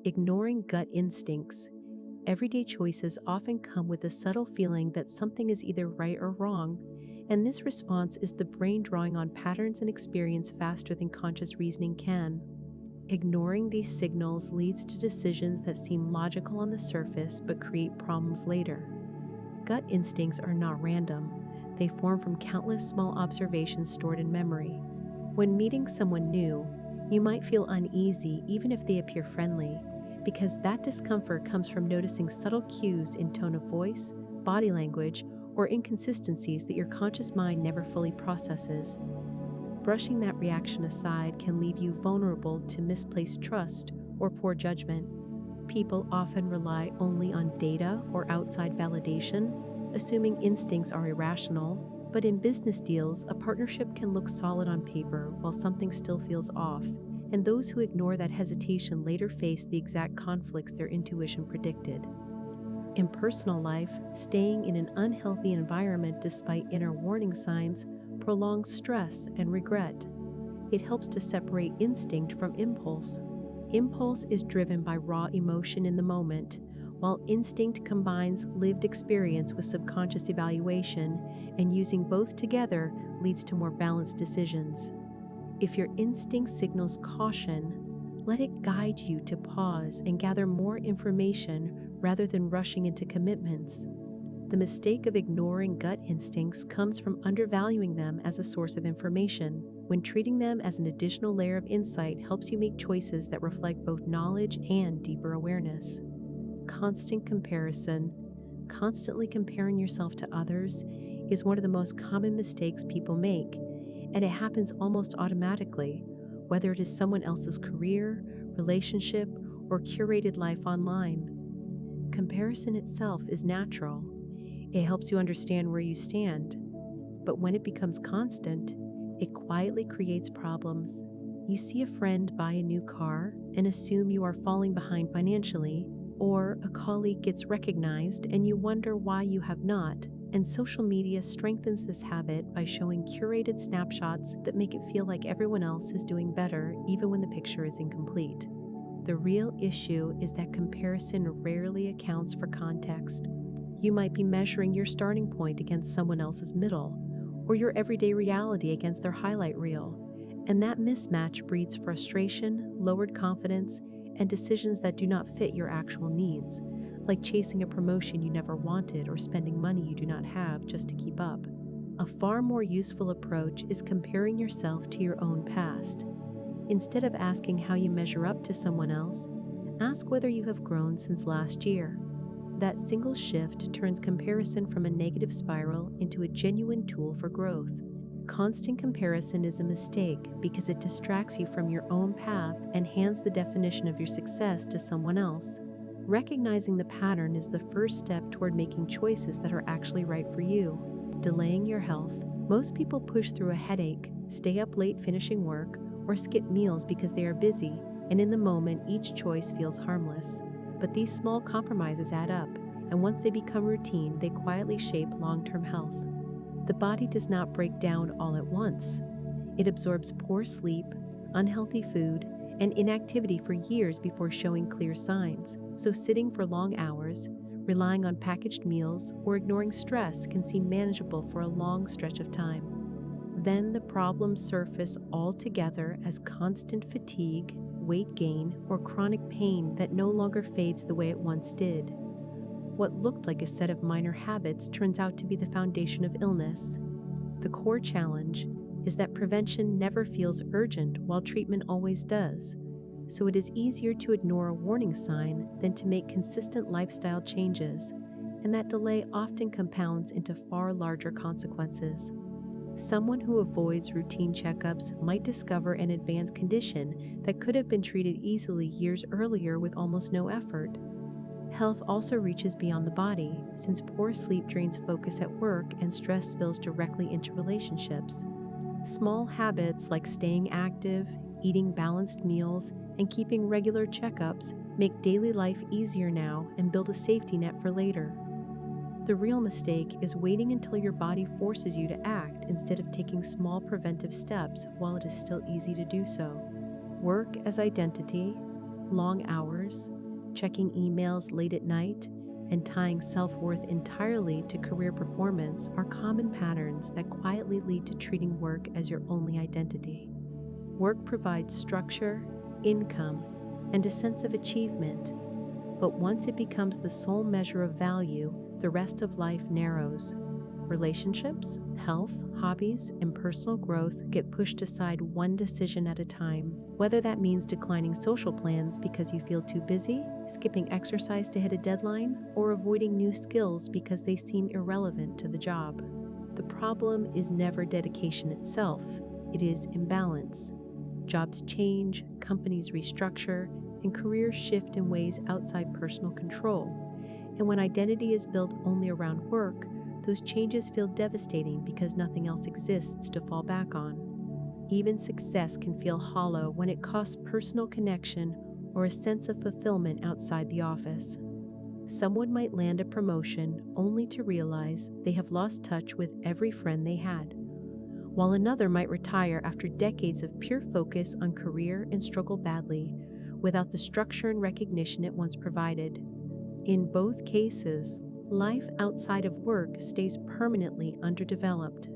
Ignoring gut instincts. Everyday choices often come with a subtle feeling that something is either right or wrong, and this response is the brain drawing on patterns and experience faster than conscious reasoning can. Ignoring these signals leads to decisions that seem logical on the surface but create problems later. Gut instincts are not random. They form from countless small observations stored in memory. When meeting someone new, you might feel uneasy even if they appear friendly, because that discomfort comes from noticing subtle cues in tone of voice, body language, or inconsistencies that your conscious mind never fully processes. Brushing that reaction aside can leave you vulnerable to misplaced trust or poor judgment. People often rely only on data or outside validation, assuming instincts are irrational, but in business deals, a partnership can look solid on paper while something still feels off, and those who ignore that hesitation later face the exact conflicts their intuition predicted. In personal life, staying in an unhealthy environment despite inner warning signs prolongs stress and regret. It helps to separate instinct from impulse. Impulse is driven by raw emotion in the moment, while instinct combines lived experience with subconscious evaluation, and using both together leads to more balanced decisions. If your instinct signals caution, let it guide you to pause and gather more information rather than rushing into commitments. The mistake of ignoring gut instincts comes from undervaluing them as a source of information, when treating them as an additional layer of insight helps you make choices that reflect both knowledge and deeper awareness. Constant comparison. Constantly comparing yourself to others is one of the most common mistakes people make, and it happens almost automatically, whether it is someone else's career, relationship, or curated life online. Comparison itself is natural. It helps you understand where you stand, but when it becomes constant, it quietly creates problems. You see a friend buy a new car and assume you are falling behind financially, or a colleague gets recognized and you wonder why you have not, and social media strengthens this habit by showing curated snapshots that make it feel like everyone else is doing better even when the picture is incomplete. The real issue is that comparison rarely accounts for context. You might be measuring your starting point against someone else's middle, or your everyday reality against their highlight reel, and that mismatch breeds frustration, lowered confidence, and decisions that do not fit your actual needs, like chasing a promotion you never wanted or spending money you do not have just to keep up. A far more useful approach is comparing yourself to your own past. Instead of asking how you measure up to someone else, ask whether you have grown since last year. That single shift turns comparison from a negative spiral into a genuine tool for growth. Constant comparison is a mistake because it distracts you from your own path and hands the definition of your success to someone else. Recognizing the pattern is the first step toward making choices that are actually right for you. Delaying your health. Most people push through a headache, stay up late finishing work, or skip meals because they are busy, and in the moment each choice feels harmless. But these small compromises add up, and once they become routine, they quietly shape long-term health. The body does not break down all at once. It absorbs poor sleep, unhealthy food, and inactivity for years before showing clear signs. So sitting for long hours, relying on packaged meals, or ignoring stress can seem manageable for a long stretch of time. Then the problems surface altogether as constant fatigue, weight gain, or chronic pain that no longer fades the way it once did. What looked like a set of minor habits turns out to be the foundation of illness. The core challenge is that prevention never feels urgent while treatment always does. So it is easier to ignore a warning sign than to make consistent lifestyle changes, and that delay often compounds into far larger consequences. Someone who avoids routine checkups might discover an advanced condition that could have been treated easily years earlier with almost no effort. Health also reaches beyond the body, since poor sleep drains focus at work and stress spills directly into relationships. Small habits like staying active, eating balanced meals, and keeping regular checkups make daily life easier now and build a safety net for later. The real mistake is waiting until your body forces you to act instead of taking small preventive steps while it is still easy to do so. Work as identity. Long hours, checking emails late at night, and tying self-worth entirely to career performance are common patterns that quietly lead to treating work as your only identity. Work provides structure, income, and a sense of achievement, but once it becomes the sole measure of value, the rest of life narrows. Relationships, health, hobbies, and personal growth get pushed aside one decision at a time, whether that means declining social plans because you feel too busy, skipping exercise to hit a deadline, or avoiding new skills because they seem irrelevant to the job. The problem is never dedication itself, it is imbalance. Jobs change, companies restructure, and careers shift in ways outside personal control. And when identity is built only around work, those changes feel devastating because nothing else exists to fall back on. Even success can feel hollow when it costs personal connection or a sense of fulfillment outside the office. Someone might land a promotion only to realize they have lost touch with every friend they had, while another might retire after decades of pure focus on career and struggle badly without the structure and recognition it once provided. In both cases, life outside of work stays permanently underdeveloped.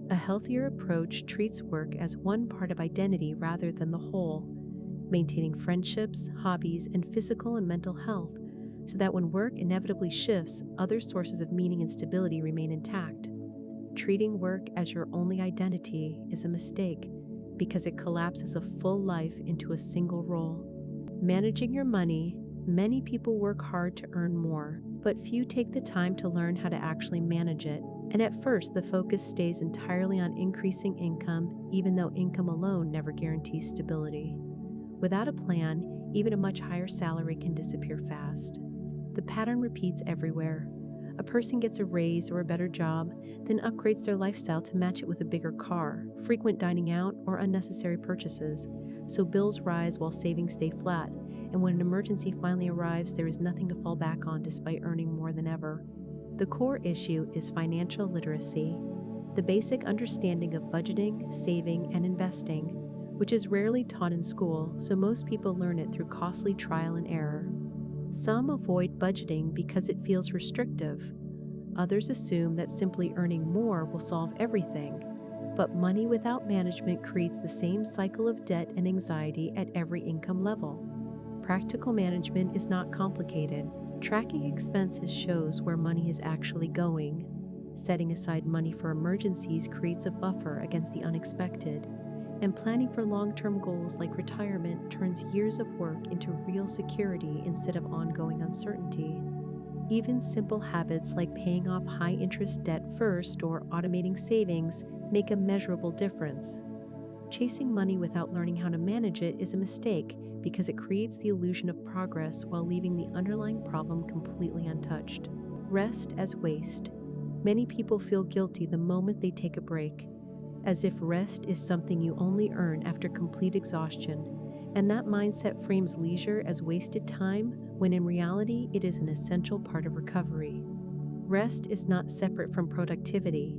A healthier approach treats work as one part of identity rather than the whole, maintaining friendships, hobbies, and physical and mental health so that when work inevitably shifts, other sources of meaning and stability remain intact. Treating work as your only identity is a mistake because it collapses a full life into a single role. Managing your money, many people work hard to earn more, but few take the time to learn how to actually manage it. And at first, the focus stays entirely on increasing income, even though income alone never guarantees stability. Without a plan, even a much higher salary can disappear fast. The pattern repeats everywhere. A person gets a raise or a better job, then upgrades their lifestyle to match it with a bigger car, frequent dining out, or unnecessary purchases. So bills rise while savings stay flat, and when an emergency finally arrives, there is nothing to fall back on despite earning more than ever. The core issue is financial literacy, the basic understanding of budgeting, saving, and investing, which is rarely taught in school, so most people learn it through costly trial and error. Some avoid budgeting because it feels restrictive. Others assume that simply earning more will solve everything. But money without management creates the same cycle of debt and anxiety at every income level. Practical management is not complicated. Tracking expenses shows where money is actually going. Setting aside money for emergencies creates a buffer against the unexpected. And planning for long-term goals like retirement turns years of work into real security instead of ongoing uncertainty. Even simple habits like paying off high-interest debt first or automating savings make a measurable difference. Chasing money without learning how to manage it is a mistake because it creates the illusion of progress while leaving the underlying problem completely untouched. Rest as waste. Many people feel guilty the moment they take a break, as if rest is something you only earn after complete exhaustion, and that mindset frames leisure as wasted time when in reality it is an essential part of recovery. Rest is not separate from productivity.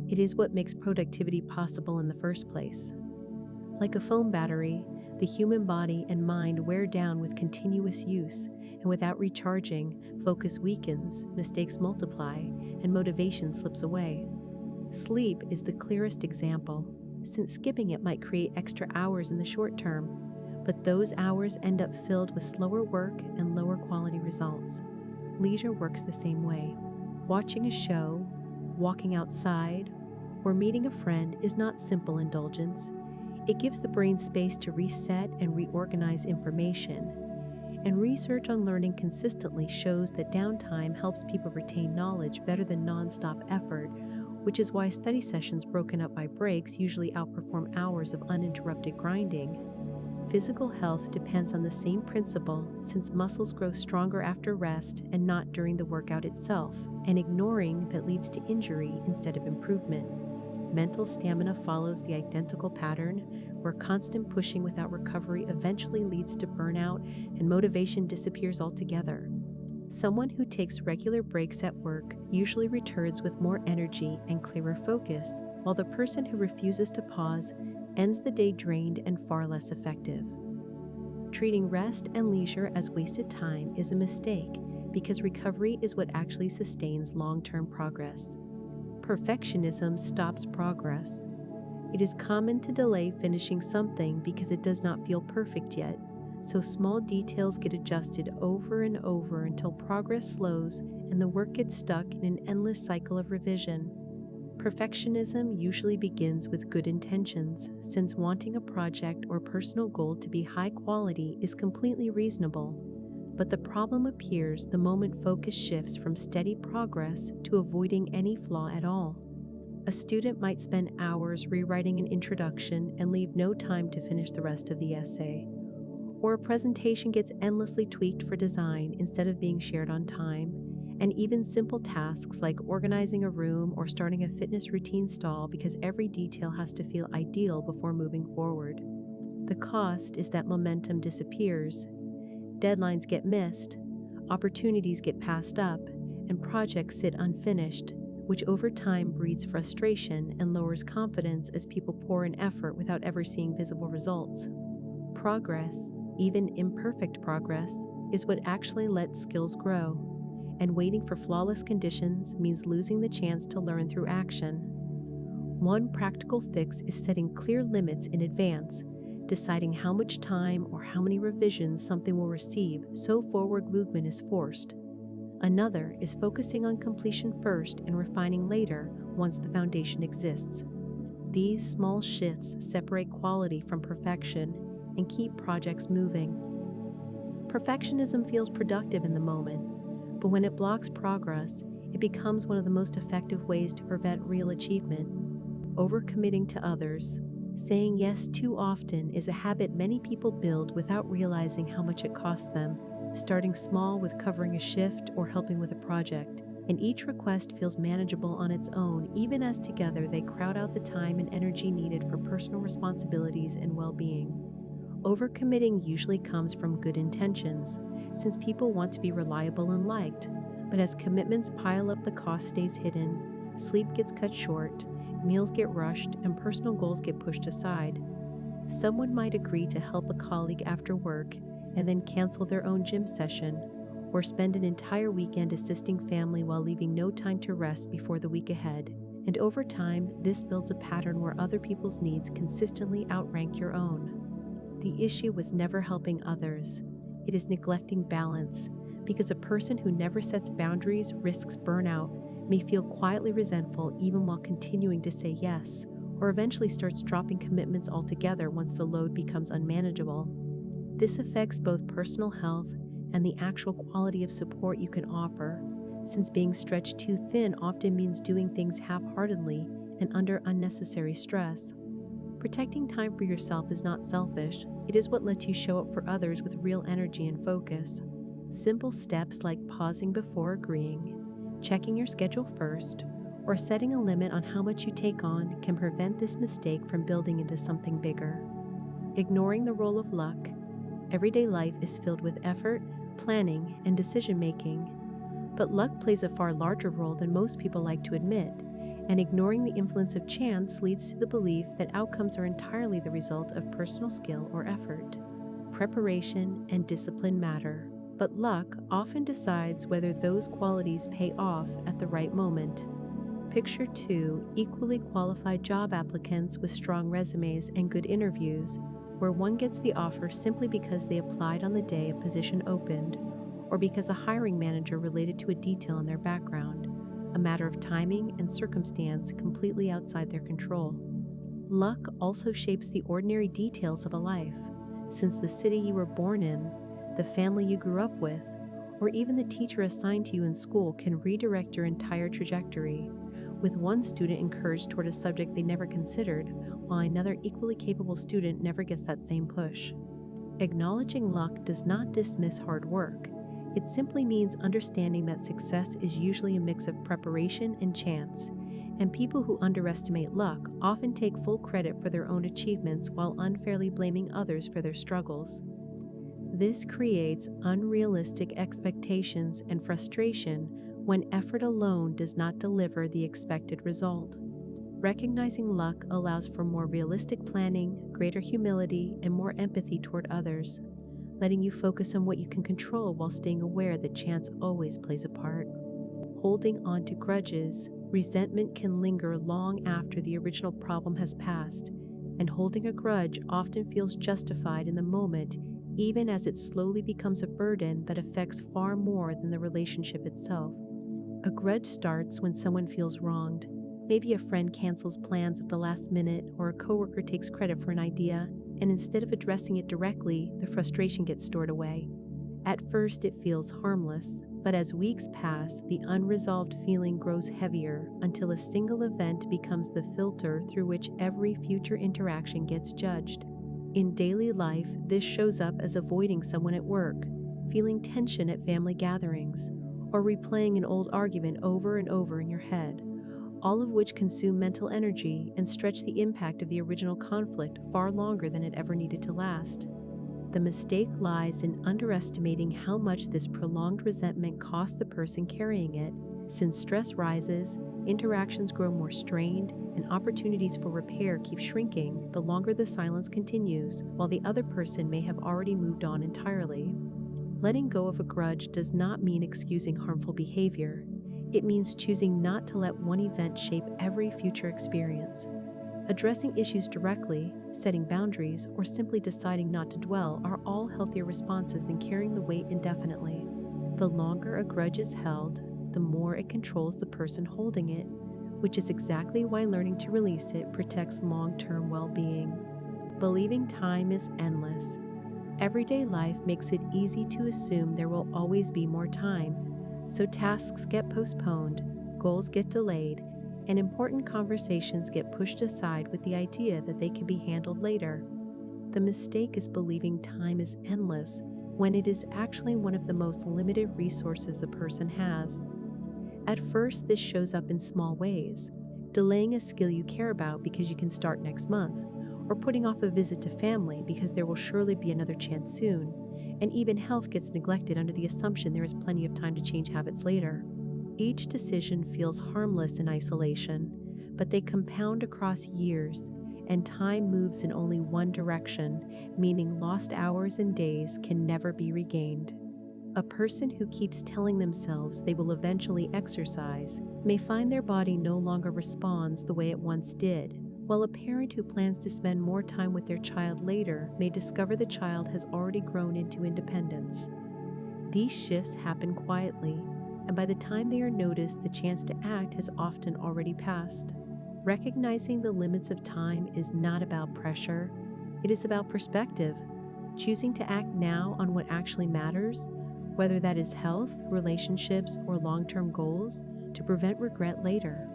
It is what makes productivity possible in the first place. Like a phone battery, the human body and mind wear down with continuous use, and without recharging, focus weakens, mistakes multiply, and motivation slips away. Sleep is the clearest example, since skipping it might create extra hours in the short term, but those hours end up filled with slower work and lower quality results. Leisure works the same way. Watching a show, walking outside, or meeting a friend is not simple indulgence. It gives the brain space to reset and reorganize information. And research on learning consistently shows that downtime helps people retain knowledge better than nonstop effort, which is why study sessions broken up by breaks usually outperform hours of uninterrupted grinding. Physical health depends on the same principle, since muscles grow stronger after rest and not during the workout itself, and ignoring that leads to injury instead of improvement. Mental stamina follows the identical pattern, where constant pushing without recovery eventually leads to burnout and motivation disappears altogether. Someone who takes regular breaks at work usually returns with more energy and clearer focus, while the person who refuses to pause ends the day drained and far less effective. Treating rest and leisure as wasted time is a mistake because recovery is what actually sustains long-term progress. Perfectionism stops progress. It is common to delay finishing something because it does not feel perfect yet, so small details get adjusted over and over until progress slows and the work gets stuck in an endless cycle of revision. Perfectionism usually begins with good intentions, since wanting a project or personal goal to be high quality is completely reasonable. But the problem appears the moment focus shifts from steady progress to avoiding any flaw at all. A student might spend hours rewriting an introduction and leave no time to finish the rest of the essay. Or a presentation gets endlessly tweaked for design instead of being shared on time. And even simple tasks like organizing a room or starting a fitness routine stall because every detail has to feel ideal before moving forward. The cost is that momentum disappears, deadlines get missed, opportunities get passed up, and projects sit unfinished, which over time breeds frustration and lowers confidence as people pour in effort without ever seeing visible results. Progress, even imperfect progress, is what actually lets skills grow, and waiting for flawless conditions means losing the chance to learn through action. One practical fix is setting clear limits in advance, deciding how much time or how many revisions something will receive so forward movement is forced. Another is focusing on completion first and refining later once the foundation exists. These small shifts separate quality from perfection and keep projects moving. Perfectionism feels productive in the moment, but when it blocks progress, it becomes one of the most effective ways to prevent real achievement. Overcommitting to others, saying yes too often, is a habit many people build without realizing how much it costs them, starting small with covering a shift or helping with a project. And each request feels manageable on its own, even as together they crowd out the time and energy needed for personal responsibilities and well-being. Overcommitting usually comes from good intentions, since people want to be reliable and liked, but as commitments pile up, the cost stays hidden, sleep gets cut short, meals get rushed, and personal goals get pushed aside. Someone might agree to help a colleague after work and then cancel their own gym session, or spend an entire weekend assisting family while leaving no time to rest before the week ahead. And over time, this builds a pattern where other people's needs consistently outrank your own. The issue was never helping others. It is neglecting balance, because a person who never sets boundaries risks burnout, may feel quietly resentful even while continuing to say yes, or eventually starts dropping commitments altogether once the load becomes unmanageable. This affects both personal health and the actual quality of support you can offer, since being stretched too thin often means doing things half-heartedly and under unnecessary stress. Protecting time for yourself is not selfish, it is what lets you show up for others with real energy and focus. Simple steps like pausing before agreeing, checking your schedule first, or setting a limit on how much you take on can prevent this mistake from building into something bigger. Ignoring the role of luck, everyday life is filled with effort, planning, and decision-making, but luck plays a far larger role than most people like to admit, and ignoring the influence of chance leads to the belief that outcomes are entirely the result of personal skill or effort. Preparation and discipline matter, but luck often decides whether those qualities pay off at the right moment. Picture two equally qualified job applicants with strong resumes and good interviews, where one gets the offer simply because they applied on the day a position opened, or because a hiring manager related to a detail in their background, a matter of timing and circumstance completely outside their control. Luck also shapes the ordinary details of a life, since the city you were born in, the family you grew up with, or even the teacher assigned to you in school can redirect your entire trajectory, with one student encouraged toward a subject they never considered, while another equally capable student never gets that same push. Acknowledging luck does not dismiss hard work. It simply means understanding that success is usually a mix of preparation and chance, and people who underestimate luck often take full credit for their own achievements while unfairly blaming others for their struggles. This creates unrealistic expectations and frustration when effort alone does not deliver the expected result. Recognizing luck allows for more realistic planning, greater humility, and more empathy toward others. letting you focus on what you can control while staying aware that chance always plays a part. Holding on to grudges, resentment can linger long after the original problem has passed, and holding a grudge often feels justified in the moment, even as it slowly becomes a burden that affects far more than the relationship itself. A grudge starts when someone feels wronged. Maybe a friend cancels plans at the last minute, or a coworker takes credit for an idea, and instead of addressing it directly, the frustration gets stored away. At first, it feels harmless, but as weeks pass, the unresolved feeling grows heavier until a single event becomes the filter through which every future interaction gets judged. In daily life, this shows up as avoiding someone at work, feeling tension at family gatherings, or replaying an old argument over and over in your head, all of which consume mental energy and stretch the impact of the original conflict far longer than it ever needed to last. The mistake lies in underestimating how much this prolonged resentment costs the person carrying it. Since stress rises, interactions grow more strained, and opportunities for repair keep shrinking the longer the silence continues, while the other person may have already moved on entirely. Letting go of a grudge does not mean excusing harmful behavior. It means choosing not to let one event shape every future experience. Addressing issues directly, setting boundaries, or simply deciding not to dwell are all healthier responses than carrying the weight indefinitely. The longer a grudge is held, the more it controls the person holding it, which is exactly why learning to release it protects long-term well-being. Believing time is endless. Everyday life makes it easy to assume there will always be more time, so tasks get postponed, goals get delayed, and important conversations get pushed aside with the idea that they can be handled later. The mistake is believing time is endless when it is actually one of the most limited resources a person has. At first, this shows up in small ways: delaying a skill you care about because you can start next month, or putting off a visit to family because there will surely be another chance soon, and even health gets neglected under the assumption there is plenty of time to change habits later. Each decision feels harmless in isolation, but they compound across years, and time moves in only one direction, meaning lost hours and days can never be regained. A person who keeps telling themselves they will eventually exercise may find their body no longer responds the way it once did, while a parent who plans to spend more time with their child later may discover the child has already grown into independence. These shifts happen quietly, and by the time they are noticed, the chance to act has often already passed. Recognizing the limits of time is not about pressure, it is about perspective, choosing to act now on what actually matters, whether that is health, relationships, or long-term goals, to prevent regret later.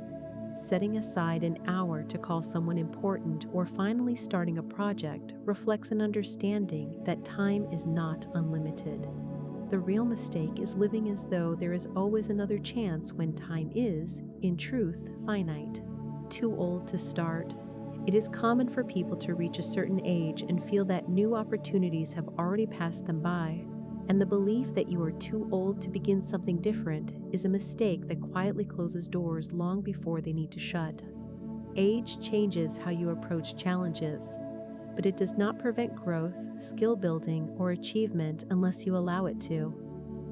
Setting aside an hour to call someone important or finally starting a project reflects an understanding that time is not unlimited. The real mistake is living as though there is always another chance when time is, in truth, finite. Too old to start. It is common for people to reach a certain age and feel that new opportunities have already passed them by, and the belief that you are too old to begin something different is a mistake that quietly closes doors long before they need to shut. Age changes how you approach challenges, but it does not prevent growth, skill building, or achievement unless you allow it to.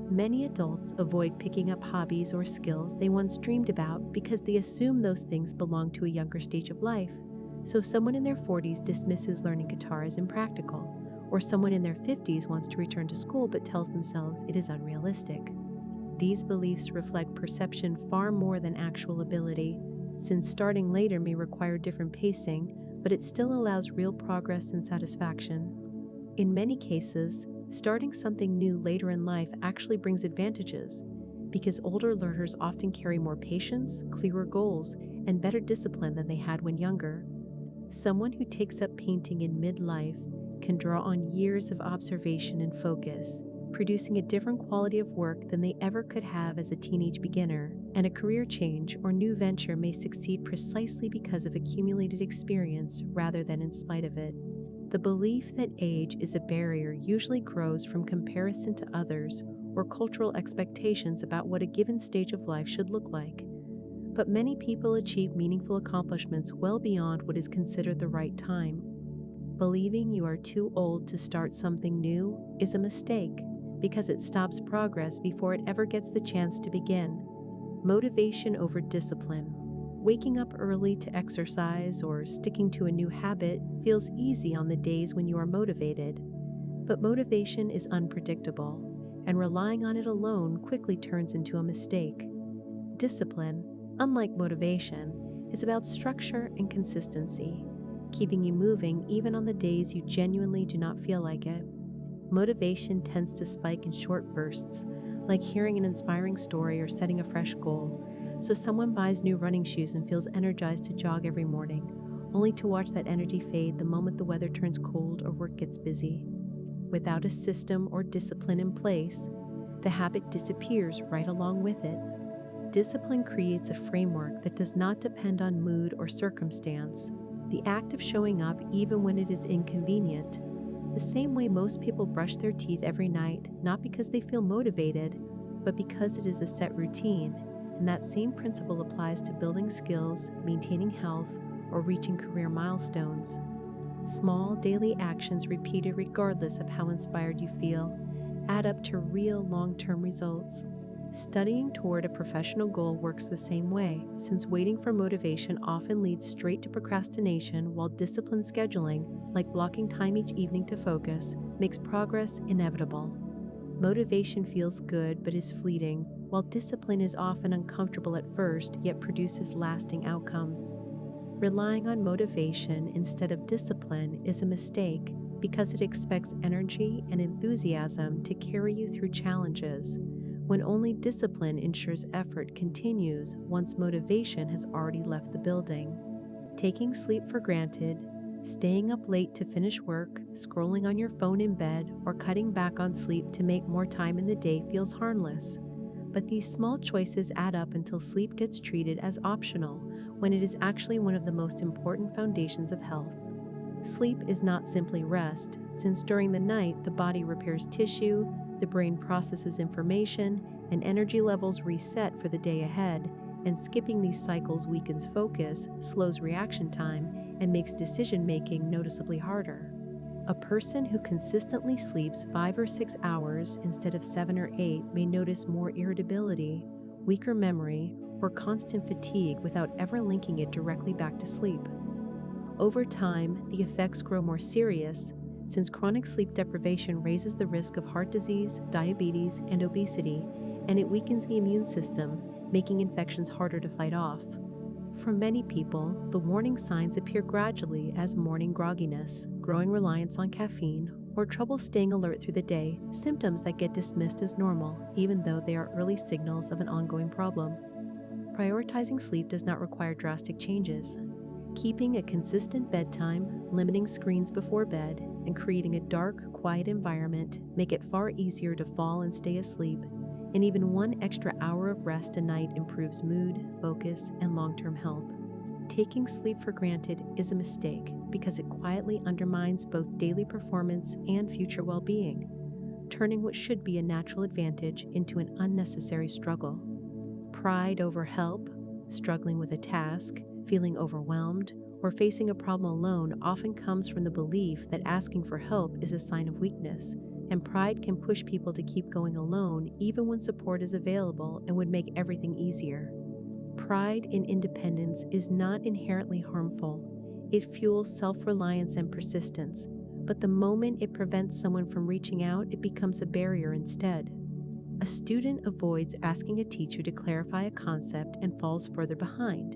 Many adults avoid picking up hobbies or skills they once dreamed about because they assume those things belong to a younger stage of life. So someone in their 40s dismisses learning guitar as impractical, or someone in their 50s wants to return to school but tells themselves it is unrealistic. These beliefs reflect perception far more than actual ability, since starting later may require different pacing, but it still allows real progress and satisfaction. In many cases, starting something new later in life actually brings advantages, because older learners often carry more patience, clearer goals, and better discipline than they had when younger. Someone who takes up painting in midlife can draw on years of observation and focus, producing a different quality of work than they ever could have as a teenage beginner, and a career change or new venture may succeed precisely because of accumulated experience rather than in spite of it. The belief that age is a barrier usually grows from comparison to others or cultural expectations about what a given stage of life should look like. But many people achieve meaningful accomplishments well beyond what is considered the right time. Believing you are too old to start something new is a mistake because it stops progress before it ever gets the chance to begin. Motivation over discipline. Waking up early to exercise or sticking to a new habit feels easy on the days when you are motivated. But motivation is unpredictable, and relying on it alone quickly turns into a mistake. Discipline, unlike motivation, is about structure and consistency, keeping you moving even on the days you genuinely do not feel like it. Motivation tends to spike in short bursts, like hearing an inspiring story or setting a fresh goal. So someone buys new running shoes and feels energized to jog every morning, only to watch that energy fade the moment the weather turns cold or work gets busy. Without a system or discipline in place, the habit disappears right along with it. Discipline creates a framework that does not depend on mood or circumstance, the act of showing up even when it is inconvenient. The same way most people brush their teeth every night, not because they feel motivated, but because it is a set routine, and that same principle applies to building skills, maintaining health, or reaching career milestones. Small daily actions repeated regardless of how inspired you feel add up to real long-term results. Studying toward a professional goal works the same way, since waiting for motivation often leads straight to procrastination, while disciplined scheduling, like blocking time each evening to focus, makes progress inevitable. Motivation feels good but is fleeting, while discipline is often uncomfortable at first yet produces lasting outcomes. Relying on motivation instead of discipline is a mistake because it expects energy and enthusiasm to carry you through challenges, when only discipline ensures effort continues once motivation has already left the building. Taking sleep for granted, staying up late to finish work, scrolling on your phone in bed, or cutting back on sleep to make more time in the day feels harmless. But these small choices add up until sleep gets treated as optional, when it is actually one of the most important foundations of health. Sleep is not simply rest, since during the night the body repairs tissue, the brain processes information, and energy levels reset for the day ahead, and skipping these cycles weakens focus, slows reaction time, and makes decision-making noticeably harder. A person who consistently sleeps 5 or 6 hours instead of 7 or 8 may notice more irritability, weaker memory, or constant fatigue without ever linking it directly back to sleep. Over time, the effects grow more serious, since chronic sleep deprivation raises the risk of heart disease, diabetes, and obesity, and it weakens the immune system, making infections harder to fight off. For many people, the warning signs appear gradually as morning grogginess, growing reliance on caffeine, or trouble staying alert through the day, symptoms that get dismissed as normal, even though they are early signals of an ongoing problem. Prioritizing sleep does not require drastic changes. Keeping a consistent bedtime, limiting screens before bed, and creating a dark, quiet environment make it far easier to fall and stay asleep, and even 1 extra hour of rest a night improves mood, focus, and long-term health. Taking sleep for granted is a mistake because it quietly undermines both daily performance and future well-being, turning what should be a natural advantage into an unnecessary struggle. Pride over help, struggling with a task, feeling overwhelmed, or facing a problem alone often comes from the belief that asking for help is a sign of weakness, and pride can push people to keep going alone even when support is available and would make everything easier. Pride in independence is not inherently harmful. It fuels self-reliance and persistence, but the moment it prevents someone from reaching out, it becomes a barrier instead. A student avoids asking a teacher to clarify a concept and falls further behind.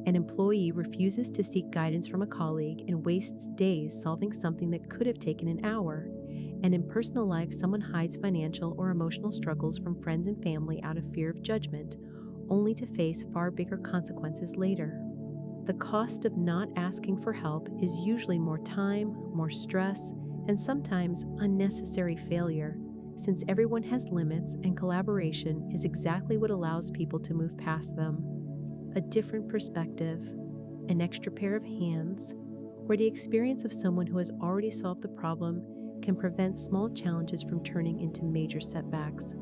An employee refuses to seek guidance from a colleague and wastes days solving something that could have taken an hour. And in personal life, someone hides financial or emotional struggles from friends and family out of fear of judgment, only to face far bigger consequences later. The cost of not asking for help is usually more time, more stress, and sometimes unnecessary failure, since everyone has limits and collaboration is exactly what allows people to move past them. A different perspective, an extra pair of hands, or the experience of someone who has already solved the problem can prevent small challenges from turning into major setbacks.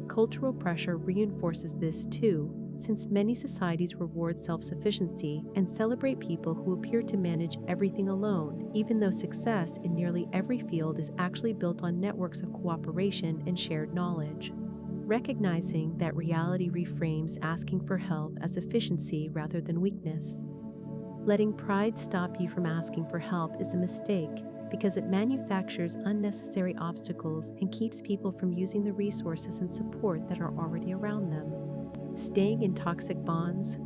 Cultural pressure reinforces this too, since many societies reward self-sufficiency and celebrate people who appear to manage everything alone, even though success in nearly every field is actually built on networks of cooperation and shared knowledge. Recognizing that reality reframes asking for help as efficiency rather than weakness. Letting pride stop you from asking for help is a mistake because it manufactures unnecessary obstacles and keeps people from using the resources and support that are already around them. Staying in toxic bonds,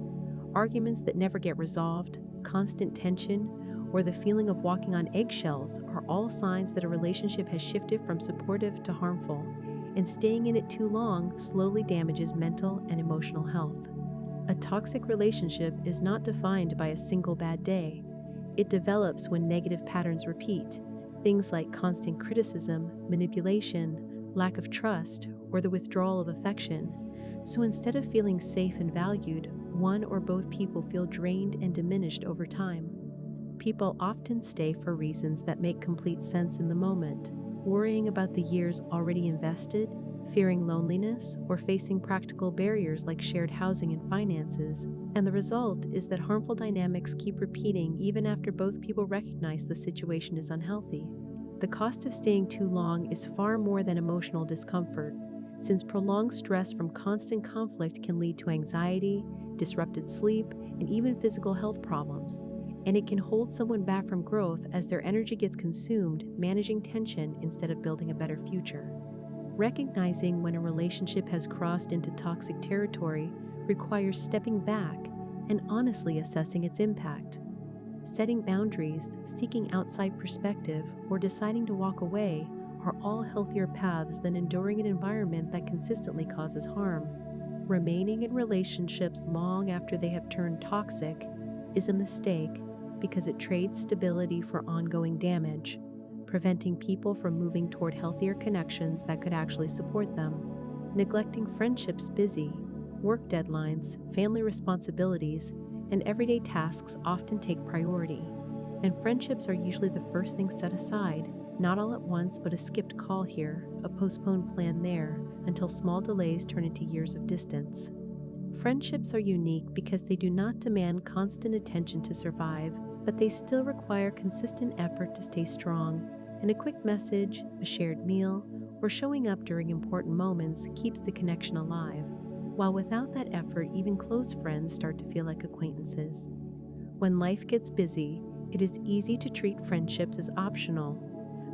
arguments that never get resolved, constant tension, or the feeling of walking on eggshells are all signs that a relationship has shifted from supportive to harmful, and staying in it too long slowly damages mental and emotional health. A toxic relationship is not defined by a single bad day. It develops when negative patterns repeat, things like constant criticism, manipulation, lack of trust, or the withdrawal of affection. So instead of feeling safe and valued, one or both people feel drained and diminished over time. People often stay for reasons that make complete sense in the moment, worrying about the years already invested, fearing loneliness, or facing practical barriers like shared housing and finances, and the result is that harmful dynamics keep repeating even after both people recognize the situation is unhealthy. The cost of staying too long is far more than emotional discomfort, since prolonged stress from constant conflict can lead to anxiety, disrupted sleep, and even physical health problems, and it can hold someone back from growth as their energy gets consumed managing tension instead of building a better future. Recognizing when a relationship has crossed into toxic territory requires stepping back and honestly assessing its impact. Setting boundaries, seeking outside perspective, or deciding to walk away are all healthier paths than enduring an environment that consistently causes harm. Remaining in relationships long after they have turned toxic is a mistake because it trades stability for ongoing damage, preventing people from moving toward healthier connections that could actually support them. Neglecting friendships busy, work deadlines, family responsibilities, and everyday tasks often take priority, and friendships are usually the first thing set aside, not all at once but a skipped call here, a postponed plan there, until small delays turn into years of distance. Friendships are unique because they do not demand constant attention to survive, but they still require consistent effort to stay strong, and a quick message, a shared meal, or showing up during important moments keeps the connection alive, while without that effort, even close friends start to feel like acquaintances. When life gets busy, it is easy to treat friendships as optional,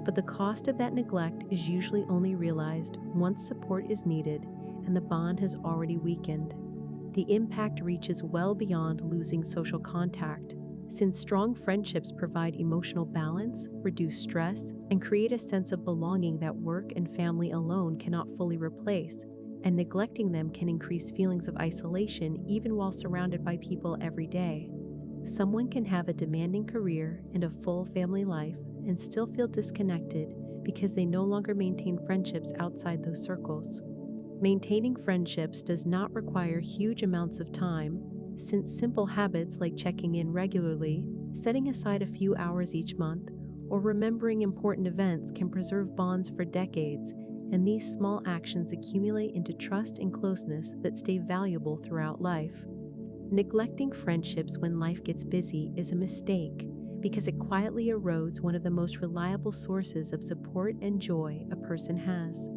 but the cost of that neglect is usually only realized once support is needed and the bond has already weakened. The impact reaches well beyond losing social contact, since strong friendships provide emotional balance, reduce stress, and create a sense of belonging that work and family alone cannot fully replace, and neglecting them can increase feelings of isolation even while surrounded by people every day. Someone can have a demanding career and a full family life and still feel disconnected because they no longer maintain friendships outside those circles. Maintaining friendships does not require huge amounts of time, since simple habits like checking in regularly, setting aside a few hours each month, or remembering important events can preserve bonds for decades, and these small actions accumulate into trust and closeness that stay valuable throughout life. Neglecting friendships when life gets busy is a mistake because it quietly erodes one of the most reliable sources of support and joy a person has.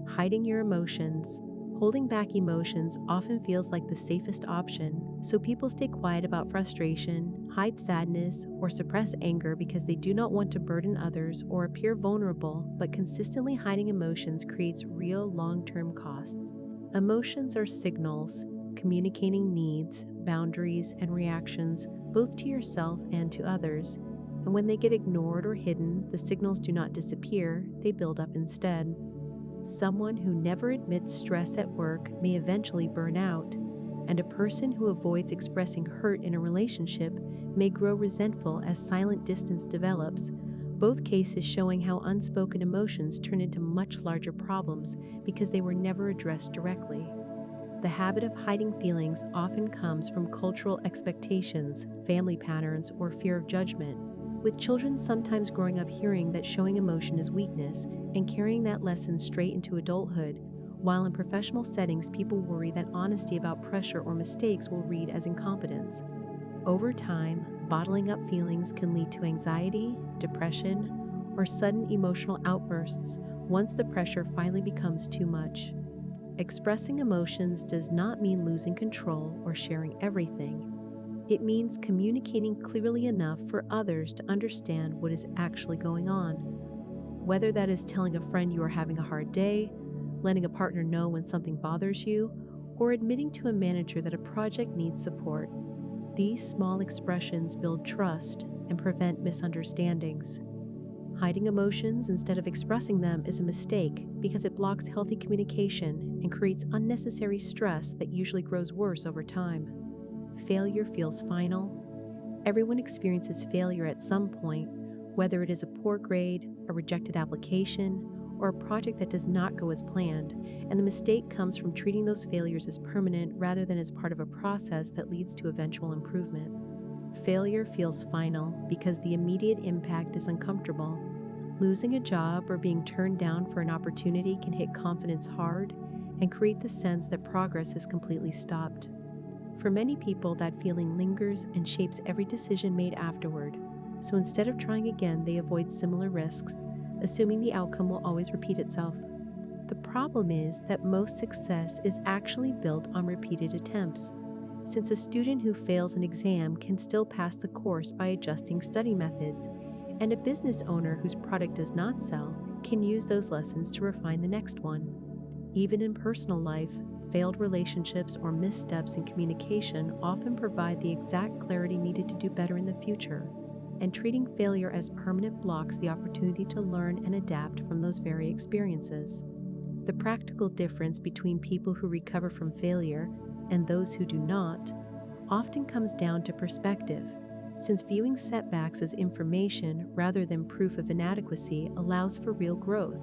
Hiding your emotions. Holding back emotions often feels like the safest option, so people stay quiet about frustration, hide sadness, or suppress anger because they do not want to burden others or appear vulnerable, but consistently hiding emotions creates real long-term costs. Emotions are signals, communicating needs, boundaries, and reactions both to yourself and to others, and when they get ignored or hidden, the signals do not disappear, they build up instead. Someone who never admits stress at work may eventually burn out, and a person who avoids expressing hurt in a relationship may grow resentful as silent distance develops, both cases showing how unspoken emotions turn into much larger problems because they were never addressed directly. The habit of hiding feelings often comes from cultural expectations, family patterns, or fear of judgment, with children sometimes growing up hearing that showing emotion is weakness and carrying that lesson straight into adulthood, while in professional settings, people worry that honesty about pressure or mistakes will read as incompetence. Over time, bottling up feelings can lead to anxiety, depression, or sudden emotional outbursts once the pressure finally becomes too much. Expressing emotions does not mean losing control or sharing everything. It means communicating clearly enough for others to understand what is actually going on. Whether that is telling a friend you are having a hard day, letting a partner know when something bothers you, or admitting to a manager that a project needs support. These small expressions build trust and prevent misunderstandings. Hiding emotions instead of expressing them is a mistake because it blocks healthy communication and creates unnecessary stress that usually grows worse over time. Failure feels final. Everyone experiences failure at some point, whether it is a poor grade, a rejected application, or a project that does not go as planned, and the mistake comes from treating those failures as permanent rather than as part of a process that leads to eventual improvement. Failure feels final because the immediate impact is uncomfortable. Losing a job or being turned down for an opportunity can hit confidence hard and create the sense that progress has completely stopped. For many people, that feeling lingers and shapes every decision made afterward. So instead of trying again, they avoid similar risks, assuming the outcome will always repeat itself. The problem is that most success is actually built on repeated attempts. Since a student who fails an exam can still pass the course by adjusting study methods, and a business owner whose product does not sell can use those lessons to refine the next one. Even in personal life, failed relationships or missteps in communication often provide the exact clarity needed to do better in the future, and treating failure as permanent blocks the opportunity to learn and adapt from those very experiences. The practical difference between people who recover from failure and those who do not often comes down to perspective, since viewing setbacks as information rather than proof of inadequacy allows for real growth,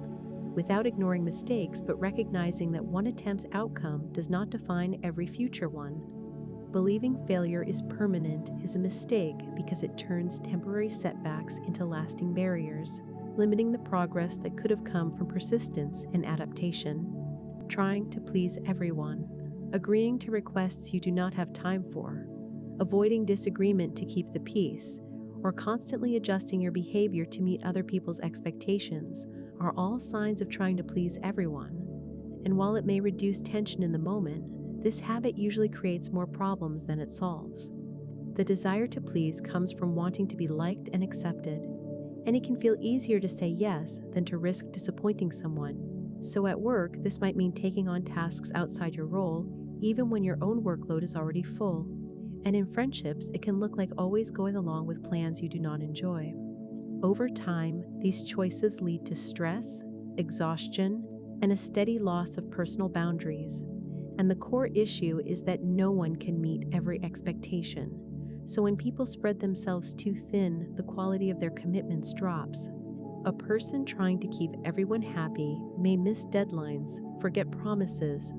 without ignoring mistakes but recognizing that one attempt's outcome does not define every future one. Believing failure is permanent is a mistake because it turns temporary setbacks into lasting barriers, limiting the progress that could have come from persistence and adaptation. Trying to please everyone, agreeing to requests you do not have time for, avoiding disagreement to keep the peace, or constantly adjusting your behavior to meet other people's expectations are all signs of trying to please everyone. And while it may reduce tension in the moment, this habit usually creates more problems than it solves. The desire to please comes from wanting to be liked and accepted, and it can feel easier to say yes than to risk disappointing someone. So at work, this might mean taking on tasks outside your role, even when your own workload is already full. And in friendships, it can look like always going along with plans you do not enjoy. Over time, these choices lead to stress, exhaustion, and a steady loss of personal boundaries. And the core issue is that no one can meet every expectation. So when people spread themselves too thin, the quality of their commitments drops. A person trying to keep everyone happy may miss deadlines, forget promises,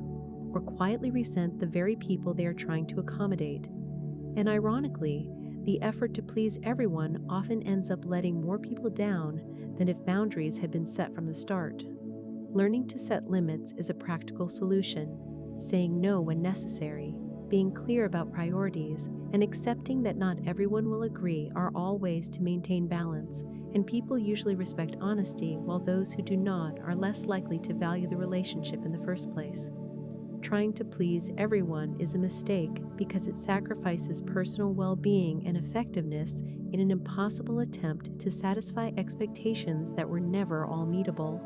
or quietly resent the very people they are trying to accommodate. And ironically, the effort to please everyone often ends up letting more people down than if boundaries had been set from the start. Learning to set limits is a practical solution, saying no when necessary, being clear about priorities, and accepting that not everyone will agree are all ways to maintain balance, and people usually respect honesty while those who do not are less likely to value the relationship in the first place. Trying to please everyone is a mistake because it sacrifices personal well-being and effectiveness in an impossible attempt to satisfy expectations that were never all meetable.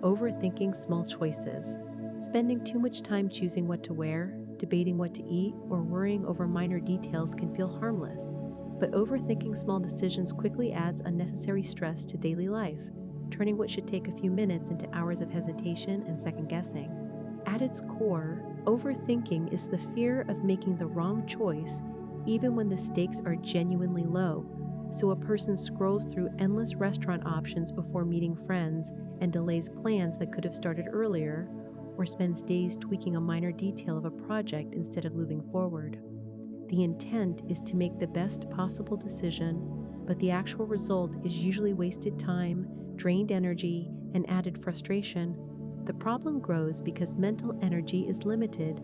Overthinking small choices. Spending too much time choosing what to wear, debating what to eat, or worrying over minor details can feel harmless, but overthinking small decisions quickly adds unnecessary stress to daily life, turning what should take a few minutes into hours of hesitation and second-guessing. At its core, overthinking is the fear of making the wrong choice even when the stakes are genuinely low. So a person scrolls through endless restaurant options before meeting friends and delays plans that could have started earlier, or spends days tweaking a minor detail of a project instead of moving forward. The intent is to make the best possible decision, but the actual result is usually wasted time, drained energy, and added frustration. The problem grows because mental energy is limited,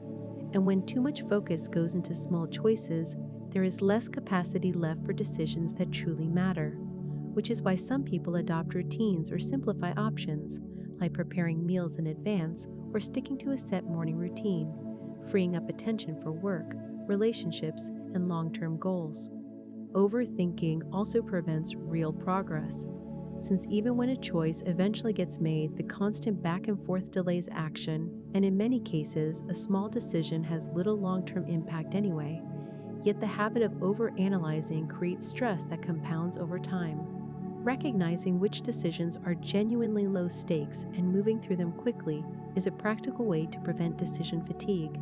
and when too much focus goes into small choices, there is less capacity left for decisions that truly matter, which is why some people adopt routines or simplify options, like preparing meals in advance or sticking to a set morning routine, freeing up attention for work, relationships, and long-term goals. Overthinking also prevents real progress, since even when a choice eventually gets made, the constant back and forth delays action, and in many cases, a small decision has little long-term impact anyway. Yet the habit of overanalyzing creates stress that compounds over time. Recognizing which decisions are genuinely low stakes and moving through them quickly is a practical way to prevent decision fatigue.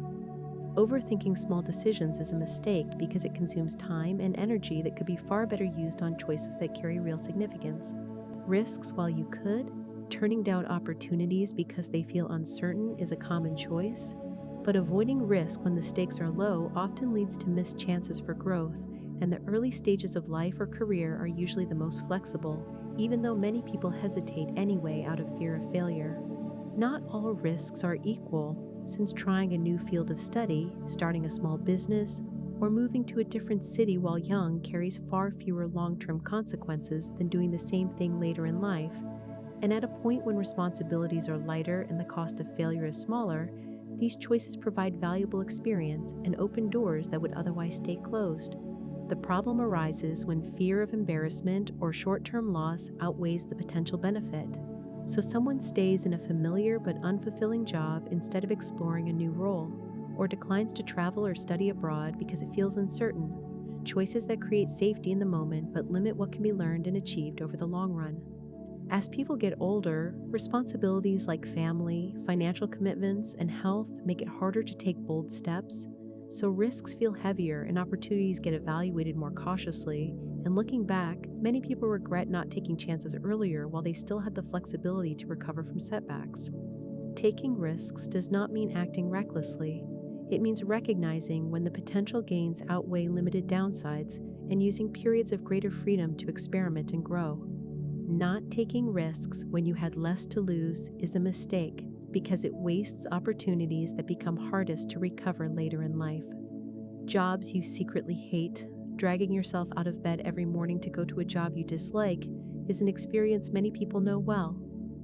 Overthinking small decisions is a mistake because it consumes time and energy that could be far better used on choices that carry real significance. Risks while you could, turning down opportunities because they feel uncertain is a common choice, but avoiding risk when the stakes are low often leads to missed chances for growth, and the early stages of life or career are usually the most flexible, even though many people hesitate anyway out of fear of failure. Not all risks are equal, since trying a new field of study, starting a small business, or moving to a different city while young carries far fewer long-term consequences than doing the same thing later in life. And at a point when responsibilities are lighter and the cost of failure is smaller, these choices provide valuable experience and open doors that would otherwise stay closed. The problem arises when fear of embarrassment or short-term loss outweighs the potential benefit. So someone stays in a familiar but unfulfilling job instead of exploring a new role, or declines to travel or study abroad because it feels uncertain. Choices that create safety in the moment but limit what can be learned and achieved over the long run. As people get older, responsibilities like family, financial commitments, and health make it harder to take bold steps, so risks feel heavier and opportunities get evaluated more cautiously. And looking back, many people regret not taking chances earlier while they still had the flexibility to recover from setbacks. Taking risks does not mean acting recklessly. It means recognizing when the potential gains outweigh limited downsides and using periods of greater freedom to experiment and grow. Not taking risks when you had less to lose is a mistake because it wastes opportunities that become hardest to recover later in life. Jobs you secretly hate, dragging yourself out of bed every morning to go to a job you dislike, is an experience many people know well,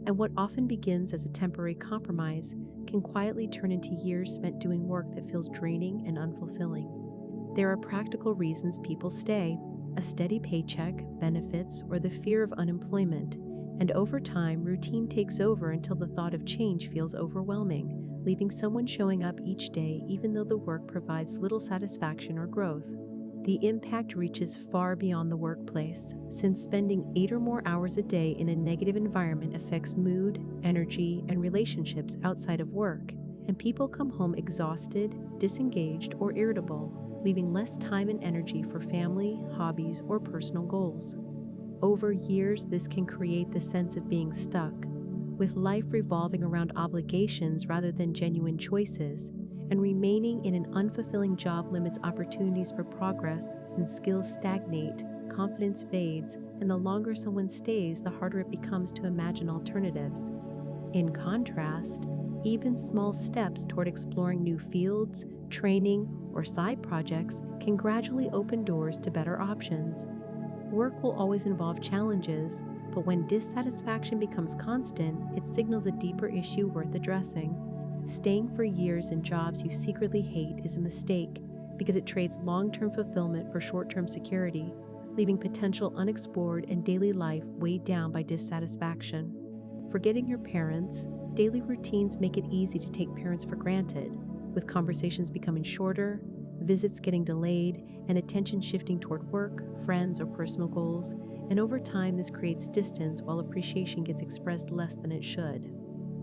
and what often begins as a temporary compromise can quietly turn into years spent doing work that feels draining and unfulfilling. There are practical reasons people stay: a steady paycheck, benefits, or the fear of unemployment, and over time, routine takes over until the thought of change feels overwhelming, leaving someone showing up each day even though the work provides little satisfaction or growth. The impact reaches far beyond the workplace, since spending 8 or more hours a day in a negative environment affects mood, energy, and relationships outside of work, and people come home exhausted, disengaged, or irritable, leaving less time and energy for family, hobbies, or personal goals. Over years, this can create the sense of being stuck, with life revolving around obligations rather than genuine choices, and remaining in an unfulfilling job limits opportunities for progress since skills stagnate, confidence fades, and the longer someone stays, the harder it becomes to imagine alternatives. In contrast, even small steps toward exploring new fields, training, or side projects can gradually open doors to better options. Work will always involve challenges, but when dissatisfaction becomes constant, it signals a deeper issue worth addressing. Staying for years in jobs you secretly hate is a mistake because it trades long-term fulfillment for short-term security, leaving potential unexplored and daily life weighed down by dissatisfaction. Forgetting your parents, daily routines make it easy to take parents for granted, with conversations becoming shorter, visits getting delayed, and attention shifting toward work, friends, or personal goals, and over time this creates distance while appreciation gets expressed less than it should.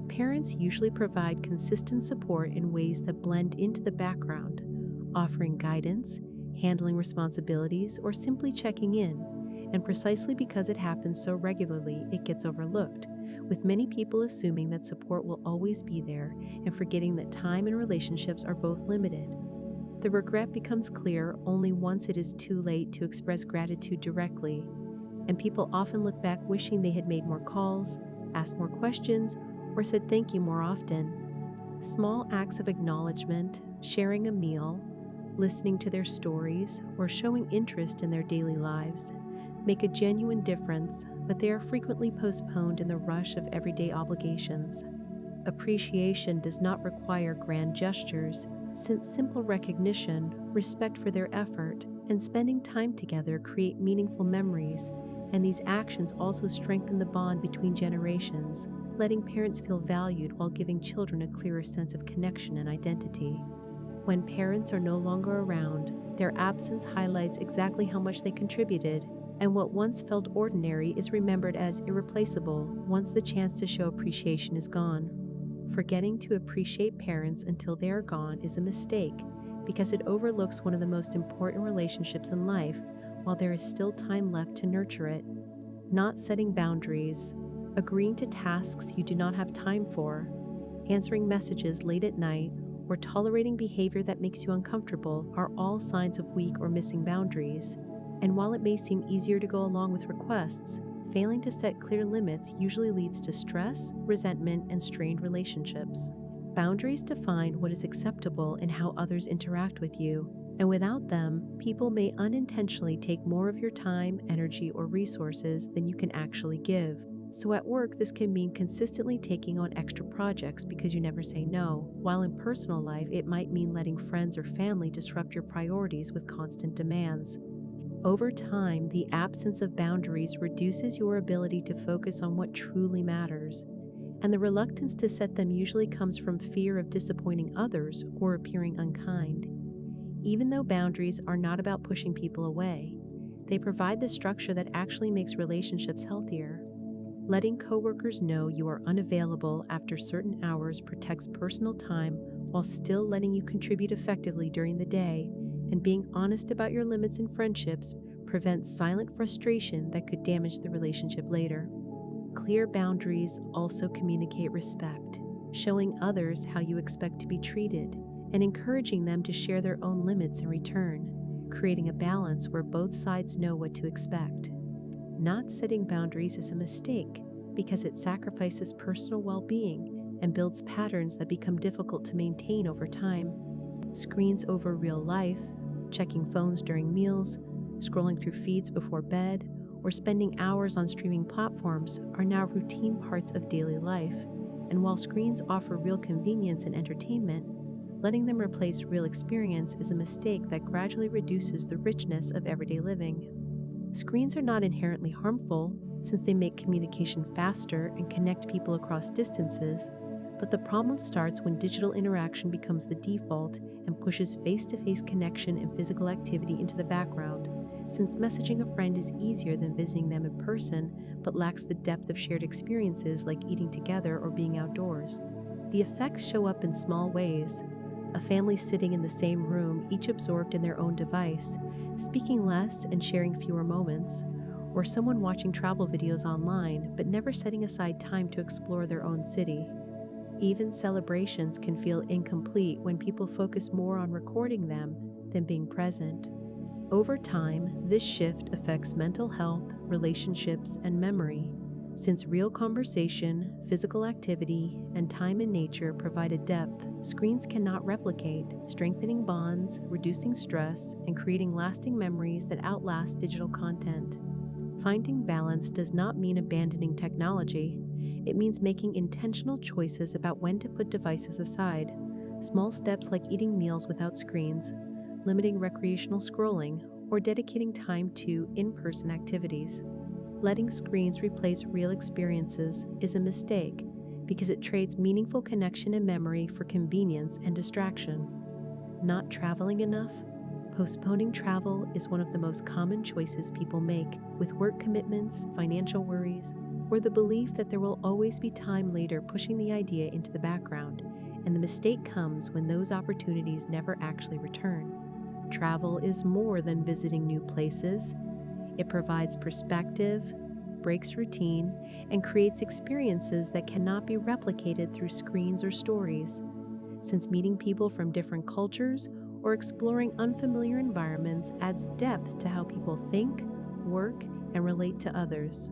Parents usually provide consistent support in ways that blend into the background, offering guidance, handling responsibilities, or simply checking in, and precisely because it happens so regularly, it gets overlooked, with many people assuming that support will always be there and forgetting that time and relationships are both limited. The regret becomes clear only once it is too late to express gratitude directly, and people often look back wishing they had made more calls, asked more questions, or said thank you more often. Small acts of acknowledgement, sharing a meal, listening to their stories, or showing interest in their daily lives make a genuine difference, but they are frequently postponed in the rush of everyday obligations. Appreciation does not require grand gestures, since simple recognition, respect for their effort, and spending time together create meaningful memories, and these actions also strengthen the bond between generations, letting parents feel valued while giving children a clearer sense of connection and identity. When parents are no longer around, their absence highlights exactly how much they contributed, and what once felt ordinary is remembered as irreplaceable once the chance to show appreciation is gone. Forgetting to appreciate parents until they are gone is a mistake because it overlooks one of the most important relationships in life while there is still time left to nurture it. Not setting boundaries, agreeing to tasks you do not have time for, answering messages late at night, or tolerating behavior that makes you uncomfortable are all signs of weak or missing boundaries. And while it may seem easier to go along with requests, failing to set clear limits usually leads to stress, resentment, and strained relationships. Boundaries define what is acceptable and how others interact with you, and without them, people may unintentionally take more of your time, energy, or resources than you can actually give. So at work, this can mean consistently taking on extra projects because you never say no, while in personal life, it might mean letting friends or family disrupt your priorities with constant demands. Over time, the absence of boundaries reduces your ability to focus on what truly matters, and the reluctance to set them usually comes from fear of disappointing others or appearing unkind. Even though boundaries are not about pushing people away, they provide the structure that actually makes relationships healthier. Letting coworkers know you are unavailable after certain hours protects personal time while still letting you contribute effectively during the day, and being honest about your limits in friendships prevents silent frustration that could damage the relationship later. Clear boundaries also communicate respect, showing others how you expect to be treated, and encouraging them to share their own limits in return, creating a balance where both sides know what to expect. Not setting boundaries is a mistake because it sacrifices personal well-being and builds patterns that become difficult to maintain over time. Screens over real life, checking phones during meals, scrolling through feeds before bed, or spending hours on streaming platforms are now routine parts of daily life, and while screens offer real convenience and entertainment, letting them replace real experience is a mistake that gradually reduces the richness of everyday living. Screens are not inherently harmful since they make communication faster and connect people across distances, but the problem starts when digital interaction becomes the default and pushes face-to-face connection and physical activity into the background, since messaging a friend is easier than visiting them in person but lacks the depth of shared experiences like eating together or being outdoors. The effects show up in small ways. A family sitting in the same room, each absorbed in their own device, speaking less and sharing fewer moments, or someone watching travel videos online but never setting aside time to explore their own city. Even celebrations can feel incomplete when people focus more on recording them than being present. Over time, this shift affects mental health, relationships, and memory. Since real conversation, physical activity, and time in nature provide a depth screens cannot replicate, strengthening bonds, reducing stress, and creating lasting memories that outlast digital content. Finding balance does not mean abandoning technology. It means making intentional choices about when to put devices aside. Small steps like eating meals without screens, limiting recreational scrolling, or dedicating time to in-person activities. Letting screens replace real experiences is a mistake because it trades meaningful connection and memory for convenience and distraction. Not traveling enough? Postponing travel is one of the most common choices people make, with work commitments, financial worries, or the belief that there will always be time later pushing the idea into the background, and the mistake comes when those opportunities never actually return. Travel is more than visiting new places. It provides perspective, breaks routine, and creates experiences that cannot be replicated through screens or stories. Since meeting people from different cultures or exploring unfamiliar environments adds depth to how people think, work, and relate to others.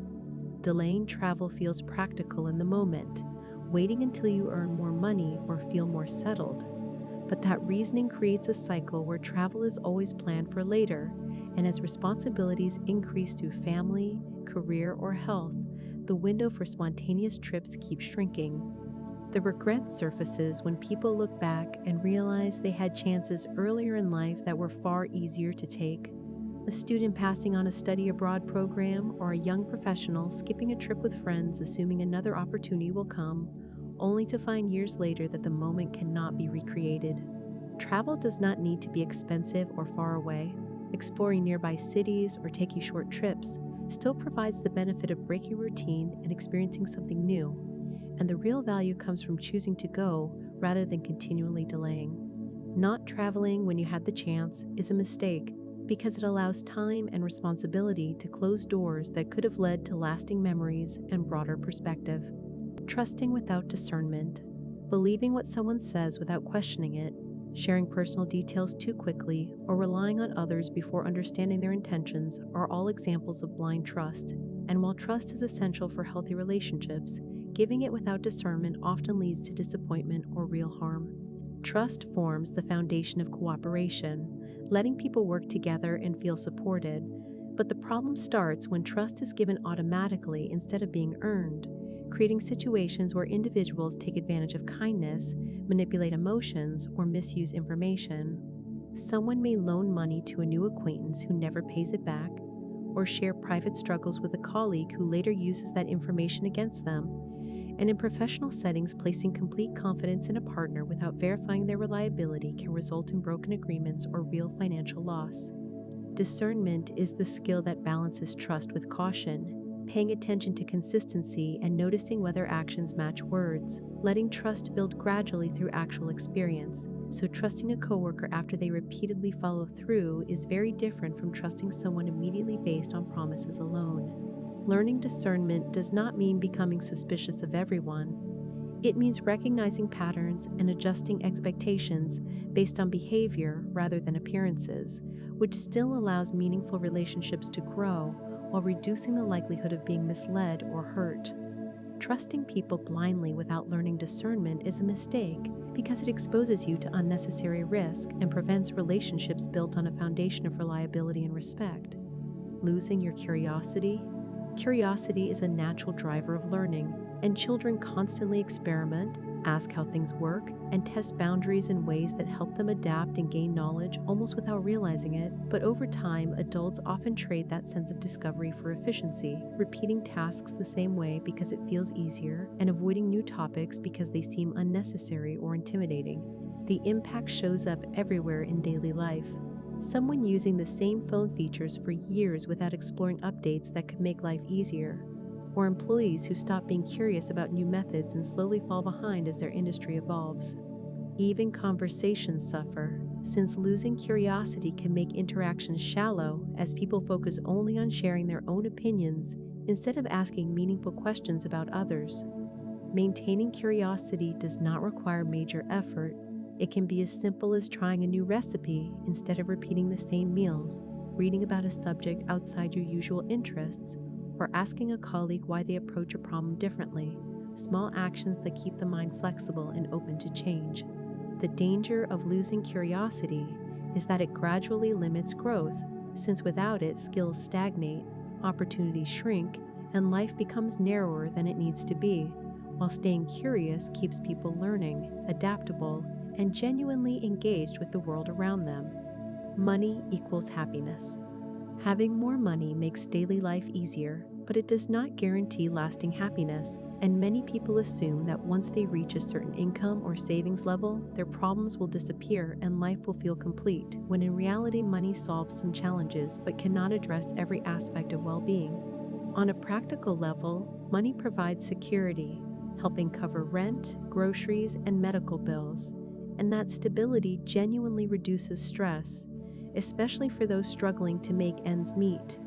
Delaying travel feels practical in the moment, waiting until you earn more money or feel more settled. But that reasoning creates a cycle where travel is always planned for later, and as responsibilities increase through family, career, or health, the window for spontaneous trips keeps shrinking. The regret surfaces when people look back and realize they had chances earlier in life that were far easier to take. A student passing on a study abroad program, or a young professional skipping a trip with friends assuming another opportunity will come, only to find years later that the moment cannot be recreated. Travel does not need to be expensive or far away. Exploring nearby cities or taking short trips still provides the benefit of breaking routine and experiencing something new, and the real value comes from choosing to go rather than continually delaying. Not traveling when you had the chance is a mistake because it allows time and responsibility to close doors that could have led to lasting memories and broader perspective. Trusting without discernment, believing what someone says without questioning it, sharing personal details too quickly, or relying on others before understanding their intentions are all examples of blind trust. And while trust is essential for healthy relationships, giving it without discernment often leads to disappointment or real harm. Trust forms the foundation of cooperation, letting people work together and feel supported. But the problem starts when trust is given automatically instead of being earned, creating situations where individuals take advantage of kindness, manipulate emotions, or misuse information. Someone may loan money to a new acquaintance who never pays it back, or share private struggles with a colleague who later uses that information against them. And in professional settings, placing complete confidence in a partner without verifying their reliability can result in broken agreements or real financial loss. Discernment is the skill that balances trust with caution, paying attention to consistency and noticing whether actions match words, letting trust build gradually through actual experience. So trusting a coworker after they repeatedly follow through is very different from trusting someone immediately based on promises alone. Learning discernment does not mean becoming suspicious of everyone. It means recognizing patterns and adjusting expectations based on behavior rather than appearances, which still allows meaningful relationships to grow while reducing the likelihood of being misled or hurt. Trusting people blindly without learning discernment is a mistake because it exposes you to unnecessary risk and prevents relationships built on a foundation of reliability and respect. Losing your curiosity? Curiosity is a natural driver of learning, and children constantly experiment, ask how things work, and test boundaries in ways that help them adapt and gain knowledge almost without realizing it. But over time, adults often trade that sense of discovery for efficiency, repeating tasks the same way because it feels easier, and avoiding new topics because they seem unnecessary or intimidating. The impact shows up everywhere in daily life. Someone using the same phone features for years without exploring updates that could make life easier, or employees who stop being curious about new methods and slowly fall behind as their industry evolves. Even conversations suffer, since losing curiosity can make interactions shallow as people focus only on sharing their own opinions instead of asking meaningful questions about others. Maintaining curiosity does not require major effort. It can be as simple as trying a new recipe instead of repeating the same meals, reading about a subject outside your usual interests, or asking a colleague why they approach a problem differently. Small actions that keep the mind flexible and open to change. The danger of losing curiosity is that it gradually limits growth, since without it, skills stagnate, opportunities shrink, and life becomes narrower than it needs to be, while staying curious keeps people learning, adaptable, and genuinely engaged with the world around them. Money equals happiness. Having more money makes daily life easier, but it does not guarantee lasting happiness, and many people assume that once they reach a certain income or savings level, their problems will disappear and life will feel complete, when in reality money solves some challenges but cannot address every aspect of well-being. On a practical level, money provides security, helping cover rent, groceries, and medical bills, and that stability genuinely reduces stress, especially for those struggling to make ends meet.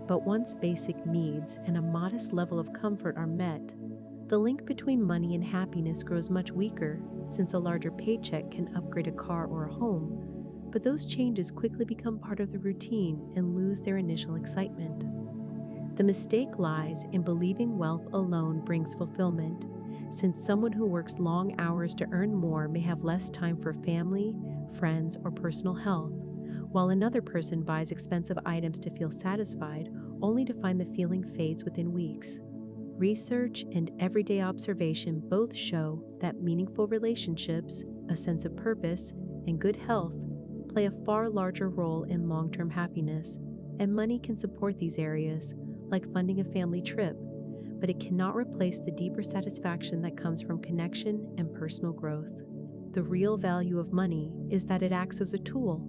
But once basic needs and a modest level of comfort are met, the link between money and happiness grows much weaker, since a larger paycheck can upgrade a car or a home, but those changes quickly become part of the routine and lose their initial excitement. The mistake lies in believing wealth alone brings fulfillment, since someone who works long hours to earn more may have less time for family, friends, or personal health, while another person buys expensive items to feel satisfied, only to find the feeling fades within weeks. Research and everyday observation both show that meaningful relationships, a sense of purpose, and good health play a far larger role in long-term happiness, and money can support these areas, like funding a family trip, but it cannot replace the deeper satisfaction that comes from connection and personal growth. The real value of money is that it acts as a tool,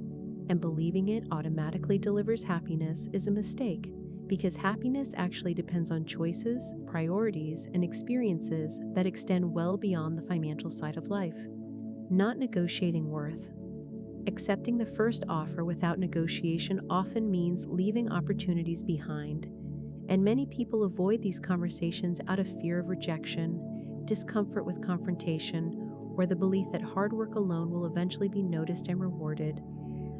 and believing it automatically delivers happiness is a mistake, because happiness actually depends on choices, priorities, and experiences that extend well beyond the financial side of life. Not negotiating worth. Accepting the first offer without negotiation often means leaving opportunities behind, and many people avoid these conversations out of fear of rejection, discomfort with confrontation, or the belief that hard work alone will eventually be noticed and rewarded.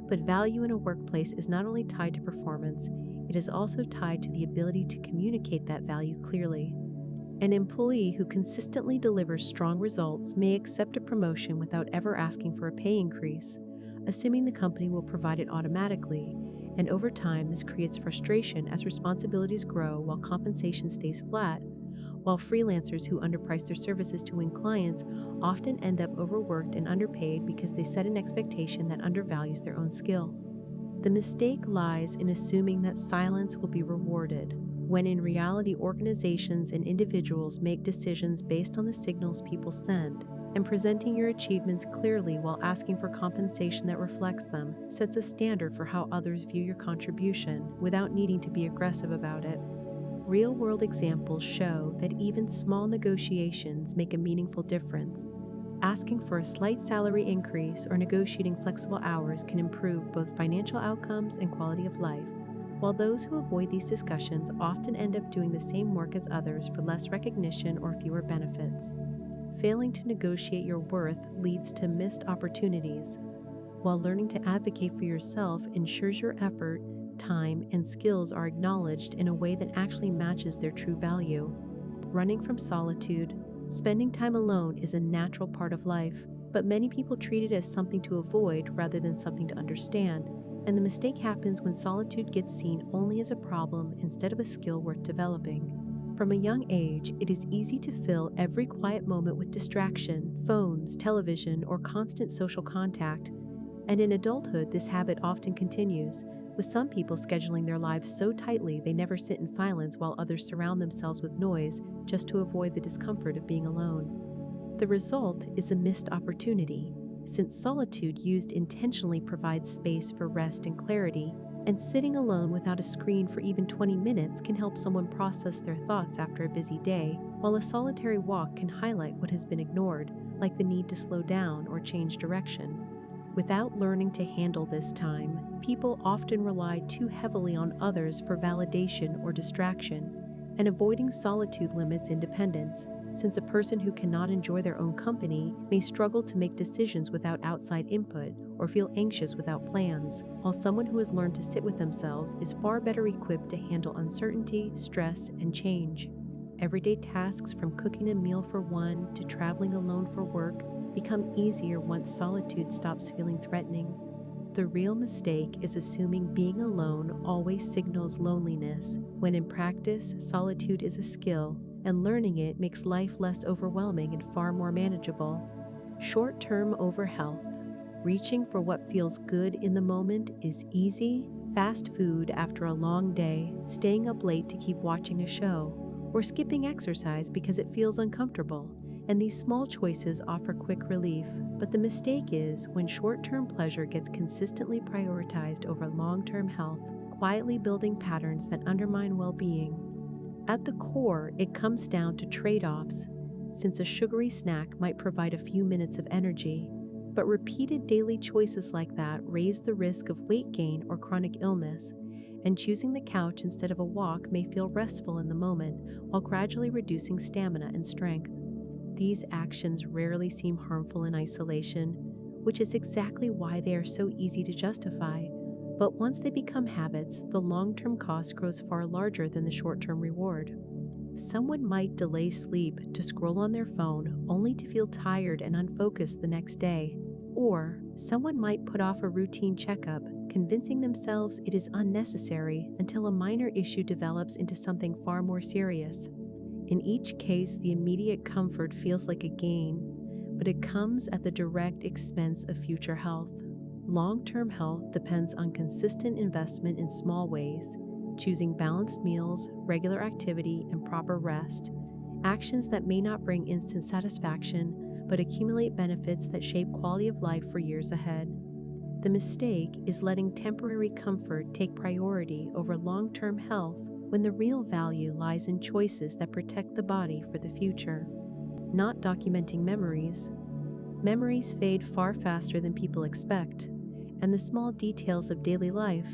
But value in a workplace is not only tied to performance, it is also tied to the ability to communicate that value clearly. An employee who consistently delivers strong results may accept a promotion without ever asking for a pay increase, assuming the company will provide it automatically, and over time this creates frustration as responsibilities grow while compensation stays flat, while freelancers who underprice their services to win clients often end up overworked and underpaid because they set an expectation that undervalues their own skill. The mistake lies in assuming that silence will be rewarded, when in reality organizations and individuals make decisions based on the signals people send, and presenting your achievements clearly while asking for compensation that reflects them sets a standard for how others view your contribution without needing to be aggressive about it. Real-world examples show that even small negotiations make a meaningful difference. Asking for a slight salary increase or negotiating flexible hours can improve both financial outcomes and quality of life, while those who avoid these discussions often end up doing the same work as others for less recognition or fewer benefits. Failing to negotiate your worth leads to missed opportunities, while learning to advocate for yourself ensures your effort, time, and skills are acknowledged in a way that actually matches their true value. Running from solitude. Spending time alone is a natural part of life, but many people treat it as something to avoid rather than something to understand, and the mistake happens when solitude gets seen only as a problem instead of a skill worth developing. From a young age, it is easy to fill every quiet moment with distraction, phones, television, or constant social contact, and in adulthood this habit often continues, with some people scheduling their lives so tightly they never sit in silence while others surround themselves with noise just to avoid the discomfort of being alone. The result is a missed opportunity, since solitude used intentionally provides space for rest and clarity, and sitting alone without a screen for even 20 minutes can help someone process their thoughts after a busy day, while a solitary walk can highlight what has been ignored, like the need to slow down or change direction. Without learning to handle this time, people often rely too heavily on others for validation or distraction, and avoiding solitude limits independence, since a person who cannot enjoy their own company may struggle to make decisions without outside input or feel anxious without plans, while someone who has learned to sit with themselves is far better equipped to handle uncertainty, stress, and change. Everyday tasks from cooking a meal for one to traveling alone for work become easier once solitude stops feeling threatening. The real mistake is assuming being alone always signals loneliness, when in practice, solitude is a skill, and learning it makes life less overwhelming and far more manageable. Short-term over health. Reaching for what feels good in the moment is easy, fast food after a long day, staying up late to keep watching a show, or skipping exercise because it feels uncomfortable. And these small choices offer quick relief, but the mistake is when short-term pleasure gets consistently prioritized over long-term health, quietly building patterns that undermine well-being. At the core, it comes down to trade-offs, since a sugary snack might provide a few minutes of energy, but repeated daily choices like that raise the risk of weight gain or chronic illness, and choosing the couch instead of a walk may feel restful in the moment while gradually reducing stamina and strength. These actions rarely seem harmful in isolation, which is exactly why they are so easy to justify. But once they become habits, the long-term cost grows far larger than the short-term reward. Someone might delay sleep to scroll on their phone only to feel tired and unfocused the next day. Or someone might put off a routine checkup, convincing themselves it is unnecessary until a minor issue develops into something far more serious. In each case, the immediate comfort feels like a gain, but it comes at the direct expense of future health. Long-term health depends on consistent investment in small ways, choosing balanced meals, regular activity, and proper rest, actions that may not bring instant satisfaction, but accumulate benefits that shape quality of life for years ahead. The mistake is letting temporary comfort take priority over long-term health when the real value lies in choices that protect the body for the future. Not documenting memories. Memories fade far faster than people expect, and the small details of daily life,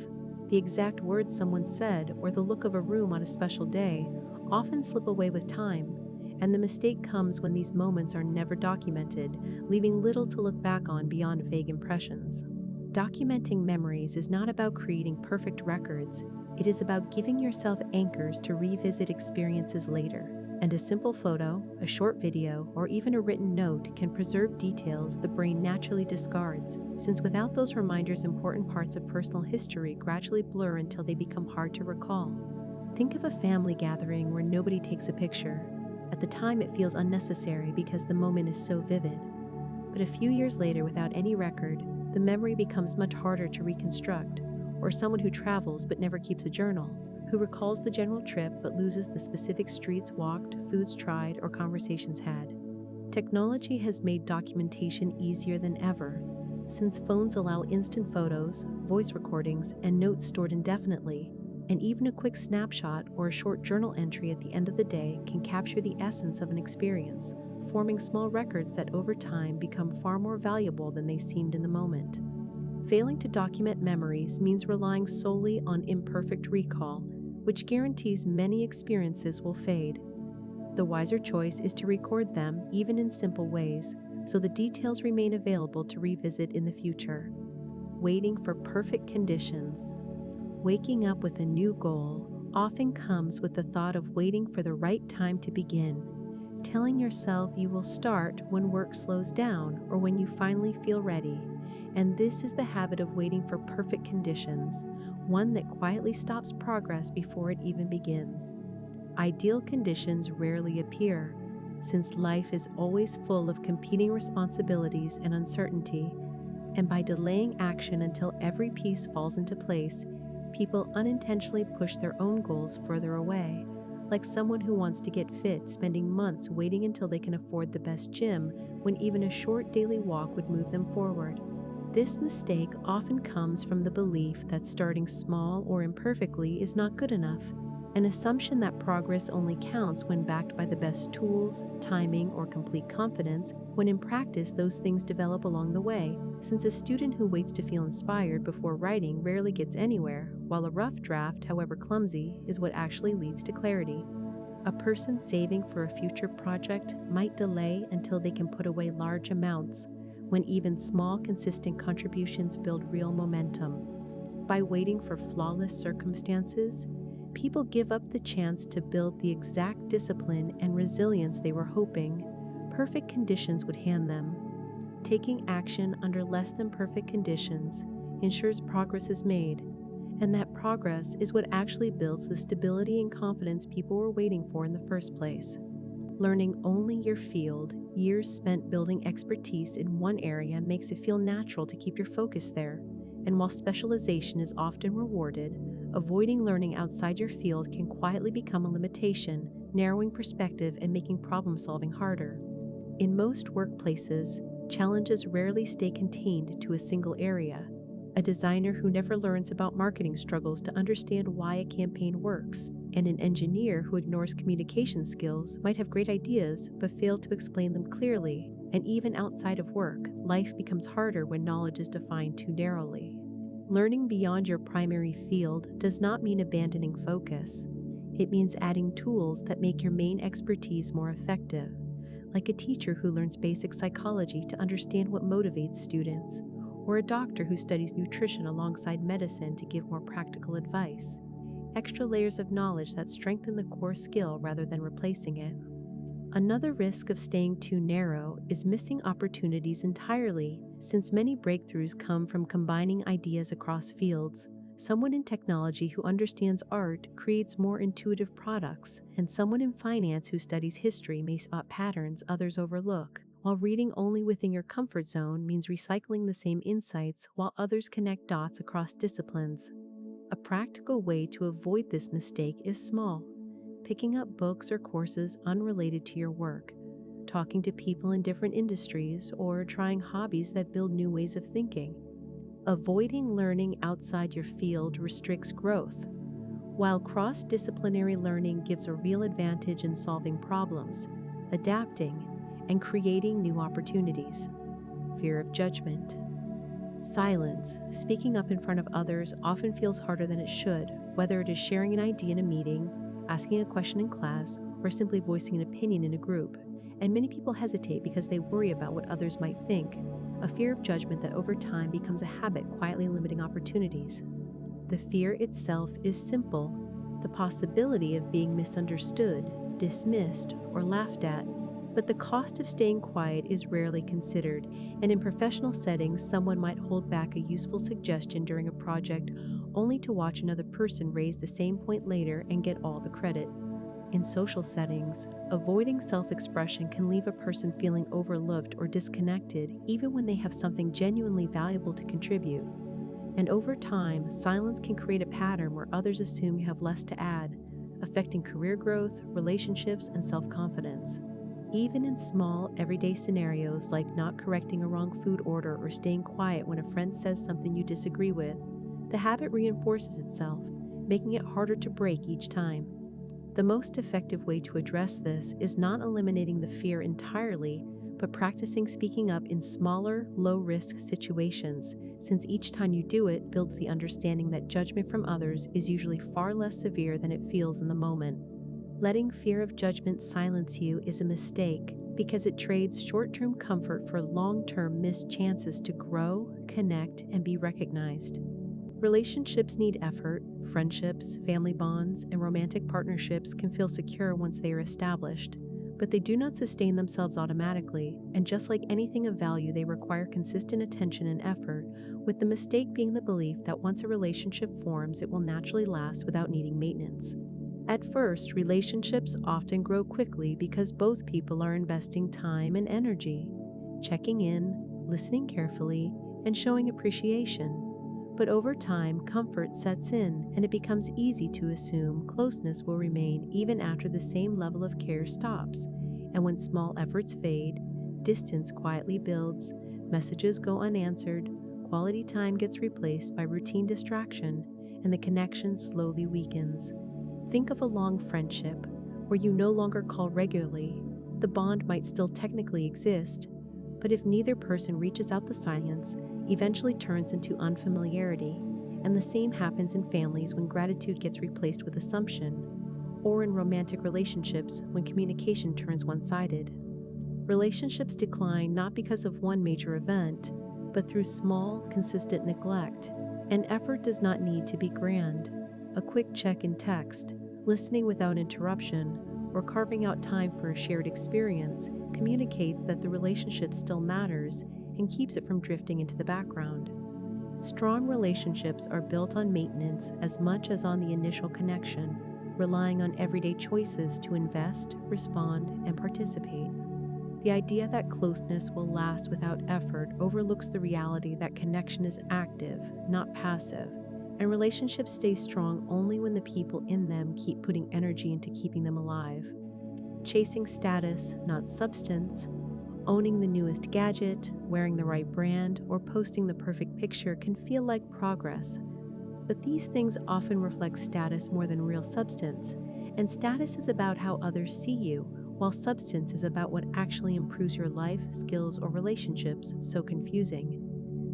the exact words someone said or the look of a room on a special day, often slip away with time, and the mistake comes when these moments are never documented, leaving little to look back on beyond vague impressions. Documenting memories is not about creating perfect records. It is about giving yourself anchors to revisit experiences later. And a simple photo, a short video, or even a written note can preserve details the brain naturally discards, since without those reminders, important parts of personal history gradually blur until they become hard to recall. Think of a family gathering where nobody takes a picture. At the time, it feels unnecessary because the moment is so vivid. But a few years later, without any record, the memory becomes much harder to reconstruct. Or someone who travels but never keeps a journal, who recalls the general trip but loses the specific streets walked, foods tried, or conversations had. Technology has made documentation easier than ever, since phones allow instant photos, voice recordings, and notes stored indefinitely, and even a quick snapshot or a short journal entry at the end of the day can capture the essence of an experience, forming small records that over time become far more valuable than they seemed in the moment. Failing to document memories means relying solely on imperfect recall, which guarantees many experiences will fade. The wiser choice is to record them, even in simple ways, so the details remain available to revisit in the future. Waiting for perfect conditions. Waking up with a new goal often comes with the thought of waiting for the right time to begin, telling yourself you will start when work slows down or when you finally feel ready. And this is the habit of waiting for perfect conditions, one that quietly stops progress before it even begins. Ideal conditions rarely appear, since life is always full of competing responsibilities and uncertainty, and by delaying action until every piece falls into place, people unintentionally push their own goals further away, like someone who wants to get fit spending months waiting until they can afford the best gym when even a short daily walk would move them forward. This mistake often comes from the belief that starting small or imperfectly is not good enough, an assumption that progress only counts when backed by the best tools, timing, or complete confidence, when in practice those things develop along the way, since a student who waits to feel inspired before writing rarely gets anywhere, while a rough draft, however clumsy, is what actually leads to clarity. A person saving for a future project might delay until they can put away large amounts, when even small, consistent contributions build real momentum. By waiting for flawless circumstances, people give up the chance to build the exact discipline and resilience they were hoping perfect conditions would hand them. Taking action under less than perfect conditions ensures progress is made, and that progress is what actually builds the stability and confidence people were waiting for in the first place. Learning only your field, years spent building expertise in one area makes it feel natural to keep your focus there, and while specialization is often rewarded, avoiding learning outside your field can quietly become a limitation, narrowing perspective and making problem-solving harder. In most workplaces, challenges rarely stay contained to a single area. A designer who never learns about marketing struggles to understand why a campaign works, and an engineer who ignores communication skills might have great ideas but fail to explain them clearly. And even outside of work, life becomes harder when knowledge is defined too narrowly. Learning beyond your primary field does not mean abandoning focus. It means adding tools that make your main expertise more effective, like a teacher who learns basic psychology to understand what motivates students, or a doctor who studies nutrition alongside medicine to give more practical advice. extra layers of knowledge that strengthen the core skill rather than replacing it. Another risk of staying too narrow is missing opportunities entirely, since many breakthroughs come from combining ideas across fields. Someone in technology who understands art creates more intuitive products, and someone in finance who studies history may spot patterns others overlook. While reading only within your comfort zone means recycling the same insights while others connect dots across disciplines. A practical way to avoid this mistake is small. Picking up books or courses unrelated to your work, talking to people in different industries, or trying hobbies that build new ways of thinking. Avoiding learning outside your field restricts growth, while cross-disciplinary learning gives a real advantage in solving problems, adapting, and creating new opportunities. Fear of judgment. Silence, speaking up in front of others, often feels harder than it should, whether it is sharing an idea in a meeting, asking a question in class, or simply voicing an opinion in a group. And many people hesitate because they worry about what others might think, a fear of judgment that over time becomes a habit quietly limiting opportunities. The fear itself is simple: the possibility of being misunderstood, dismissed, or laughed at. But the cost of staying quiet is rarely considered, and in professional settings, someone might hold back a useful suggestion during a project only to watch another person raise the same point later and get all the credit. In social settings, avoiding self-expression can leave a person feeling overlooked or disconnected, even when they have something genuinely valuable to contribute. And over time, silence can create a pattern where others assume you have less to add, affecting career growth, relationships, and self-confidence. Even in small, everyday scenarios like not correcting a wrong food order or staying quiet when a friend says something you disagree with, the habit reinforces itself, making it harder to break each time. The most effective way to address this is not eliminating the fear entirely, but practicing speaking up in smaller, low-risk situations, since each time you do it builds the understanding that judgment from others is usually far less severe than it feels in the moment. Letting fear of judgment silence you is a mistake, because it trades short-term comfort for long-term missed chances to grow, connect, and be recognized. Relationships need effort. Friendships, family bonds, and romantic partnerships can feel secure once they are established, but they do not sustain themselves automatically, and just like anything of value, they require consistent attention and effort, with the mistake being the belief that once a relationship forms, it will naturally last without needing maintenance. At first, relationships often grow quickly because both people are investing time and energy, checking in, listening carefully, and showing appreciation. But over time, comfort sets in, and it becomes easy to assume closeness will remain even after the same level of care stops. And when small efforts fade, distance quietly builds, messages go unanswered, quality time gets replaced by routine distraction, and the connection slowly weakens. Think of a long friendship where you no longer call regularly. The bond might still technically exist, but if neither person reaches out, the silence eventually turns into unfamiliarity. And the same happens in families when gratitude gets replaced with assumption, or in romantic relationships when communication turns one-sided. Relationships decline not because of one major event, but through small, consistent neglect. And effort does not need to be grand. A quick check in text, listening without interruption, or carving out time for a shared experience communicates that the relationship still matters and keeps it from drifting into the background. Strong relationships are built on maintenance as much as on the initial connection, relying on everyday choices to invest, respond, and participate. The idea that closeness will last without effort overlooks the reality that connection is active, not passive, and relationships stay strong only when the people in them keep putting energy into keeping them alive. Chasing status, not substance, owning the newest gadget, wearing the right brand, or posting the perfect picture can feel like progress. But these things often reflect status more than real substance, and status is about how others see you, while substance is about what actually improves your life, skills, or relationships. So confusing.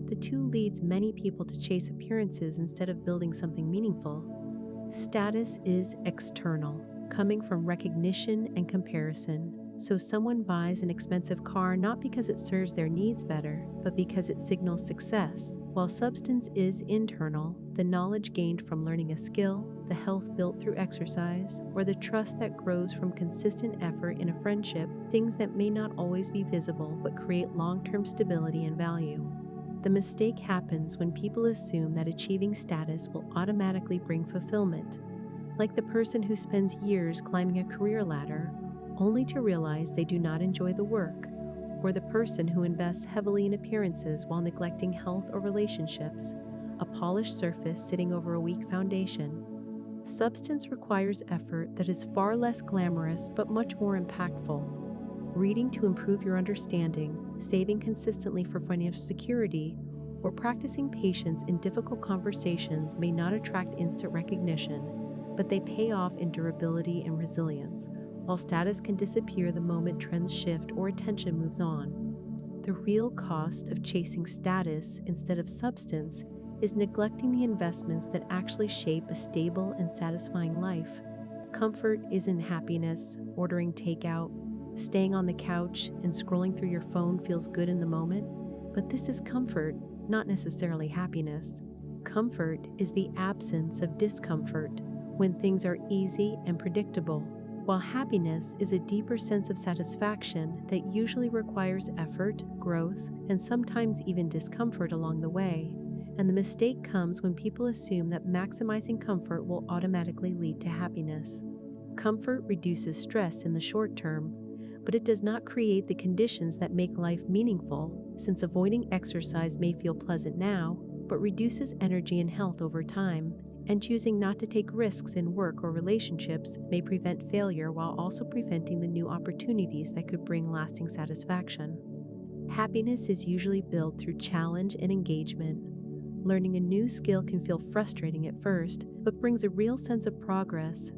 The two leads many people to chase appearances instead of building something meaningful. Status is external, coming from recognition and comparison. So someone buys an expensive car not because it serves their needs better, but because it signals success, while substance is internal, the knowledge gained from learning a skill, the health built through exercise, or the trust that grows from consistent effort in a friendship, things that may not always be visible but create long-term stability and value. The mistake happens when people assume that achieving status will automatically bring fulfillment, like the person who spends years climbing a career ladder only to realize they do not enjoy the work, or the person who invests heavily in appearances while neglecting health or relationships, a polished surface sitting over a weak foundation. Substance requires effort that is far less glamorous but much more impactful. Reading to improve your understanding, saving consistently for financial security, or practicing patience in difficult conversations may not attract instant recognition, but they pay off in durability and resilience, while status can disappear the moment trends shift or attention moves on. The real cost of chasing status instead of substance is neglecting the investments that actually shape a stable and satisfying life. Comfort isn't happiness. Ordering takeout, staying on the couch, and scrolling through your phone feels good in the moment, but this is comfort, not necessarily happiness. Comfort is the absence of discomfort when things are easy and predictable, while happiness is a deeper sense of satisfaction that usually requires effort, growth, and sometimes even discomfort along the way. And the mistake comes when people assume that maximizing comfort will automatically lead to happiness. Comfort reduces stress in the short term, but it does not create the conditions that make life meaningful, since avoiding exercise may feel pleasant now, but reduces energy and health over time, and choosing not to take risks in work or relationships may prevent failure while also preventing the new opportunities that could bring lasting satisfaction. Happiness is usually built through challenge and engagement. Learning a new skill can feel frustrating at first, but brings a real sense of progress.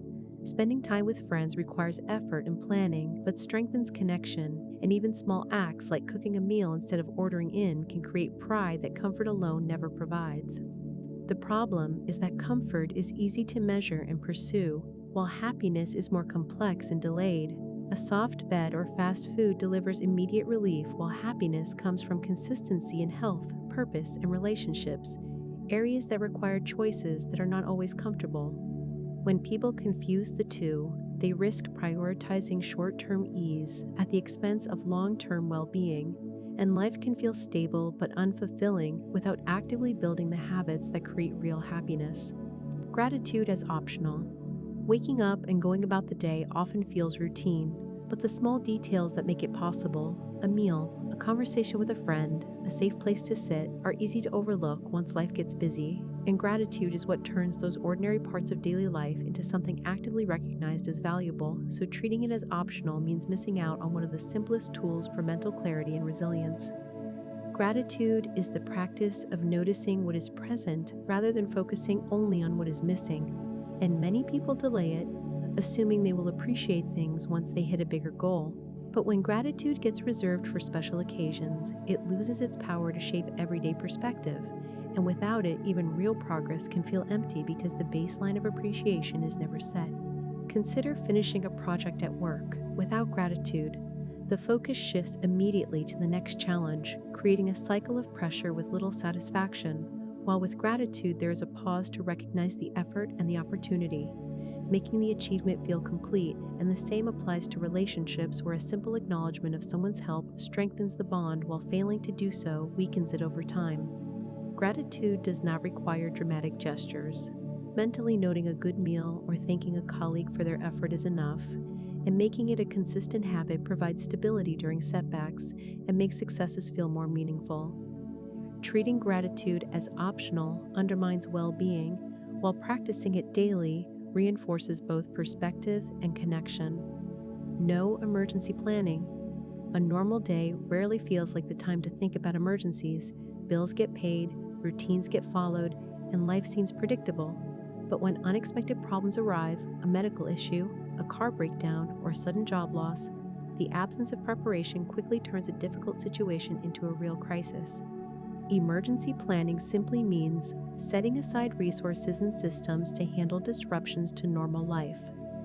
Spending time with friends requires effort and planning, but strengthens connection, and even small acts like cooking a meal instead of ordering in can create pride that comfort alone never provides. The problem is that comfort is easy to measure and pursue, while happiness is more complex and delayed. A soft bed or fast food delivers immediate relief, while happiness comes from consistency in health, purpose, and relationships, areas that require choices that are not always comfortable. When people confuse the two, they risk prioritizing short-term ease at the expense of long-term well-being, and life can feel stable but unfulfilling without actively building the habits that create real happiness. Gratitude as optional. Waking up and going about the day often feels routine, but the small details that make it possible, a meal, a conversation with a friend, a safe place to sit, are easy to overlook once life gets busy, and gratitude is what turns those ordinary parts of daily life into something actively recognized as valuable, so treating it as optional means missing out on one of the simplest tools for mental clarity and resilience. Gratitude is the practice of noticing what is present rather than focusing only on what is missing, and many people delay it, assuming they will appreciate things once they hit a bigger goal. But when gratitude gets reserved for special occasions, it loses its power to shape everyday perspective, and without it, even real progress can feel empty because the baseline of appreciation is never set. Consider finishing a project at work. Without gratitude, the focus shifts immediately to the next challenge, creating a cycle of pressure with little satisfaction, while with gratitude there is a pause to recognize the effort and the opportunity, making the achievement feel complete. And the same applies to relationships, where a simple acknowledgement of someone's help strengthens the bond, while failing to do so weakens it over time. Gratitude does not require dramatic gestures. Mentally noting a good meal or thanking a colleague for their effort is enough, and making it a consistent habit provides stability during setbacks and makes successes feel more meaningful. Treating gratitude as optional undermines well-being, while practicing it daily reinforces both perspective and connection. No emergency planning. A normal day rarely feels like the time to think about emergencies. Bills get paid, routines get followed, and life seems predictable. But when unexpected problems arrive, a medical issue, a car breakdown, or sudden job loss, the absence of preparation quickly turns a difficult situation into a real crisis. Emergency planning simply means setting aside resources and systems to handle disruptions to normal life.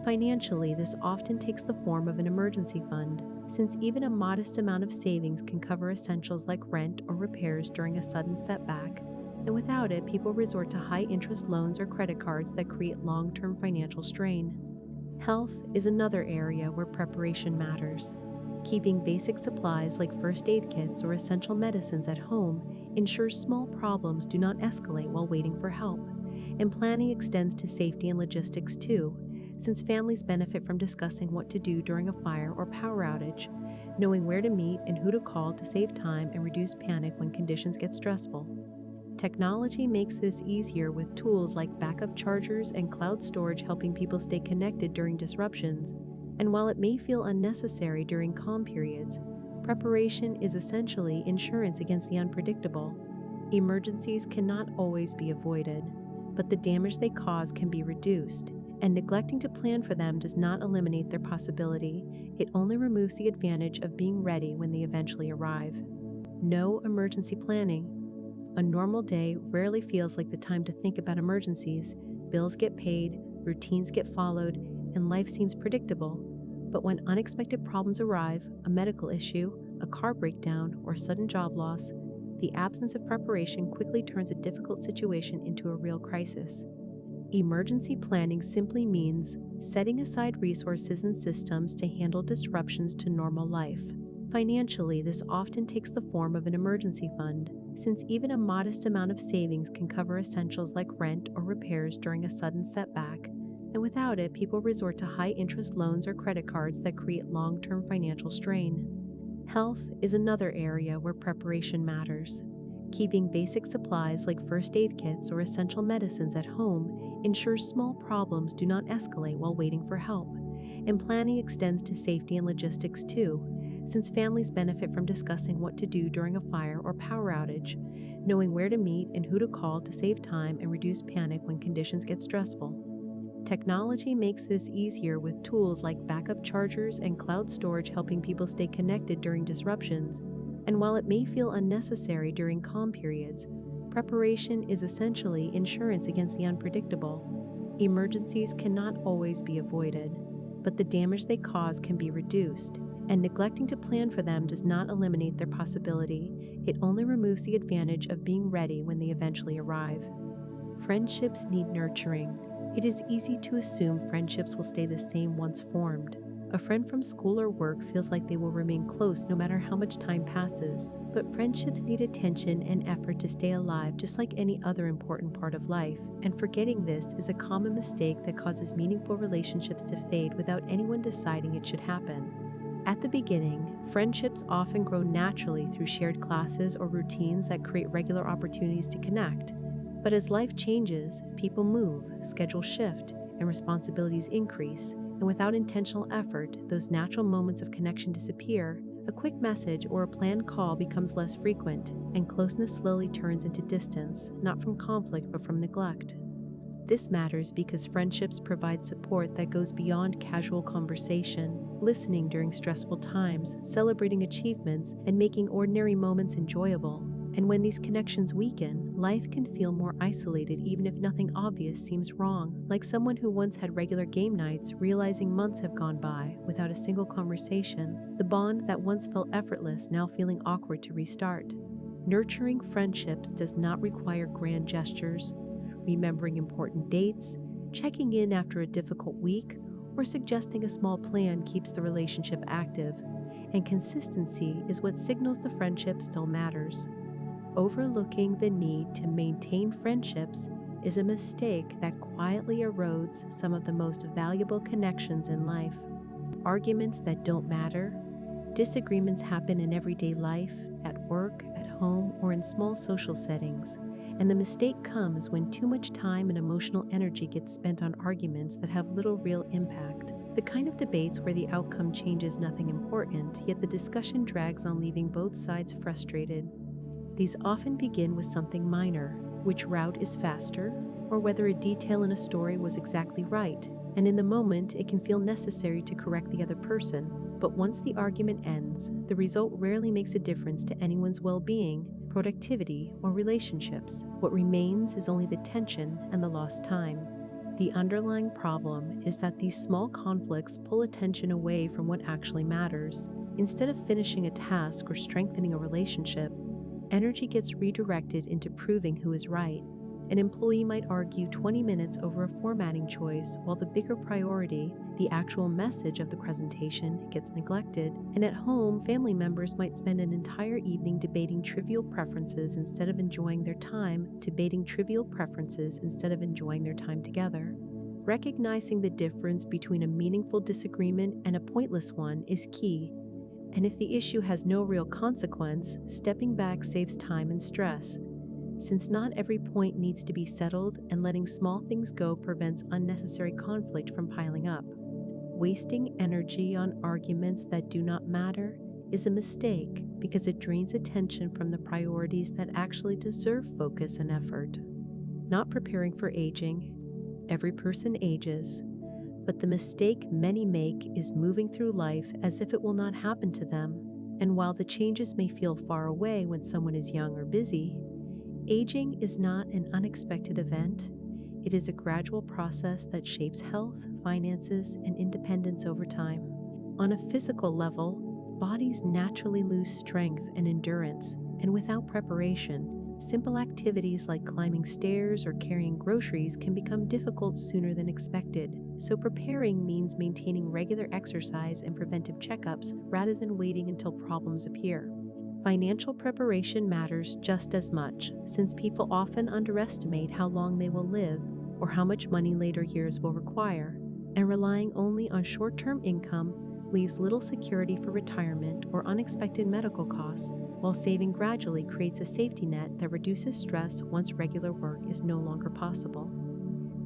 Financially, this often takes the form of an emergency fund, since even a modest amount of savings can cover essentials like rent or repairs during a sudden setback. and without it, people resort to high-interest loans or credit cards that create long-term financial strain. Health is another area where preparation matters. Keeping basic supplies like first aid kits or essential medicines at home ensures small problems do not escalate while waiting for help. And planning extends to safety and logistics too, since families benefit from discussing what to do during a fire or power outage, knowing where to meet and who to call to save time and reduce panic when conditions get stressful. Technology makes this easier with tools like backup chargers and cloud storage helping people stay connected during disruptions. And while it may feel unnecessary during calm periods, preparation is essentially insurance against the unpredictable. Emergencies cannot always be avoided, but the damage they cause can be reduced, and neglecting to plan for them does not eliminate their possibility. It only removes the advantage of being ready when they eventually arrive. No emergency planning. A normal day rarely feels like the time to think about emergencies. Bills get paid, routines get followed, and life seems predictable. But when unexpected problems arrive, a medical issue, a car breakdown, or sudden job loss, the absence of preparation quickly turns a difficult situation into a real crisis. Emergency planning simply means setting aside resources and systems to handle disruptions to normal life. Financially, this often takes the form of an emergency fund, since even a modest amount of savings can cover essentials like rent or repairs during a sudden setback. And without it, people resort to high-interest loans or credit cards that create long-term financial strain. Health is another area where preparation matters. Keeping basic supplies like first aid kits or essential medicines at home ensures small problems do not escalate while waiting for help. And planning extends to safety and logistics too, since families benefit from discussing what to do during a fire or power outage, knowing where to meet and who to call to save time and reduce panic when conditions get stressful. Technology makes this easier with tools like backup chargers and cloud storage helping people stay connected during disruptions. And while it may feel unnecessary during calm periods, preparation is essentially insurance against the unpredictable. Emergencies cannot always be avoided, but the damage they cause can be reduced, and neglecting to plan for them does not eliminate their possibility. It only removes the advantage of being ready when they eventually arrive. Friendships need nurturing. It is easy to assume friendships will stay the same once formed. A friend from school or work feels like they will remain close no matter how much time passes, but friendships need attention and effort to stay alive just like any other important part of life, and forgetting this is a common mistake that causes meaningful relationships to fade without anyone deciding it should happen. At the beginning, friendships often grow naturally through shared classes or routines that create regular opportunities to connect. But as life changes, people move, schedules shift, and responsibilities increase, and without intentional effort, those natural moments of connection disappear. A quick message or a planned call becomes less frequent, and closeness slowly turns into distance, not from conflict but from neglect. This matters because friendships provide support that goes beyond casual conversation, listening during stressful times, celebrating achievements, and making ordinary moments enjoyable. And when these connections weaken, life can feel more isolated even if nothing obvious seems wrong, like someone who once had regular game nights realizing months have gone by without a single conversation, the bond that once felt effortless now feeling awkward to restart. Nurturing friendships does not require grand gestures. Remembering important dates, checking in after a difficult week, or suggesting a small plan keeps the relationship active, and consistency is what signals the friendship still matters. Overlooking the need to maintain friendships is a mistake that quietly erodes some of the most valuable connections in life. Arguments that don't matter, disagreements happen in everyday life, at work, at home, or in small social settings. And the mistake comes when too much time and emotional energy gets spent on arguments that have little real impact. The kind of debates where the outcome changes nothing important, yet the discussion drags on, leaving both sides frustrated. These often begin with something minor, which route is faster, or whether a detail in a story was exactly right, and in the moment it can feel necessary to correct the other person. But once the argument ends, the result rarely makes a difference to anyone's well-being, productivity, or relationships. What remains is only the tension and the lost time. The underlying problem is that these small conflicts pull attention away from what actually matters. Instead of finishing a task or strengthening a relationship, energy gets redirected into proving who is right. An employee might argue 20 minutes over a formatting choice, while the bigger priority, the actual message of the presentation, gets neglected. And at home, family members might spend an entire evening debating trivial preferences instead of enjoying their time together. Recognizing the difference between a meaningful disagreement and a pointless one is key. And if the issue has no real consequence, stepping back saves time and stress. Since not every point needs to be settled, and letting small things go prevents unnecessary conflict from piling up. Wasting energy on arguments that do not matter is a mistake because it drains attention from the priorities that actually deserve focus and effort. Not preparing for aging. Every person ages, but the mistake many make is moving through life as if it will not happen to them. And while the changes may feel far away when someone is young or busy, aging is not an unexpected event. It is a gradual process that shapes health, finances, and independence over time. On a physical level, bodies naturally lose strength and endurance, and without preparation, simple activities like climbing stairs or carrying groceries can become difficult sooner than expected. So preparing means maintaining regular exercise and preventive checkups rather than waiting until problems appear. Financial preparation matters just as much, since people often underestimate how long they will live or how much money later years will require, and relying only on short-term income leaves little security for retirement or unexpected medical costs, while saving gradually creates a safety net that reduces stress once regular work is no longer possible.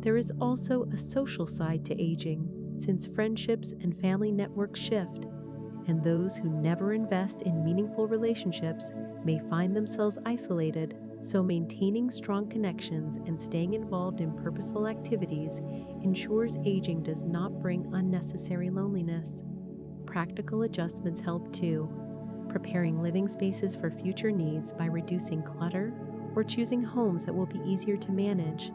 There is also a social side to aging, since friendships and family networks shift, and those who never invest in meaningful relationships may find themselves isolated. So maintaining strong connections and staying involved in purposeful activities ensures aging does not bring unnecessary loneliness. Practical adjustments help too, preparing living spaces for future needs by reducing clutter or choosing homes that will be easier to manage.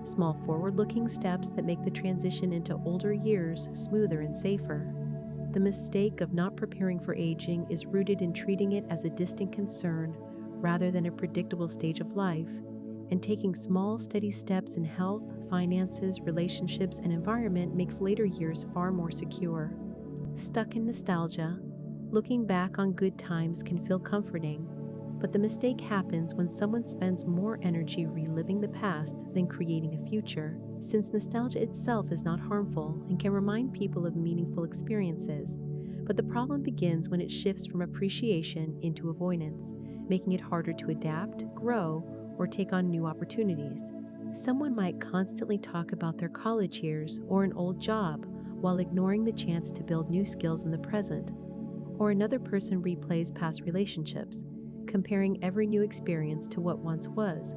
Small forward-looking steps that make the transition into older years smoother and safer. The mistake of not preparing for aging is rooted in treating it as a distant concern rather than a predictable stage of life, and taking small, steady steps in health, finances, relationships, and environment makes later years far more secure. Stuck in nostalgia, looking back on good times can feel comforting, but the mistake happens when someone spends more energy reliving the past than creating a future, since nostalgia itself is not harmful and can remind people of meaningful experiences. But the problem begins when it shifts from appreciation into avoidance, making it harder to adapt, grow, or take on new opportunities. Someone might constantly talk about their college years or an old job while ignoring the chance to build new skills in the present. Or another person replays past relationships, comparing every new experience to what once was,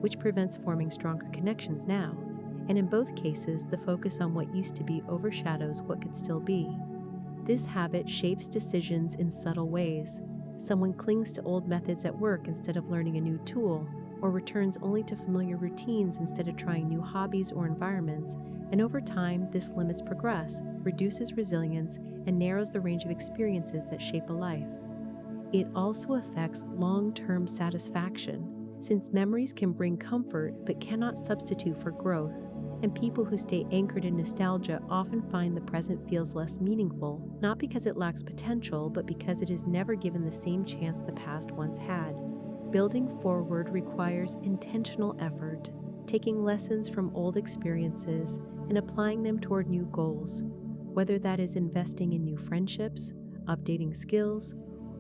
which prevents forming stronger connections now. And in both cases, the focus on what used to be overshadows what could still be. This habit shapes decisions in subtle ways. Someone clings to old methods at work instead of learning a new tool, or returns only to familiar routines instead of trying new hobbies or environments, and over time, this limits progress, reduces resilience, and narrows the range of experiences that shape a life. It also affects long-term satisfaction, since memories can bring comfort but cannot substitute for growth, and people who stay anchored in nostalgia often find the present feels less meaningful, not because it lacks potential, but because it is never given the same chance the past once had. Building forward requires intentional effort, taking lessons from old experiences and applying them toward new goals, whether that is investing in new friendships, updating skills,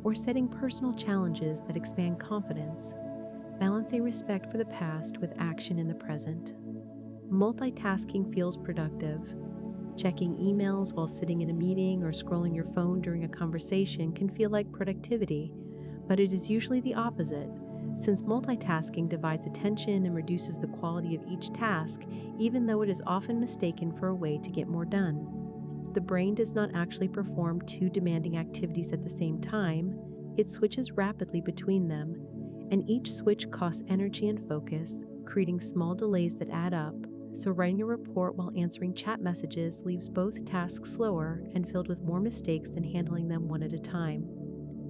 or setting personal challenges that expand confidence, balancing respect for the past with action in the present. Multitasking feels productive. Checking emails while sitting in a meeting or scrolling your phone during a conversation can feel like productivity, but it is usually the opposite, since multitasking divides attention and reduces the quality of each task, even though it is often mistaken for a way to get more done. The brain does not actually perform two demanding activities at the same time, it switches rapidly between them, and each switch costs energy and focus, creating small delays that add up. So writing a report while answering chat messages leaves both tasks slower and filled with more mistakes than handling them one at a time.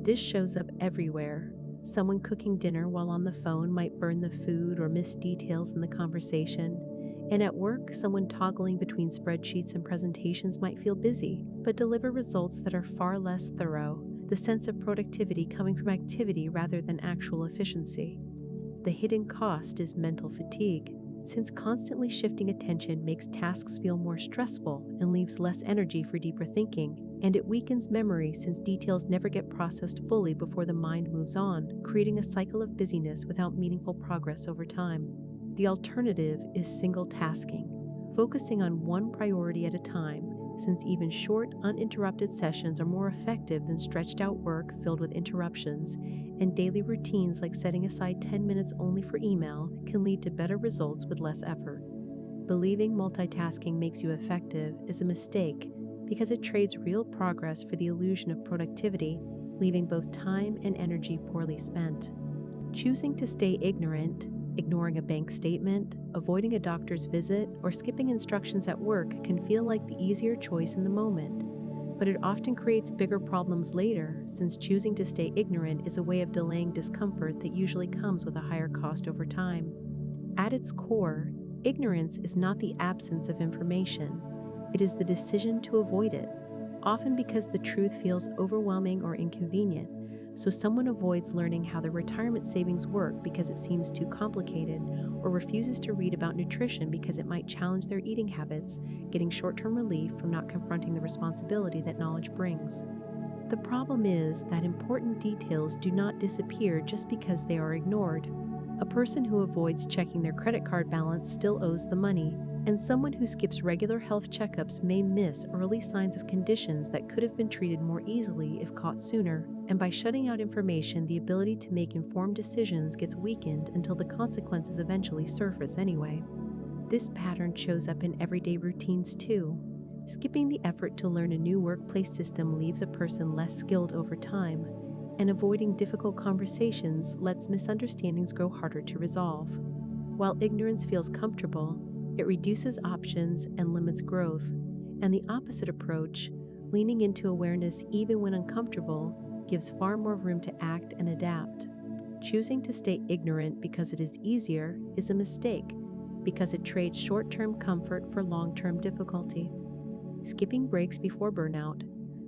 This shows up everywhere. Someone cooking dinner while on the phone might burn the food or miss details in the conversation. And at work, someone toggling between spreadsheets and presentations might feel busy, but deliver results that are far less thorough, the sense of productivity coming from activity rather than actual efficiency. The hidden cost is mental fatigue, since constantly shifting attention makes tasks feel more stressful and leaves less energy for deeper thinking, and it weakens memory since details never get processed fully before the mind moves on, creating a cycle of busyness without meaningful progress over time. The alternative is single tasking, focusing on one priority at a time, since even short, uninterrupted sessions are more effective than stretched out work filled with interruptions, and daily routines like setting aside 10 minutes only for email can lead to better results with less effort. Believing multitasking makes you effective is a mistake because it trades real progress for the illusion of productivity, leaving both time and energy poorly spent. Choosing to stay ignorant, ignoring a bank statement, avoiding a doctor's visit, or skipping instructions at work can feel like the easier choice in the moment, but it often creates bigger problems later, since choosing to stay ignorant is a way of delaying discomfort that usually comes with a higher cost over time. At its core, ignorance is not the absence of information, it is the decision to avoid it, often because the truth feels overwhelming or inconvenient. So someone avoids learning how their retirement savings work because it seems too complicated, or refuses to read about nutrition because it might challenge their eating habits, getting short-term relief from not confronting the responsibility that knowledge brings. The problem is that important details do not disappear just because they are ignored. A person who avoids checking their credit card balance still owes the money, and someone who skips regular health checkups may miss early signs of conditions that could have been treated more easily if caught sooner. And by shutting out information, the ability to make informed decisions gets weakened until the consequences eventually surface anyway. This pattern shows up in everyday routines too. Skipping the effort to learn a new workplace system leaves a person less skilled over time, and avoiding difficult conversations lets misunderstandings grow harder to resolve. While ignorance feels comfortable, it reduces options and limits growth, and the opposite approach, leaning into awareness even when uncomfortable, gives far more room to act and adapt. Choosing to stay ignorant because it is easier is a mistake, because it trades short-term comfort for long-term difficulty. Skipping breaks before burnout,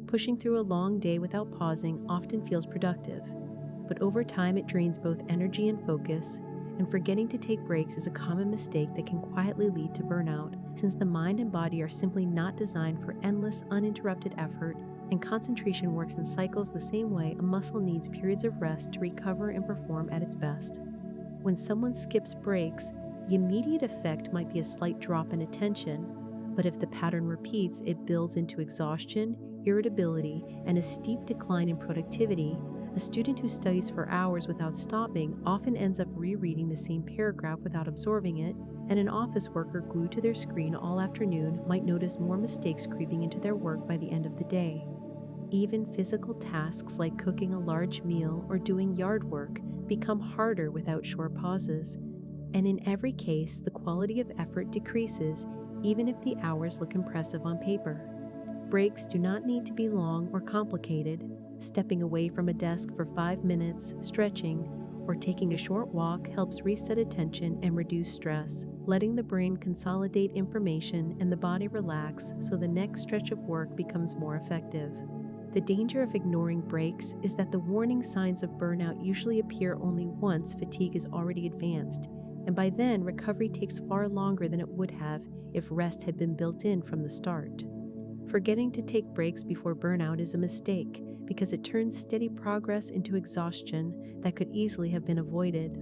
pushing through a long day without pausing often feels productive, but over time it drains both energy and focus, and forgetting to take breaks is a common mistake that can quietly lead to burnout, since the mind and body are simply not designed for endless, uninterrupted effort, and concentration works in cycles the same way a muscle needs periods of rest to recover and perform at its best. When someone skips breaks, the immediate effect might be a slight drop in attention, but if the pattern repeats, it builds into exhaustion, irritability, and a steep decline in productivity. A student who studies for hours without stopping often ends up rereading the same paragraph without absorbing it, and an office worker glued to their screen all afternoon might notice more mistakes creeping into their work by the end of the day. Even physical tasks like cooking a large meal or doing yard work become harder without short pauses, and in every case, the quality of effort decreases even if the hours look impressive on paper. Breaks do not need to be long or complicated. Stepping away from a desk for 5 minutes, stretching, or taking a short walk helps reset attention and reduce stress, letting the brain consolidate information and the body relax so the next stretch of work becomes more effective. The danger of ignoring breaks is that the warning signs of burnout usually appear only once fatigue is already advanced, and by then recovery takes far longer than it would have if rest had been built in from the start. Forgetting to take breaks before burnout is a mistake, because it turns steady progress into exhaustion that could easily have been avoided.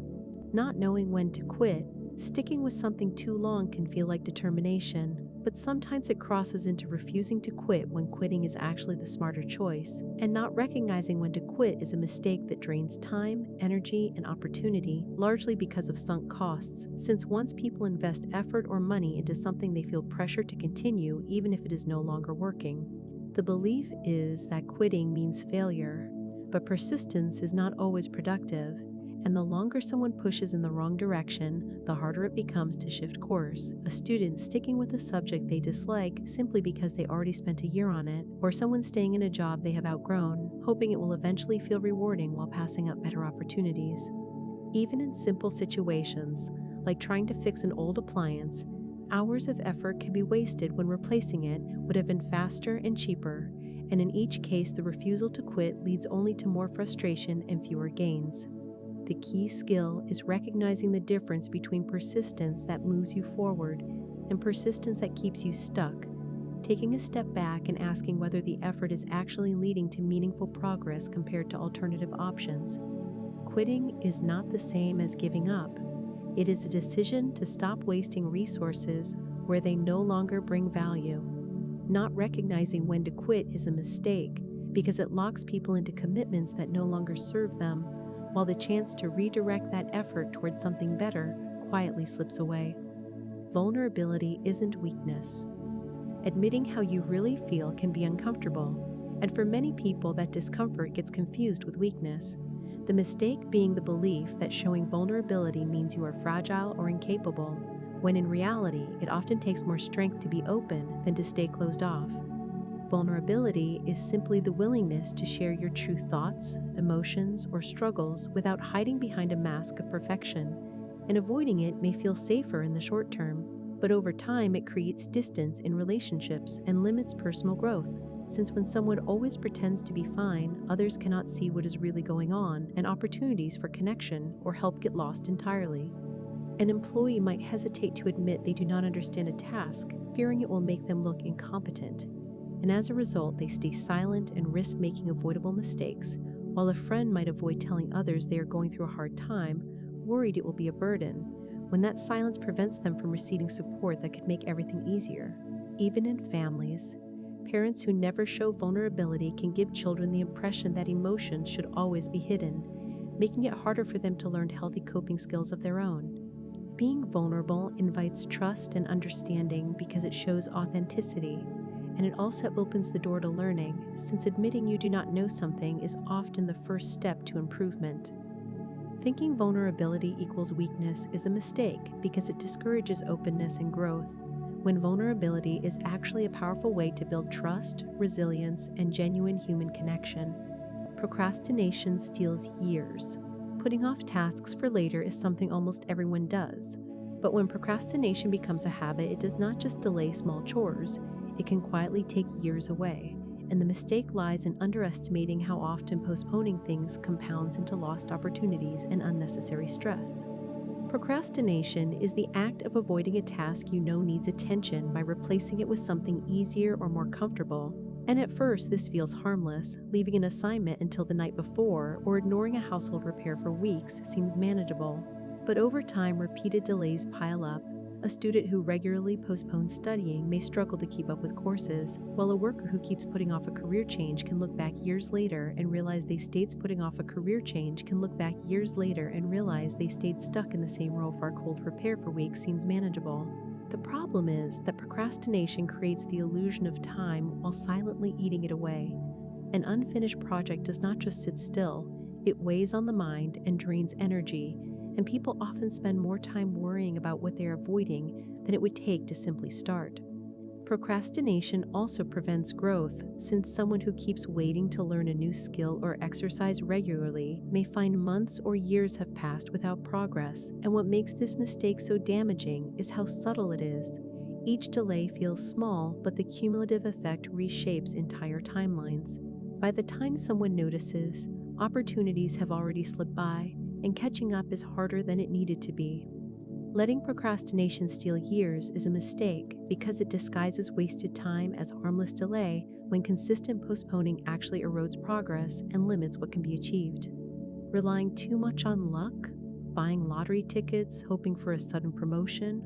Not knowing when to quit, sticking with something too long can feel like determination, but sometimes it crosses into refusing to quit when quitting is actually the smarter choice, and not recognizing when to quit is a mistake that drains time, energy, and opportunity, largely because of sunk costs, since once people invest effort or money into something they feel pressure to continue even if it is no longer working. The belief is that quitting means failure, but persistence is not always productive, and the longer someone pushes in the wrong direction, the harder it becomes to shift course. A student sticking with a subject they dislike simply because they already spent a year on it, or someone staying in a job they have outgrown, hoping it will eventually feel rewarding while passing up better opportunities. Even in simple situations, like trying to fix an old appliance, hours of effort can be wasted when replacing it would have been faster and cheaper, and in each case the refusal to quit leads only to more frustration and fewer gains. The key skill is recognizing the difference between persistence that moves you forward and persistence that keeps you stuck, taking a step back and asking whether the effort is actually leading to meaningful progress compared to alternative options. Quitting is not the same as giving up. It is a decision to stop wasting resources where they no longer bring value. Not recognizing when to quit is a mistake because it locks people into commitments that no longer serve them, while the chance to redirect that effort towards something better quietly slips away. Vulnerability isn't weakness. Admitting how you really feel can be uncomfortable, and for many people that discomfort gets confused with weakness. The mistake being the belief that showing vulnerability means you are fragile or incapable, when in reality, it often takes more strength to be open than to stay closed off. Vulnerability is simply the willingness to share your true thoughts, emotions, or struggles without hiding behind a mask of perfection, and avoiding it may feel safer in the short term, but over time it creates distance in relationships and limits personal growth. Since when someone always pretends to be fine, others cannot see what is really going on, and opportunities for connection or help get lost entirely. An employee might hesitate to admit they do not understand a task, fearing it will make them look incompetent. And as a result, they stay silent and risk making avoidable mistakes, while a friend might avoid telling others they are going through a hard time, worried it will be a burden, when that silence prevents them from receiving support that could make everything easier. Even in families, parents who never show vulnerability can give children the impression that emotions should always be hidden, making it harder for them to learn healthy coping skills of their own. Being vulnerable invites trust and understanding because it shows authenticity, and it also opens the door to learning, since admitting you do not know something is often the first step to improvement. Thinking vulnerability equals weakness is a mistake because it discourages openness and growth, when vulnerability is actually a powerful way to build trust, resilience, and genuine human connection. Procrastination steals years. Putting off tasks for later is something almost everyone does, but when procrastination becomes a habit, it does not just delay small chores, it can quietly take years away, and the mistake lies in underestimating how often postponing things compounds into lost opportunities and unnecessary stress. Procrastination is the act of avoiding a task you know needs attention by replacing it with something easier or more comfortable. And at first, this feels harmless. Leaving an assignment until the night before or ignoring a household repair for weeks seems manageable. But over time, repeated delays pile up. A student who regularly postpones studying may struggle to keep up with courses, while a worker who keeps putting off a career change can look back years later and realize they stayed stuck in the same role for a cold repair for weeks seems manageable. The problem is that procrastination creates the illusion of time while silently eating it away. An unfinished project does not just sit still, it weighs on the mind and drains energy, and people often spend more time worrying about what they are avoiding than it would take to simply start. Procrastination also prevents growth, since someone who keeps waiting to learn a new skill or exercise regularly may find months or years have passed without progress, and what makes this mistake so damaging is how subtle it is. Each delay feels small, but the cumulative effect reshapes entire timelines. By the time someone notices, opportunities have already slipped by, and catching up is harder than it needed to be. Letting procrastination steal years is a mistake because it disguises wasted time as harmless delay when consistent postponing actually erodes progress and limits what can be achieved. Relying too much on luck, buying lottery tickets, hoping for a sudden promotion,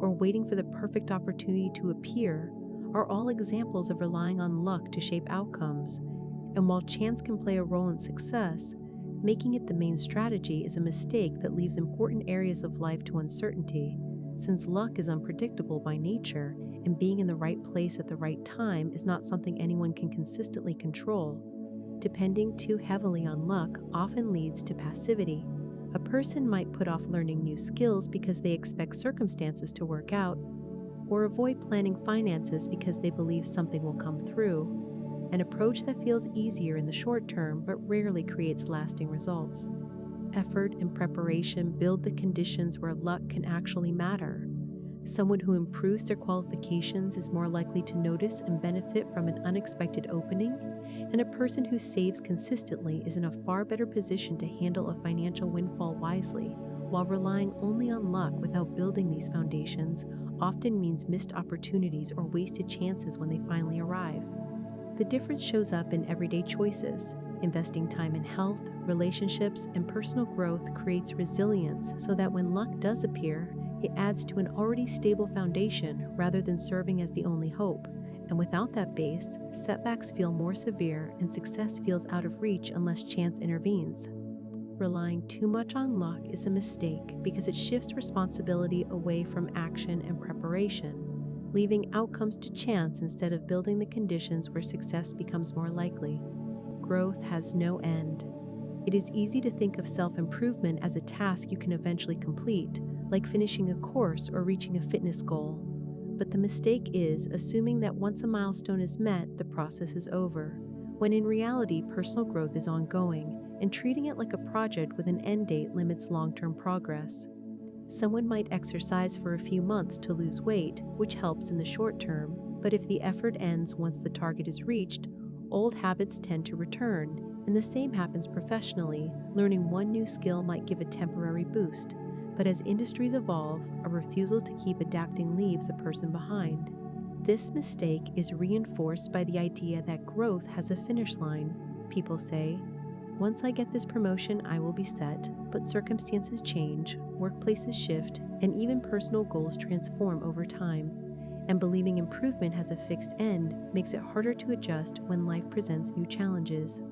or waiting for the perfect opportunity to appear are all examples of relying on luck to shape outcomes. And while chance can play a role in success, making it the main strategy is a mistake that leaves important areas of life to uncertainty, since luck is unpredictable by nature, and being in the right place at the right time is not something anyone can consistently control. Depending too heavily on luck often leads to passivity, A person might put off learning new skills because they expect circumstances to work out, or avoid planning finances because they believe something will come through, an approach that feels easier in the short term but rarely creates lasting results. Effort and preparation build the conditions where luck can actually matter. Someone who improves their qualifications is more likely to notice and benefit from an unexpected opening, and a person who saves consistently is in a far better position to handle a financial windfall wisely, while relying only on luck without building these foundations often means missed opportunities or wasted chances when they finally arrive. The difference shows up in everyday choices. Investing time in health, relationships, and personal growth creates resilience so that when luck does appear, it adds to an already stable foundation rather than serving as the only hope. And without that base, setbacks feel more severe and success feels out of reach unless chance intervenes. Relying too much on luck is a mistake because it shifts responsibility away from action and preparation, leaving outcomes to chance instead of building the conditions where success becomes more likely. Growth has no end. It is easy to think of self-improvement as a task you can eventually complete, like finishing a course or reaching a fitness goal. But the mistake is assuming that once a milestone is met, the process is over, when in reality, personal growth is ongoing, and treating it like a project with an end date limits long-term progress. Someone might exercise for a few months to lose weight, which helps in the short term, but if the effort ends once the target is reached, old habits tend to return, and the same happens professionally. Learning one new skill might give a temporary boost, but as industries evolve, a refusal to keep adapting leaves a person behind. This mistake is reinforced by the idea that growth has a finish line. People say, "Once I get this promotion, I will be set," but circumstances change, workplaces shift, and even personal goals transform over time. And believing improvement has a fixed end makes it harder to adjust when life presents new challenges.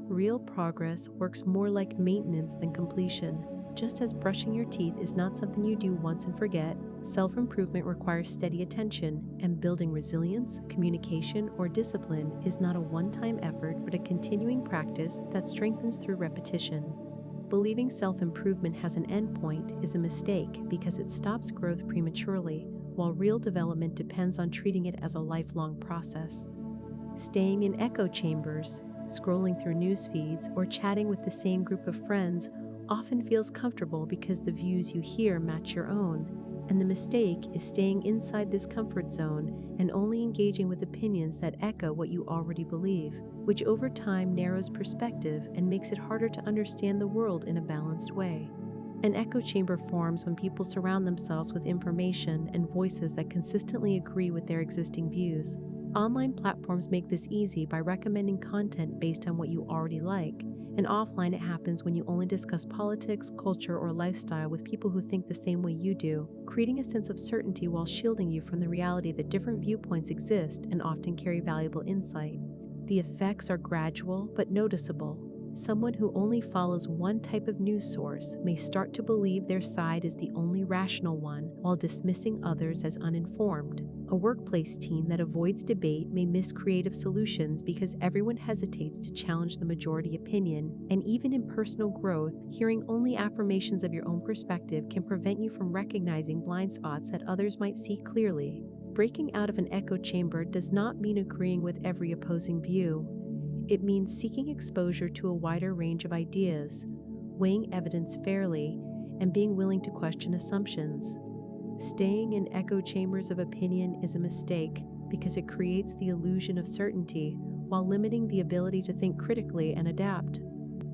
Real progress works more like maintenance than completion. Just as brushing your teeth is not something you do once and forget, self-improvement requires steady attention, and building resilience, communication, or discipline is not a one-time effort but a continuing practice that strengthens through repetition. Believing self-improvement has an endpoint is a mistake because it stops growth prematurely, while real development depends on treating it as a lifelong process. Staying in echo chambers, scrolling through news feeds, or chatting with the same group of friends often feels comfortable because the views you hear match your own, and the mistake is staying inside this comfort zone and only engaging with opinions that echo what you already believe, which over time narrows perspective and makes it harder to understand the world in a balanced way. An echo chamber forms when people surround themselves with information and voices that consistently agree with their existing views. Online platforms make this easy by recommending content based on what you already like, and offline it happens when you only discuss politics, culture, or lifestyle with people who think the same way you do, creating a sense of certainty while shielding you from the reality that different viewpoints exist and often carry valuable insight. The effects are gradual but noticeable. Someone who only follows one type of news source may start to believe their side is the only rational one while dismissing others as uninformed. A workplace team that avoids debate may miss creative solutions because everyone hesitates to challenge the majority opinion, and even in personal growth, hearing only affirmations of your own perspective can prevent you from recognizing blind spots that others might see clearly. Breaking out of an echo chamber does not mean agreeing with every opposing view. It means seeking exposure to a wider range of ideas, weighing evidence fairly, and being willing to question assumptions. Staying in echo chambers of opinion is a mistake because it creates the illusion of certainty while limiting the ability to think critically and adapt.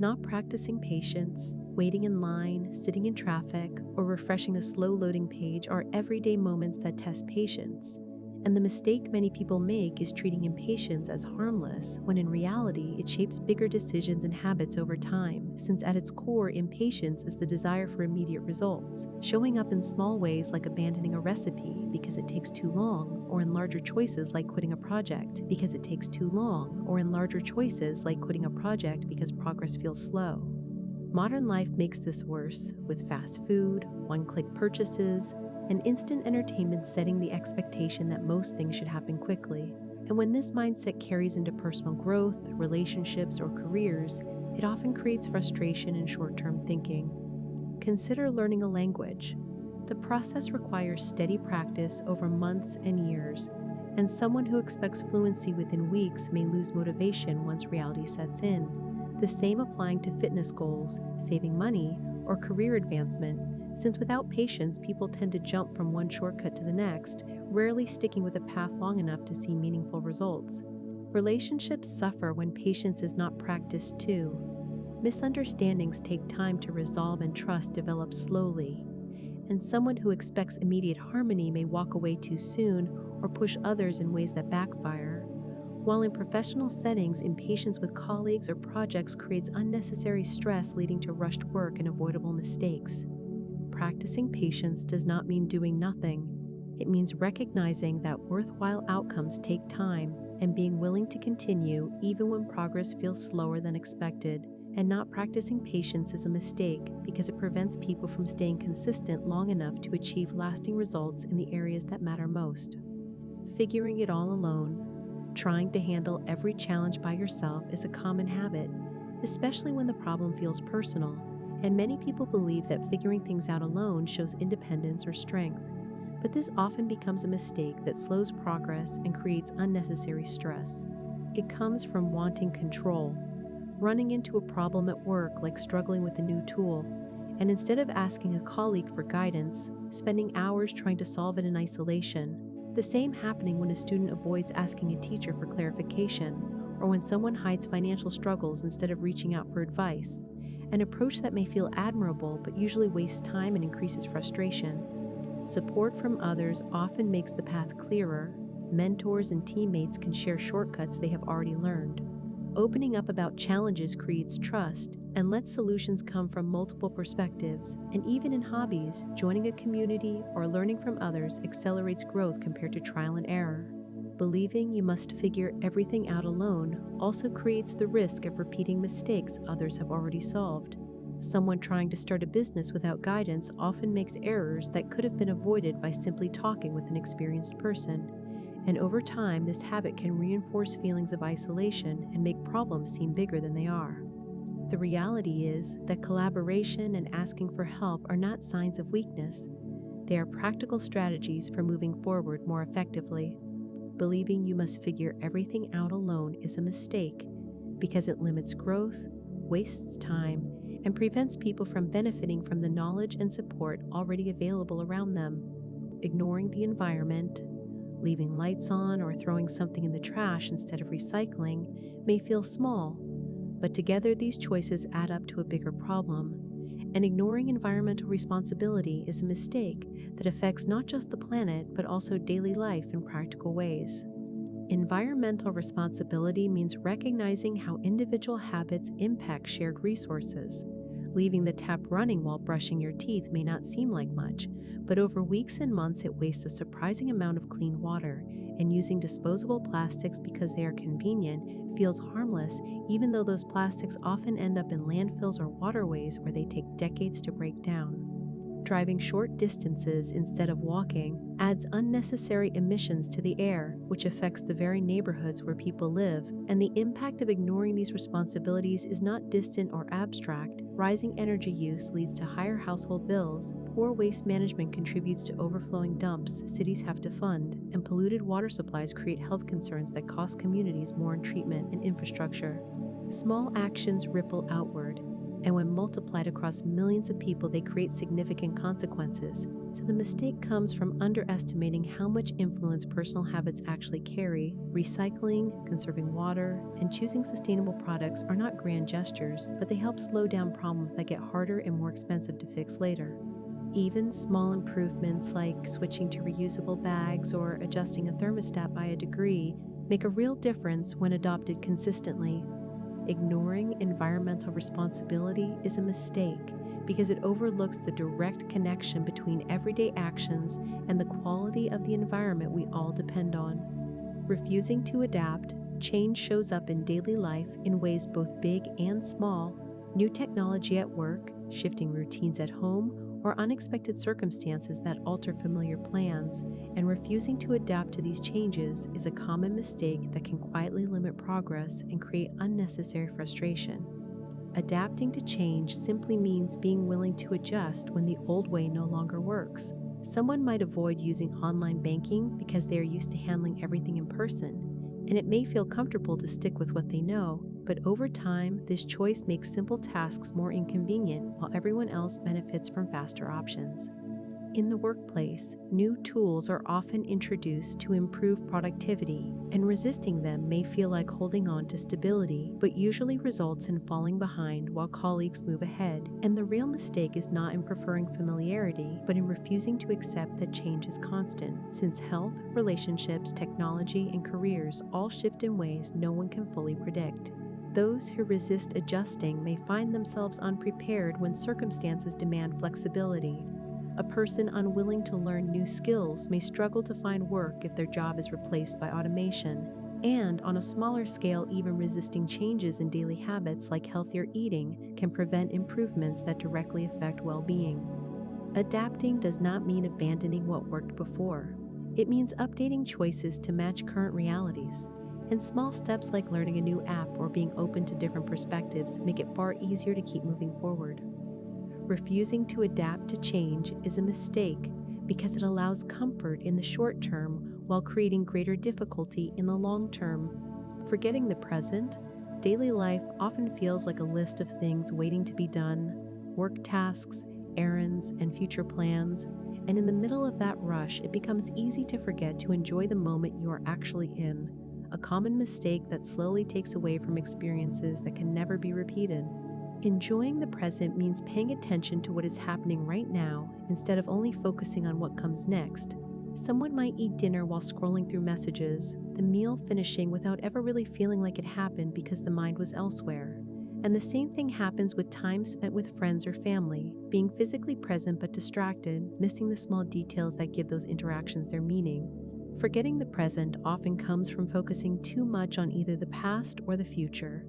Not practicing patience, waiting in line, sitting in traffic, or refreshing a slow-loading page are everyday moments that test patience. And the mistake many people make is treating impatience as harmless, when in reality it shapes bigger decisions and habits over time, since at its core, impatience is the desire for immediate results, showing up in small ways like abandoning a recipe because it takes too long, or in larger choices like quitting a project because it takes too long, or in larger choices like quitting a project because progress feels slow. Modern life makes this worse, with fast food, one-click purchases, and instant entertainment setting the expectation that most things should happen quickly. And when this mindset carries into personal growth, relationships, or careers, it often creates frustration and short-term thinking. Consider learning a language. The process requires steady practice over months and years, and someone who expects fluency within weeks may lose motivation once reality sets in. The same applying to fitness goals, saving money, or career advancement, since without patience, people tend to jump from one shortcut to the next, rarely sticking with a path long enough to see meaningful results. Relationships suffer when patience is not practiced too. Misunderstandings take time to resolve and trust develops slowly. And someone who expects immediate harmony may walk away too soon or push others in ways that backfire. While in professional settings, impatience with colleagues or projects creates unnecessary stress leading to rushed work and avoidable mistakes. Practicing patience does not mean doing nothing. It means recognizing that worthwhile outcomes take time and being willing to continue even when progress feels slower than expected. And not practicing patience is a mistake because it prevents people from staying consistent long enough to achieve lasting results in the areas that matter most. Figuring it all alone, trying to handle every challenge by yourself is a common habit, especially when the problem feels personal, and many people believe that figuring things out alone shows independence or strength. But this often becomes a mistake that slows progress and creates unnecessary stress. It comes from wanting control, running into a problem at work like struggling with a new tool, and instead of asking a colleague for guidance, spending hours trying to solve it in isolation. The same happening when a student avoids asking a teacher for clarification, or when someone hides financial struggles instead of reaching out for advice, an approach that may feel admirable but usually wastes time and increases frustration. Support from others often makes the path clearer. Mentors and teammates can share shortcuts they have already learned. Opening up about challenges creates trust and lets solutions come from multiple perspectives. And even in hobbies, joining a community or learning from others accelerates growth compared to trial and error. Believing you must figure everything out alone also creates the risk of repeating mistakes others have already solved. Someone trying to start a business without guidance often makes errors that could have been avoided by simply talking with an experienced person. And over time, this habit can reinforce feelings of isolation and make problems seem bigger than they are. The reality is that collaboration and asking for help are not signs of weakness. They are practical strategies for moving forward more effectively. Believing you must figure everything out alone is a mistake because it limits growth, wastes time, and prevents people from benefiting from the knowledge and support already available around them. Ignoring the environment, leaving lights on, or throwing something in the trash instead of recycling may feel small, but together these choices add up to a bigger problem. And ignoring environmental responsibility is a mistake that affects not just the planet, but also daily life in practical ways. Environmental responsibility means recognizing how individual habits impact shared resources. Leaving the tap running while brushing your teeth may not seem like much, but over weeks and months it wastes a surprising amount of clean water, and using disposable plastics because they are convenient feels harmless, even though those plastics often end up in landfills or waterways where they take decades to break down. Driving short distances instead of walking adds unnecessary emissions to the air, which affects the very neighborhoods where people live, and the impact of ignoring these responsibilities is not distant or abstract. Rising energy use leads to higher household bills, poor waste management contributes to overflowing dumps cities have to fund, and polluted water supplies create health concerns that cost communities more in treatment and infrastructure. Small actions ripple outward, and when multiplied across millions of people, they create significant consequences. So the mistake comes from underestimating how much influence personal habits actually carry. Recycling, conserving water, and choosing sustainable products are not grand gestures, but they help slow down problems that get harder and more expensive to fix later. Even small improvements like switching to reusable bags or adjusting a thermostat by a degree make a real difference when adopted consistently. Ignoring environmental responsibility is a mistake because it overlooks the direct connection between everyday actions and the quality of the environment we all depend on. Refusing to adapt, change shows up in daily life in ways both big and small. New technology at work, shifting routines at home, or unexpected circumstances that alter familiar plans, and refusing to adapt to these changes is a common mistake that can quietly limit progress and create unnecessary frustration. Adapting to change simply means being willing to adjust when the old way no longer works. Someone might avoid using online banking because they are used to handling everything in person, and it may feel comfortable to stick with what they know, but over time, this choice makes simple tasks more inconvenient while everyone else benefits from faster options. In the workplace, new tools are often introduced to improve productivity, and resisting them may feel like holding on to stability, but usually results in falling behind while colleagues move ahead. And the real mistake is not in preferring familiarity, but in refusing to accept that change is constant, since health, relationships, technology, and careers all shift in ways no one can fully predict. Those who resist adjusting may find themselves unprepared when circumstances demand flexibility. A person unwilling to learn new skills may struggle to find work if their job is replaced by automation. And on a smaller scale, even resisting changes in daily habits like healthier eating can prevent improvements that directly affect well-being. Adapting does not mean abandoning what worked before. It means updating choices to match current realities. And small steps like learning a new app or being open to different perspectives make it far easier to keep moving forward. Refusing to adapt to change is a mistake because it allows comfort in the short term while creating greater difficulty in the long term. Forgetting the present, daily life often feels like a list of things waiting to be done, work tasks, errands, and future plans, and in the middle of that rush, it becomes easy to forget to enjoy the moment you are actually in, a common mistake that slowly takes away from experiences that can never be repeated. Enjoying the present means paying attention to what is happening right now instead of only focusing on what comes next. Someone might eat dinner while scrolling through messages, the meal finishing without ever really feeling like it happened because the mind was elsewhere. And the same thing happens with time spent with friends or family, being physically present but distracted, missing the small details that give those interactions their meaning. Forgetting the present often comes from focusing too much on either the past or the future.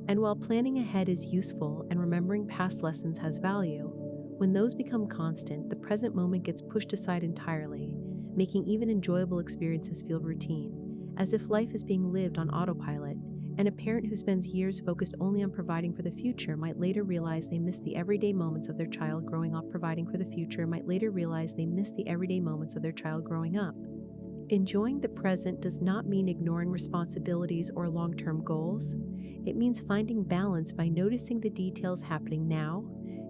And while planning ahead is useful and remembering past lessons has value, when those become constant, the present moment gets pushed aside entirely, making even enjoyable experiences feel routine, as if life is being lived on autopilot. And a parent who spends years focused only on providing for the future might later realize they missed the everyday moments of their child growing up. Providing for the future might later realize they missed the everyday moments of their child growing up. Enjoying the present does not mean ignoring responsibilities or long-term goals. It means finding balance by noticing the details happening now,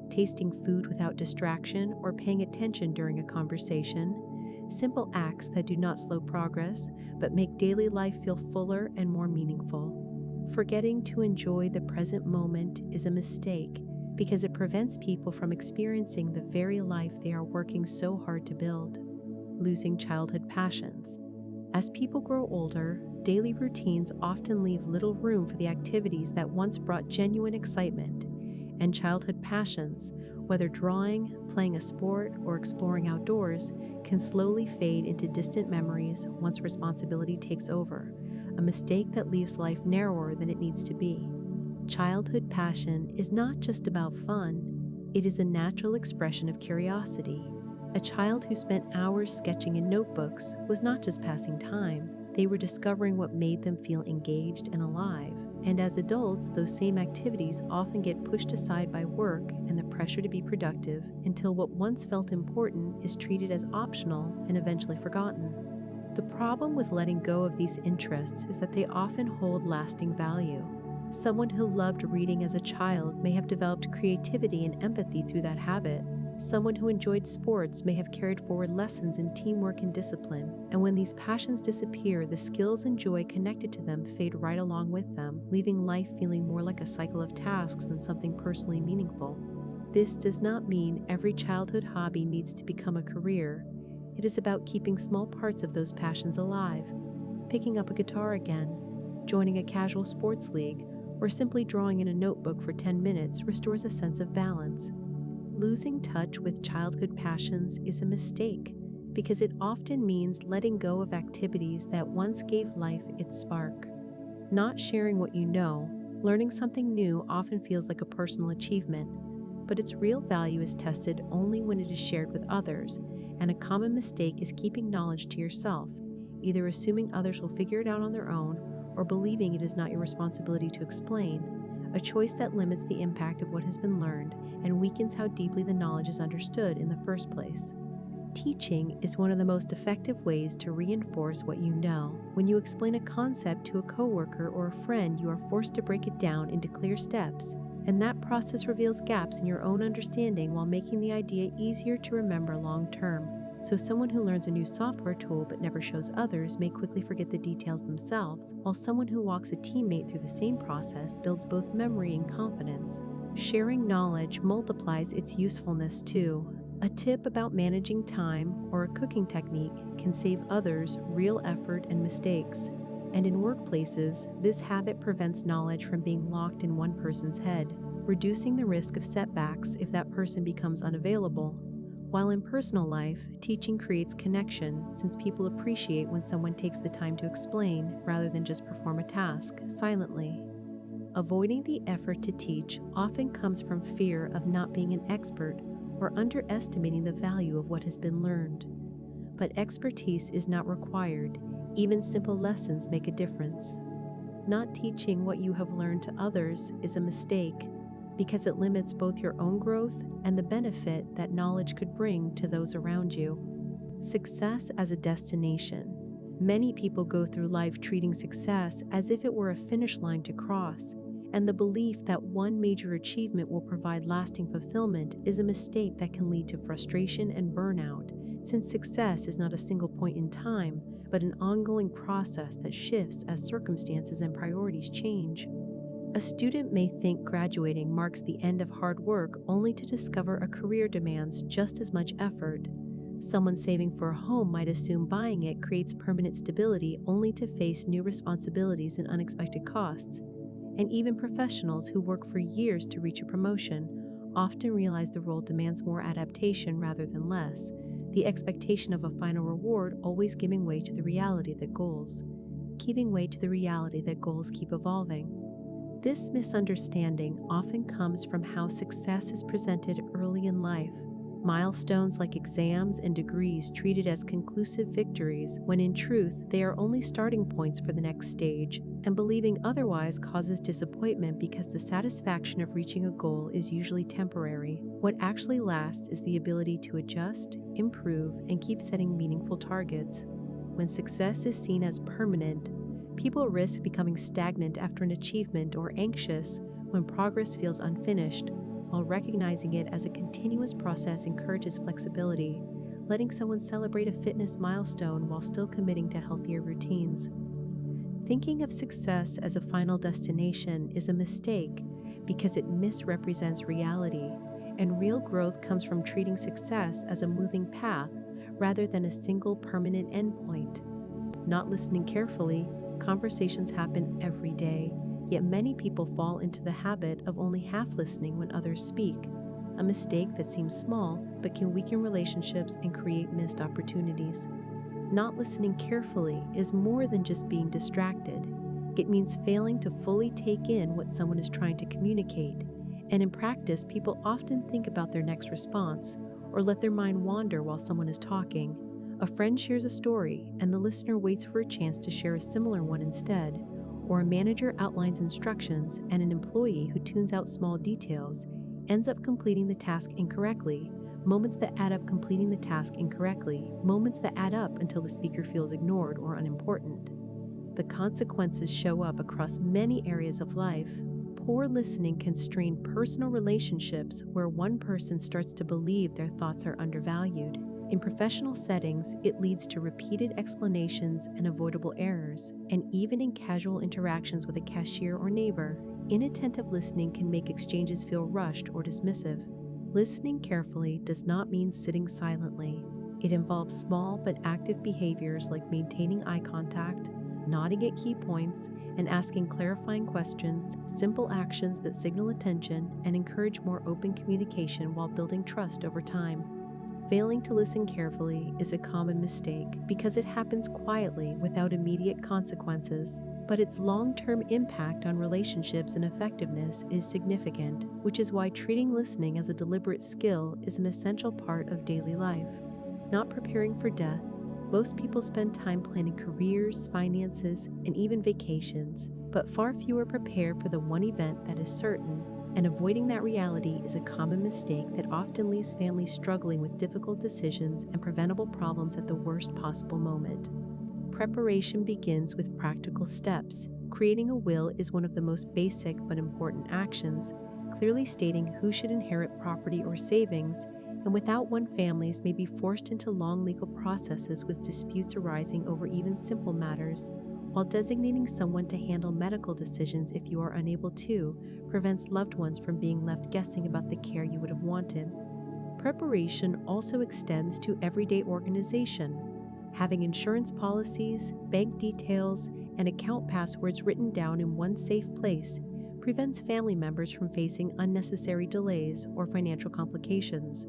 tasting food without distraction, or paying attention during a conversation. Simple acts that do not slow progress, but make daily life feel fuller and more meaningful. Forgetting to enjoy the present moment is a mistake because it prevents people from experiencing the very life they are working so hard to build. Losing childhood passions. As people grow older, daily routines often leave little room for the activities that once brought genuine excitement, and childhood passions, whether drawing, playing a sport, or exploring outdoors, can slowly fade into distant memories once responsibility takes over, a mistake that leaves life narrower than it needs to be. Childhood passion is not just about fun, it is a natural expression of curiosity. A child who spent hours sketching in notebooks was not just passing time, they were discovering what made them feel engaged and alive. And as adults, those same activities often get pushed aside by work and the pressure to be productive until what once felt important is treated as optional and eventually forgotten. The problem with letting go of these interests is that they often hold lasting value. Someone who loved reading as a child may have developed creativity and empathy through that habit. Someone who enjoyed sports may have carried forward lessons in teamwork and discipline, and when these passions disappear, the skills and joy connected to them fade right along with them, leaving life feeling more like a cycle of tasks than something personally meaningful. This does not mean every childhood hobby needs to become a career. It is about keeping small parts of those passions alive. Picking up a guitar again, joining a casual sports league, or simply drawing in a notebook for 10 minutes restores a sense of balance. Losing touch with childhood passions is a mistake because it often means letting go of activities that once gave life its spark. Not sharing what you know, learning something new often feels like a personal achievement, but its real value is tested only when it is shared with others, and a common mistake is keeping knowledge to yourself, either assuming others will figure it out on their own or believing it is not your responsibility to explain, a choice that limits the impact of what has been learned and weakens how deeply the knowledge is understood in the first place. Teaching is one of the most effective ways to reinforce what you know. When you explain a concept to a coworker or a friend, you are forced to break it down into clear steps, and that process reveals gaps in your own understanding while making the idea easier to remember long term. So someone who learns a new software tool but never shows others may quickly forget the details themselves, while someone who walks a teammate through the same process builds both memory and confidence. Sharing knowledge multiplies its usefulness too. A tip about managing time or a cooking technique can save others real effort and mistakes. And in workplaces, this habit prevents knowledge from being locked in one person's head, reducing the risk of setbacks if that person becomes unavailable. While in personal life, teaching creates connection since people appreciate when someone takes the time to explain rather than just perform a task silently. Avoiding the effort to teach often comes from fear of not being an expert or underestimating the value of what has been learned. But expertise is not required. Even simple lessons make a difference. Not teaching what you have learned to others is a mistake because it limits both your own growth and the benefit that knowledge could bring to those around you. Success as a destination. Many people go through life treating success as if it were a finish line to cross, and the belief that one major achievement will provide lasting fulfillment is a mistake that can lead to frustration and burnout, since success is not a single point in time, but an ongoing process that shifts as circumstances and priorities change. A student may think graduating marks the end of hard work only to discover a career demands just as much effort. Someone saving for a home might assume buying it creates permanent stability only to face new responsibilities and unexpected costs. And even professionals who work for years to reach a promotion often realize the role demands more adaptation rather than less, the expectation of a final reward always giving way to the reality that goals keep evolving. This misunderstanding often comes from how success is presented early in life. Milestones like exams and degrees treated as conclusive victories when in truth they are only starting points for the next stage, and believing otherwise causes disappointment because the satisfaction of reaching a goal is usually temporary. What actually lasts is the ability to adjust, improve, and keep setting meaningful targets. When success is seen as permanent, people risk becoming stagnant after an achievement or anxious when progress feels unfinished, while recognizing it as a continuous process encourages flexibility, letting someone celebrate a fitness milestone while still committing to healthier routines. Thinking of success as a final destination is a mistake because it misrepresents reality, and real growth comes from treating success as a moving path rather than a single permanent endpoint. Not listening carefully, conversations happen every day. Yet many people fall into the habit of only half listening when others speak, a mistake that seems small but can weaken relationships and create missed opportunities. Not listening carefully is more than just being distracted. It means failing to fully take in what someone is trying to communicate, and in practice, people often think about their next response or let their mind wander while someone is talking. A friend shares a story, and the listener waits for a chance to share a similar one instead. Or a manager outlines instructions and an employee who tunes out small details ends up completing the task incorrectly. Moments that add up until the speaker feels ignored or unimportant. The consequences show up across many areas of life. Poor listening can strain personal relationships where one person starts to believe their thoughts are undervalued. In professional settings, it leads to repeated explanations and avoidable errors, and even in casual interactions with a cashier or neighbor, inattentive listening can make exchanges feel rushed or dismissive. Listening carefully does not mean sitting silently. It involves small but active behaviors like maintaining eye contact, nodding at key points, and asking clarifying questions, simple actions that signal attention and encourage more open communication while building trust over time. Failing to listen carefully is a common mistake because it happens quietly without immediate consequences, but its long-term impact on relationships and effectiveness is significant, which is why treating listening as a deliberate skill is an essential part of daily life. Not preparing for death, most people spend time planning careers, finances, and even vacations, but far fewer prepare for the one event that is certain, and avoiding that reality is a common mistake that often leaves families struggling with difficult decisions and preventable problems at the worst possible moment. Preparation begins with practical steps. Creating a will is one of the most basic but important actions, clearly stating who should inherit property or savings, and without one, families may be forced into long legal processes with disputes arising over even simple matters, while designating someone to handle medical decisions if you are unable to prevents loved ones from being left guessing about the care you would have wanted. Preparation also extends to everyday organization. Having insurance policies, bank details, and account passwords written down in one safe place prevents family members from facing unnecessary delays or financial complications.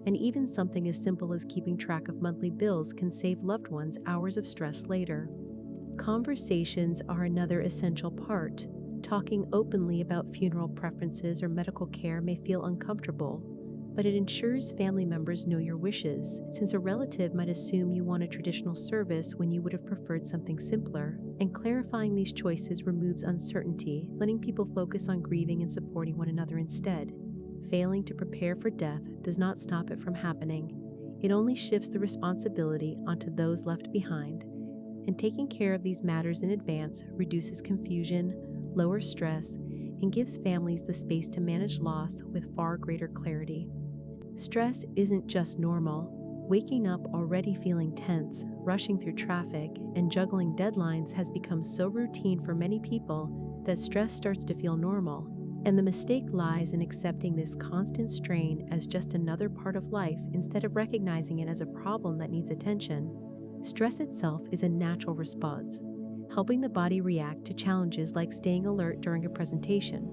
And even something as simple as keeping track of monthly bills can save loved ones hours of stress later. Conversations are another essential part. Talking openly about funeral preferences or medical care may feel uncomfortable, but it ensures family members know your wishes, since a relative might assume you want a traditional service when you would have preferred something simpler, and clarifying these choices removes uncertainty, letting people focus on grieving and supporting one another instead. Failing to prepare for death does not stop it from happening. It only shifts the responsibility onto those left behind, and taking care of these matters in advance reduces confusion, lowers stress, and gives families the space to manage loss with far greater clarity. Stress isn't just normal. Waking up already feeling tense, rushing through traffic, and juggling deadlines has become so routine for many people that stress starts to feel normal. And the mistake lies in accepting this constant strain as just another part of life instead of recognizing it as a problem that needs attention. Stress itself is a natural response, helping the body react to challenges like staying alert during a presentation.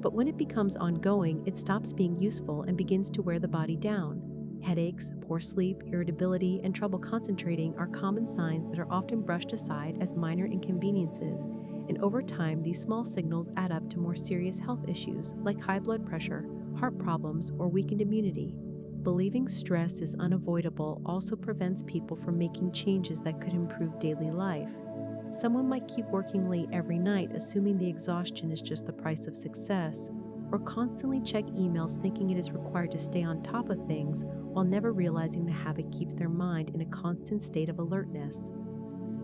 But when it becomes ongoing, it stops being useful and begins to wear the body down. Headaches, poor sleep, irritability, and trouble concentrating are common signs that are often brushed aside as minor inconveniences, and over time, these small signals add up to more serious health issues like high blood pressure, heart problems, or weakened immunity. Believing stress is unavoidable also prevents people from making changes that could improve daily life. Someone might keep working late every night, assuming the exhaustion is just the price of success, or constantly check emails thinking it is required to stay on top of things while never realizing the habit keeps their mind in a constant state of alertness.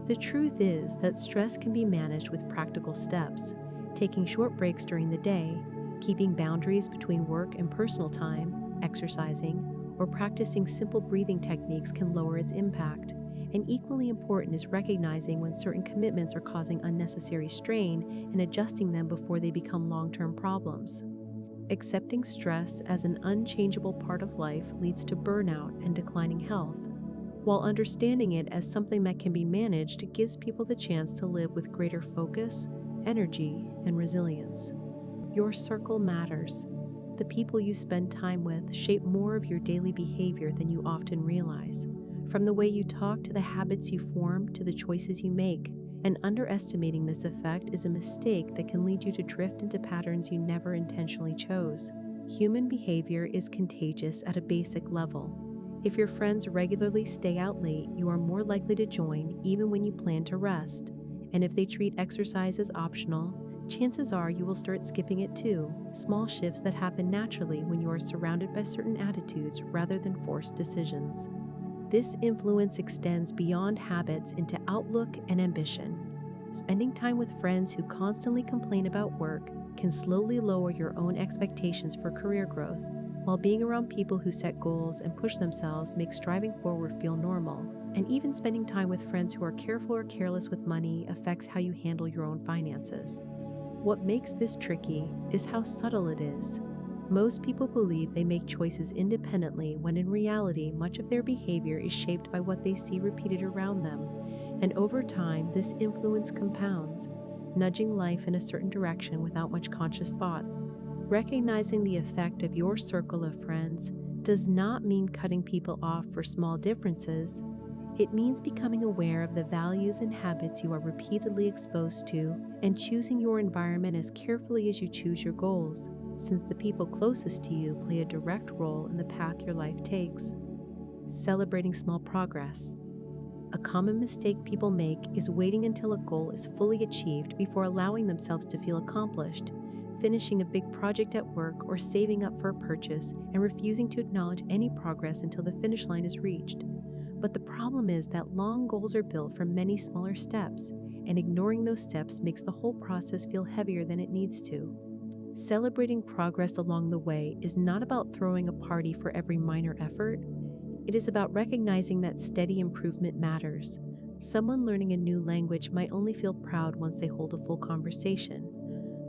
The truth is that stress can be managed with practical steps. Taking short breaks during the day, keeping boundaries between work and personal time, exercising, or practicing simple breathing techniques can lower its impact. And equally important is recognizing when certain commitments are causing unnecessary strain and adjusting them before they become long-term problems. Accepting stress as an unchangeable part of life leads to burnout and declining health, while understanding it as something that can be managed gives people the chance to live with greater focus, energy, and resilience. Your circle matters. The people you spend time with shape more of your daily behavior than you often realize. From the way you talk to the habits you form to the choices you make, and underestimating this effect is a mistake that can lead you to drift into patterns you never intentionally chose. Human behavior is contagious at a basic level. If your friends regularly stay out late, you are more likely to join even when you plan to rest. And if they treat exercise as optional, chances are you will start skipping it too. Small shifts that happen naturally when you are surrounded by certain attitudes rather than forced decisions. This influence extends beyond habits into outlook and ambition. Spending time with friends who constantly complain about work can slowly lower your own expectations for career growth, while being around people who set goals and push themselves makes striving forward feel normal. And even spending time with friends who are careful or careless with money affects how you handle your own finances. What makes this tricky is how subtle it is. Most people believe they make choices independently when in reality much of their behavior is shaped by what they see repeated around them, and over time this influence compounds, nudging life in a certain direction without much conscious thought. Recognizing the effect of your circle of friends does not mean cutting people off for small differences. It means becoming aware of the values and habits you are repeatedly exposed to and choosing your environment as carefully as you choose your goals, since the people closest to you play a direct role in the path your life takes. Celebrating small progress. A common mistake people make is waiting until a goal is fully achieved before allowing themselves to feel accomplished, finishing a big project at work or saving up for a purchase, and refusing to acknowledge any progress until the finish line is reached. But the problem is that long goals are built from many smaller steps, and ignoring those steps makes the whole process feel heavier than it needs to. Celebrating progress along the way is not about throwing a party for every minor effort. It is about recognizing that steady improvement matters. Someone learning a new language might only feel proud once they hold a full conversation,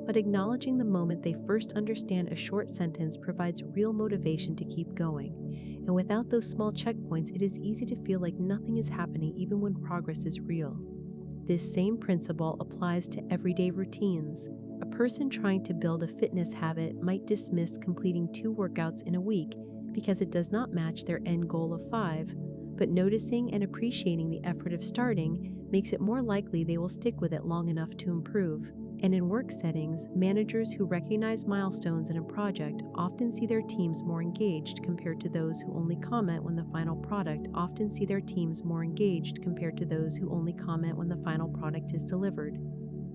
but acknowledging the moment they first understand a short sentence provides real motivation to keep going. And without those small checkpoints, it is easy to feel like nothing is happening even when progress is real. This same principle applies to everyday routines. A person trying to build a fitness habit might dismiss completing 2 workouts in a week because it does not match their end goal of 5, but noticing and appreciating the effort of starting makes it more likely they will stick with it long enough to improve. And in work settings, managers who recognize milestones in a project often see their teams more engaged compared to those who only comment when the final product is delivered.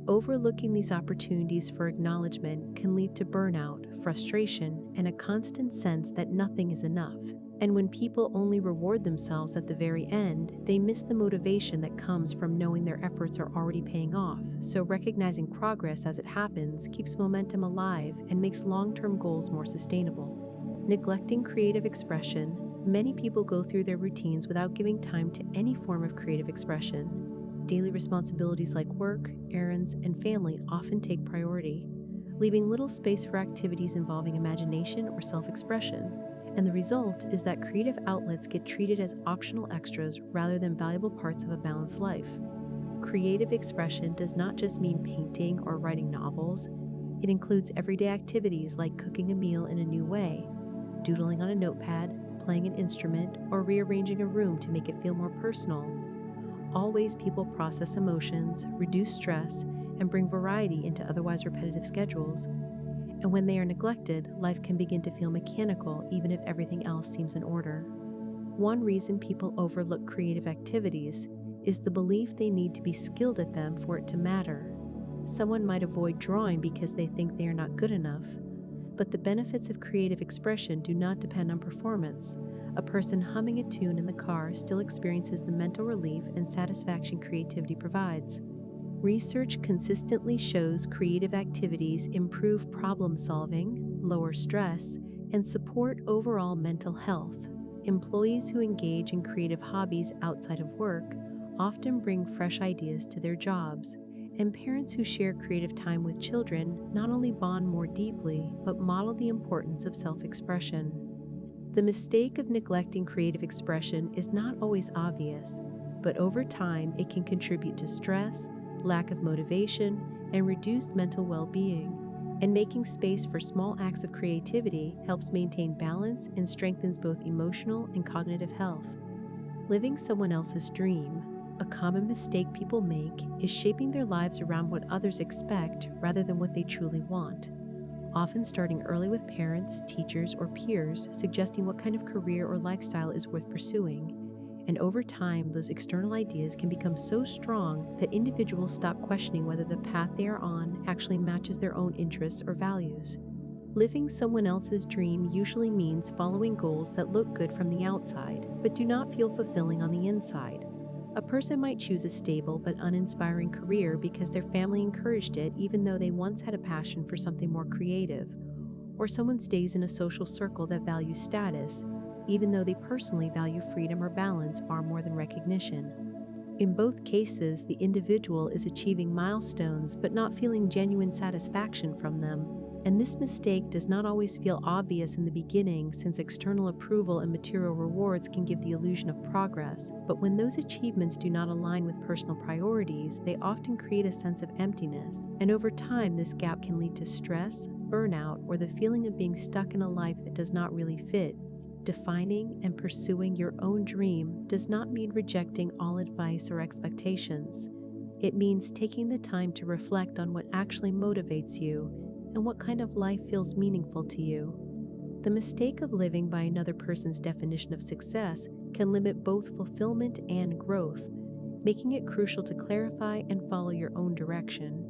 Overlooking these opportunities for acknowledgement can lead to burnout, frustration, and a constant sense that nothing is enough. And when people only reward themselves at the very end, they miss the motivation that comes from knowing their efforts are already paying off. So recognizing progress as it happens keeps momentum alive and makes long-term goals more sustainable. Neglecting creative expression. Many people go through their routines without giving time to any form of creative expression. Daily responsibilities like work, errands, and family often take priority, leaving little space for activities involving imagination or self-expression. And the result is that creative outlets get treated as optional extras rather than valuable parts of a balanced life. Creative expression does not just mean painting or writing novels. It includes everyday activities like cooking a meal in a new way, doodling on a notepad, playing an instrument, or rearranging a room to make it feel more personal. All ways people process emotions, reduce stress, and bring variety into otherwise repetitive schedules. And when they are neglected, life can begin to feel mechanical even if everything else seems in order. One reason people overlook creative activities is the belief they need to be skilled at them for it to matter. Someone might avoid drawing because they think they are not good enough, but the benefits of creative expression do not depend on performance. A person humming a tune in the car still experiences the mental relief and satisfaction creativity provides. Research consistently shows creative activities improve problem solving, lower stress, and support overall mental health. Employees who engage in creative hobbies outside of work often bring fresh ideas to their jobs, and parents who share creative time with children not only bond more deeply, but model the importance of self-expression. The mistake of neglecting creative expression is not always obvious, but over time it can contribute to stress, lack of motivation, and reduced mental well-being. And making space for small acts of creativity helps maintain balance and strengthens both emotional and cognitive health. Living someone else's dream. A common mistake people make is shaping their lives around what others expect rather than what they truly want. Often starting early with parents, teachers, or peers suggesting what kind of career or lifestyle is worth pursuing. And over time, those external ideas can become so strong that individuals stop questioning whether the path they are on actually matches their own interests or values. Living someone else's dream usually means following goals that look good from the outside, but do not feel fulfilling on the inside. A person might choose a stable but uninspiring career because their family encouraged it even though they once had a passion for something more creative. Or someone stays in a social circle that values status, even though they personally value freedom or balance far more than recognition. In both cases, the individual is achieving milestones but not feeling genuine satisfaction from them. And this mistake does not always feel obvious in the beginning, since external approval and material rewards can give the illusion of progress. But when those achievements do not align with personal priorities, they often create a sense of emptiness. And over time, this gap can lead to stress, burnout, or the feeling of being stuck in a life that does not really fit. Defining and pursuing your own dream does not mean rejecting all advice or expectations. It means taking the time to reflect on what actually motivates you and what kind of life feels meaningful to you. The mistake of living by another person's definition of success can limit both fulfillment and growth, making it crucial to clarify and follow your own direction.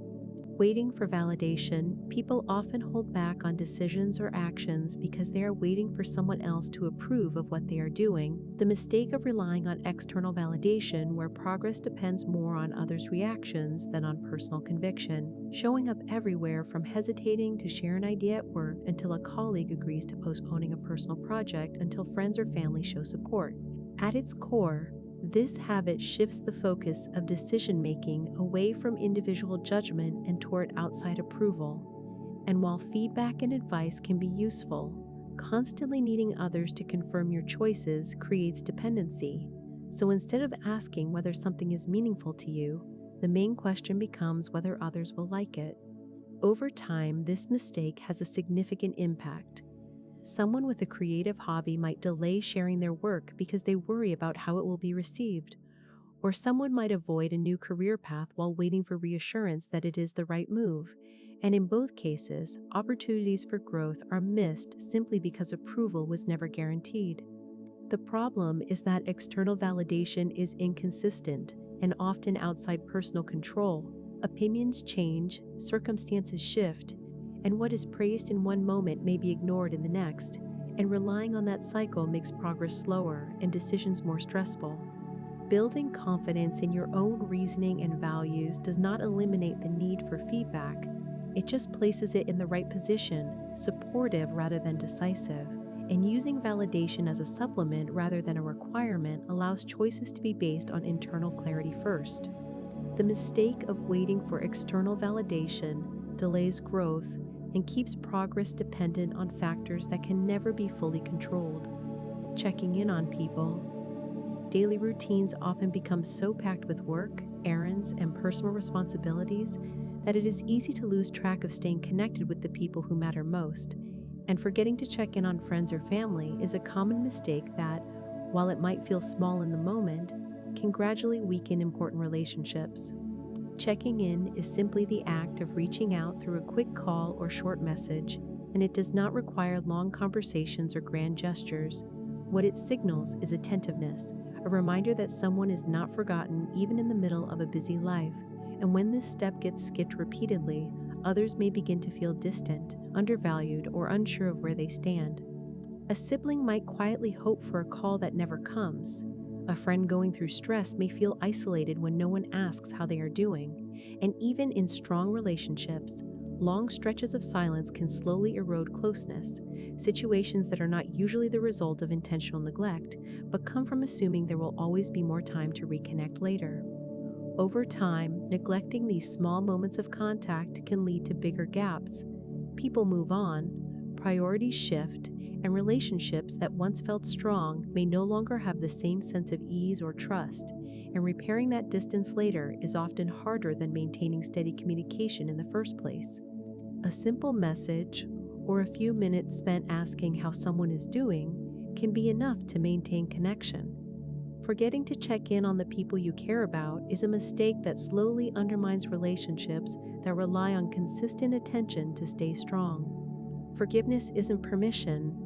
Waiting for validation, people often hold back on decisions or actions because they are waiting for someone else to approve of what they are doing. The mistake of relying on external validation, where progress depends more on others' reactions than on personal conviction, showing up everywhere from hesitating to share an idea at work until a colleague agrees to postponing a personal project until friends or family show support. At its core, this habit shifts the focus of decision-making away from individual judgment and toward outside approval. And while feedback and advice can be useful, constantly needing others to confirm your choices creates dependency. So instead of asking whether something is meaningful to you, the main question becomes whether others will like it. Over time, this mistake has a significant impact. Someone with a creative hobby might delay sharing their work because they worry about how it will be received, or someone might avoid a new career path while waiting for reassurance that it is the right move. And in both cases, opportunities for growth are missed simply because approval was never guaranteed. The problem is that external validation is inconsistent and often outside personal control. Opinions change, circumstances shift, and what is praised in one moment may be ignored in the next, and relying on that cycle makes progress slower and decisions more stressful. Building confidence in your own reasoning and values does not eliminate the need for feedback. It just places it in the right position, supportive rather than decisive. And using validation as a supplement rather than a requirement allows choices to be based on internal clarity first. The mistake of waiting for external validation delays growth and keeps progress dependent on factors that can never be fully controlled. Checking in on people. Daily routines often become so packed with work, errands, and personal responsibilities that it is easy to lose track of staying connected with the people who matter most. And forgetting to check in on friends or family is a common mistake that, while it might feel small in the moment, can gradually weaken important relationships. Checking in is simply the act of reaching out through a quick call or short message, and it does not require long conversations or grand gestures. What it signals is attentiveness, a reminder that someone is not forgotten even in the middle of a busy life. And when this step gets skipped repeatedly, others may begin to feel distant, undervalued, or unsure of where they stand. A sibling might quietly hope for a call that never comes. A friend going through stress may feel isolated when no one asks how they are doing. And even in strong relationships, long stretches of silence can slowly erode closeness, situations that are not usually the result of intentional neglect, but come from assuming there will always be more time to reconnect later. Over time, neglecting these small moments of contact can lead to bigger gaps. People move on, priorities shift, and relationships that once felt strong may no longer have the same sense of ease or trust, and repairing that distance later is often harder than maintaining steady communication in the first place. A simple message, or a few minutes spent asking how someone is doing, can be enough to maintain connection. Forgetting to check in on the people you care about is a mistake that slowly undermines relationships that rely on consistent attention to stay strong. Forgiveness isn't permission.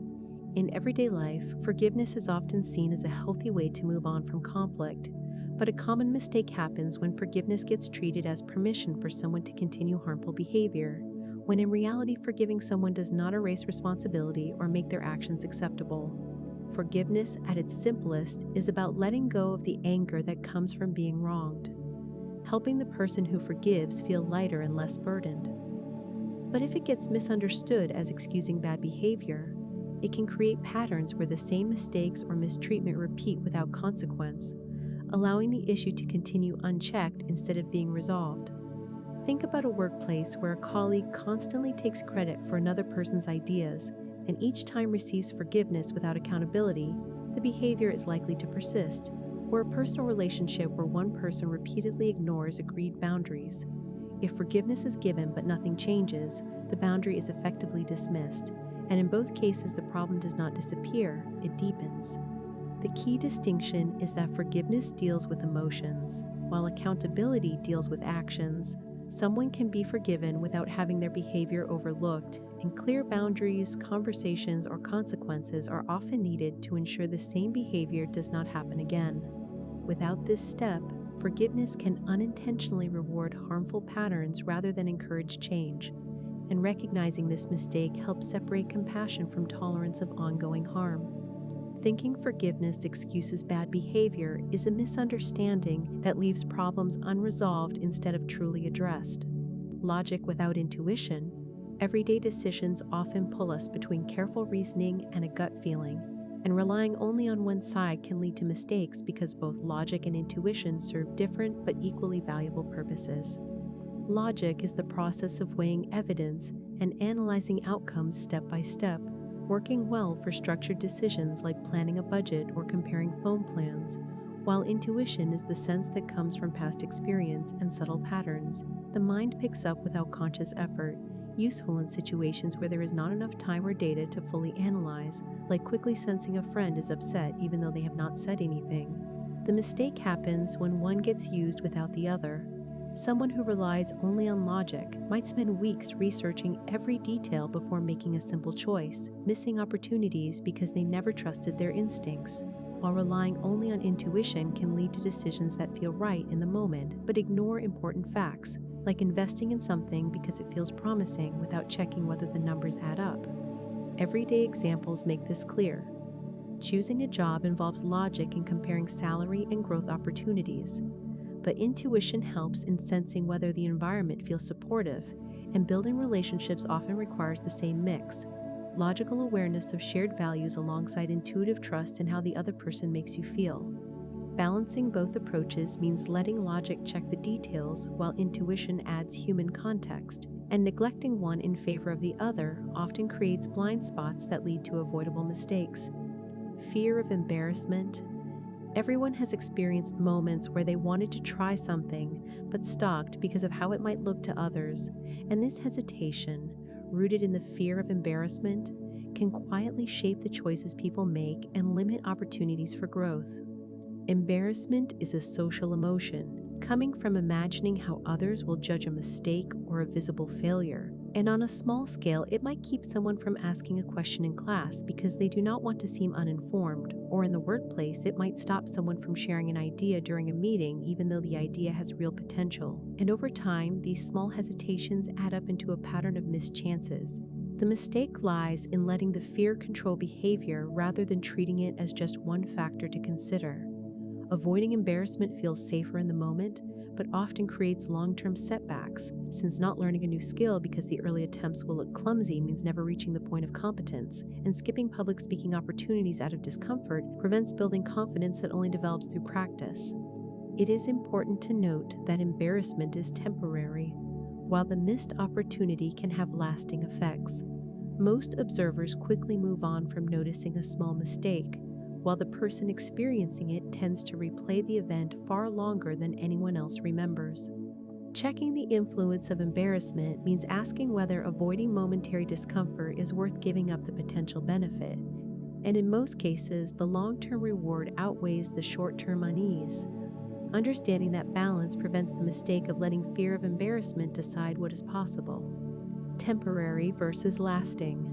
In everyday life, forgiveness is often seen as a healthy way to move on from conflict, but a common mistake happens when forgiveness gets treated as permission for someone to continue harmful behavior, when in reality forgiving someone does not erase responsibility or make their actions acceptable. Forgiveness, at its simplest, is about letting go of the anger that comes from being wronged, helping the person who forgives feel lighter and less burdened. But if it gets misunderstood as excusing bad behavior, it can create patterns where the same mistakes or mistreatment repeat without consequence, allowing the issue to continue unchecked instead of being resolved. Think about a workplace where a colleague constantly takes credit for another person's ideas and each time receives forgiveness without accountability. The behavior is likely to persist, or a personal relationship where one person repeatedly ignores agreed boundaries. If forgiveness is given but nothing changes, the boundary is effectively dismissed, and in both cases the problem does not disappear, it deepens. The key distinction is that forgiveness deals with emotions, while accountability deals with actions. Someone can be forgiven without having their behavior overlooked, and clear boundaries, conversations, or consequences are often needed to ensure the same behavior does not happen again. Without this step, forgiveness can unintentionally reward harmful patterns rather than encourage change, and recognizing this mistake helps separate compassion from tolerance of ongoing harm. Thinking forgiveness excuses bad behavior is a misunderstanding that leaves problems unresolved instead of truly addressed. Logic without intuition, everyday decisions often pull us between careful reasoning and a gut feeling, and relying only on one side can lead to mistakes because both logic and intuition serve different but equally valuable purposes. Logic is the process of weighing evidence and analyzing outcomes step by step, working well for structured decisions like planning a budget or comparing phone plans, while intuition is the sense that comes from past experience and subtle patterns the mind picks up without conscious effort, useful in situations where there is not enough time or data to fully analyze, like quickly sensing a friend is upset even though they have not said anything. The mistake happens when one gets used without the other. Someone who relies only on logic might spend weeks researching every detail before making a simple choice, missing opportunities because they never trusted their instincts, while relying only on intuition can lead to decisions that feel right in the moment but ignore important facts, like investing in something because it feels promising without checking whether the numbers add up. Everyday examples make this clear. Choosing a job involves logic in comparing salary and growth opportunities, but intuition helps in sensing whether the environment feels supportive, and building relationships often requires the same mix: logical awareness of shared values alongside intuitive trust in how the other person makes you feel. Balancing both approaches means letting logic check the details while intuition adds human context, and neglecting one in favor of the other often creates blind spots that lead to avoidable mistakes. Fear of embarrassment. Everyone has experienced moments where they wanted to try something but stopped because of how it might look to others, and this hesitation, rooted in the fear of embarrassment, can quietly shape the choices people make and limit opportunities for growth. Embarrassment is a social emotion, coming from imagining how others will judge a mistake or a visible failure. And on a small scale, it might keep someone from asking a question in class because they do not want to seem uninformed, or in the workplace, it might stop someone from sharing an idea during a meeting even though the idea has real potential. And over time, these small hesitations add up into a pattern of missed chances. The mistake lies in letting the fear control behavior rather than treating it as just one factor to consider. Avoiding embarrassment feels safer in the moment, but often creates long-term setbacks, since not learning a new skill because the early attempts will look clumsy means never reaching the point of competence, and skipping public speaking opportunities out of discomfort prevents building confidence that only develops through practice. It is important to note that embarrassment is temporary, while the missed opportunity can have lasting effects. Most observers quickly move on from noticing a small mistake, while the person experiencing it tends to replay the event far longer than anyone else remembers. Checking the influence of embarrassment means asking whether avoiding momentary discomfort is worth giving up the potential benefit, and in most cases, the long-term reward outweighs the short-term unease. Understanding that balance prevents the mistake of letting fear of embarrassment decide what is possible. Temporary versus lasting.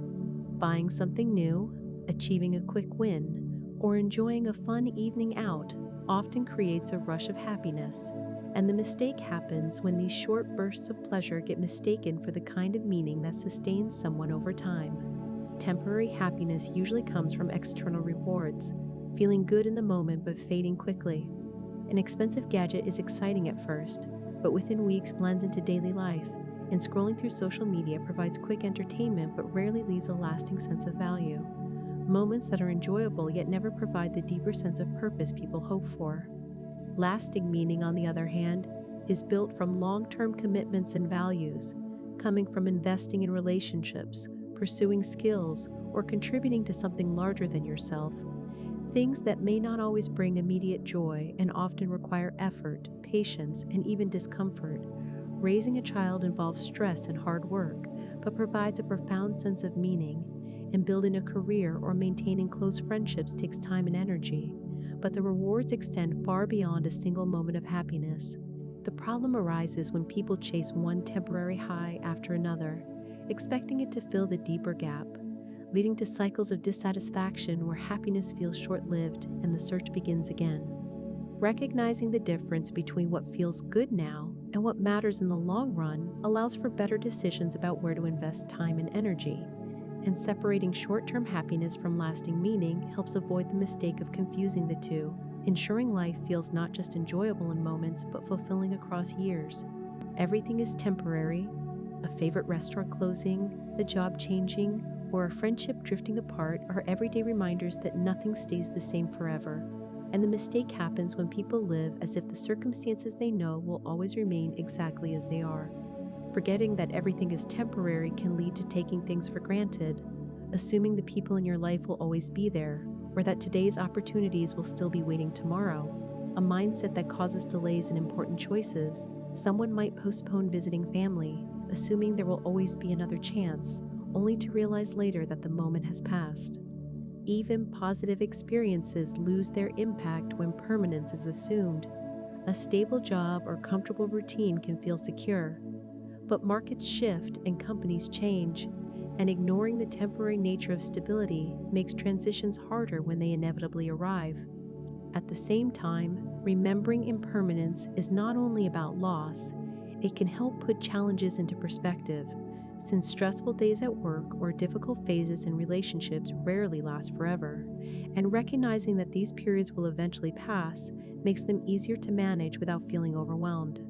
Buying something new, achieving a quick win, or enjoying a fun evening out often creates a rush of happiness, and the mistake happens when these short bursts of pleasure get mistaken for the kind of meaning that sustains someone over time. Temporary happiness usually comes from external rewards, feeling good in the moment but fading quickly. An expensive gadget is exciting at first, but within weeks blends into daily life, and scrolling through social media provides quick entertainment but rarely leaves a lasting sense of value. Moments that are enjoyable yet never provide the deeper sense of purpose people hope for. Lasting meaning, on the other hand, is built from long-term commitments and values, coming from investing in relationships, pursuing skills, or contributing to something larger than yourself. Things that may not always bring immediate joy and often require effort, patience, and even discomfort. Raising a child involves stress and hard work, but provides a profound sense of meaning, and building a career or maintaining close friendships takes time and energy, but the rewards extend far beyond a single moment of happiness. The problem arises when people chase one temporary high after another, expecting it to fill the deeper gap, leading to cycles of dissatisfaction where happiness feels short-lived and the search begins again. Recognizing the difference between what feels good now and what matters in the long run allows for better decisions about where to invest time and energy, and separating short-term happiness from lasting meaning helps avoid the mistake of confusing the two, ensuring life feels not just enjoyable in moments but fulfilling across years. Everything is temporary. A favorite restaurant closing, a job changing, or a friendship drifting apart are everyday reminders that nothing stays the same forever. And the mistake happens when people live as if the circumstances they know will always remain exactly as they are. Forgetting that everything is temporary can lead to taking things for granted, assuming the people in your life will always be there, or that today's opportunities will still be waiting tomorrow, a mindset that causes delays in important choices. Someone might postpone visiting family, assuming there will always be another chance, only to realize later that the moment has passed. Even positive experiences lose their impact when permanence is assumed. A stable job or comfortable routine can feel secure, but markets shift and companies change, and ignoring the temporary nature of stability makes transitions harder when they inevitably arrive. At the same time, remembering impermanence is not only about loss, it can help put challenges into perspective, since stressful days at work or difficult phases in relationships rarely last forever, and recognizing that these periods will eventually pass makes them easier to manage without feeling overwhelmed.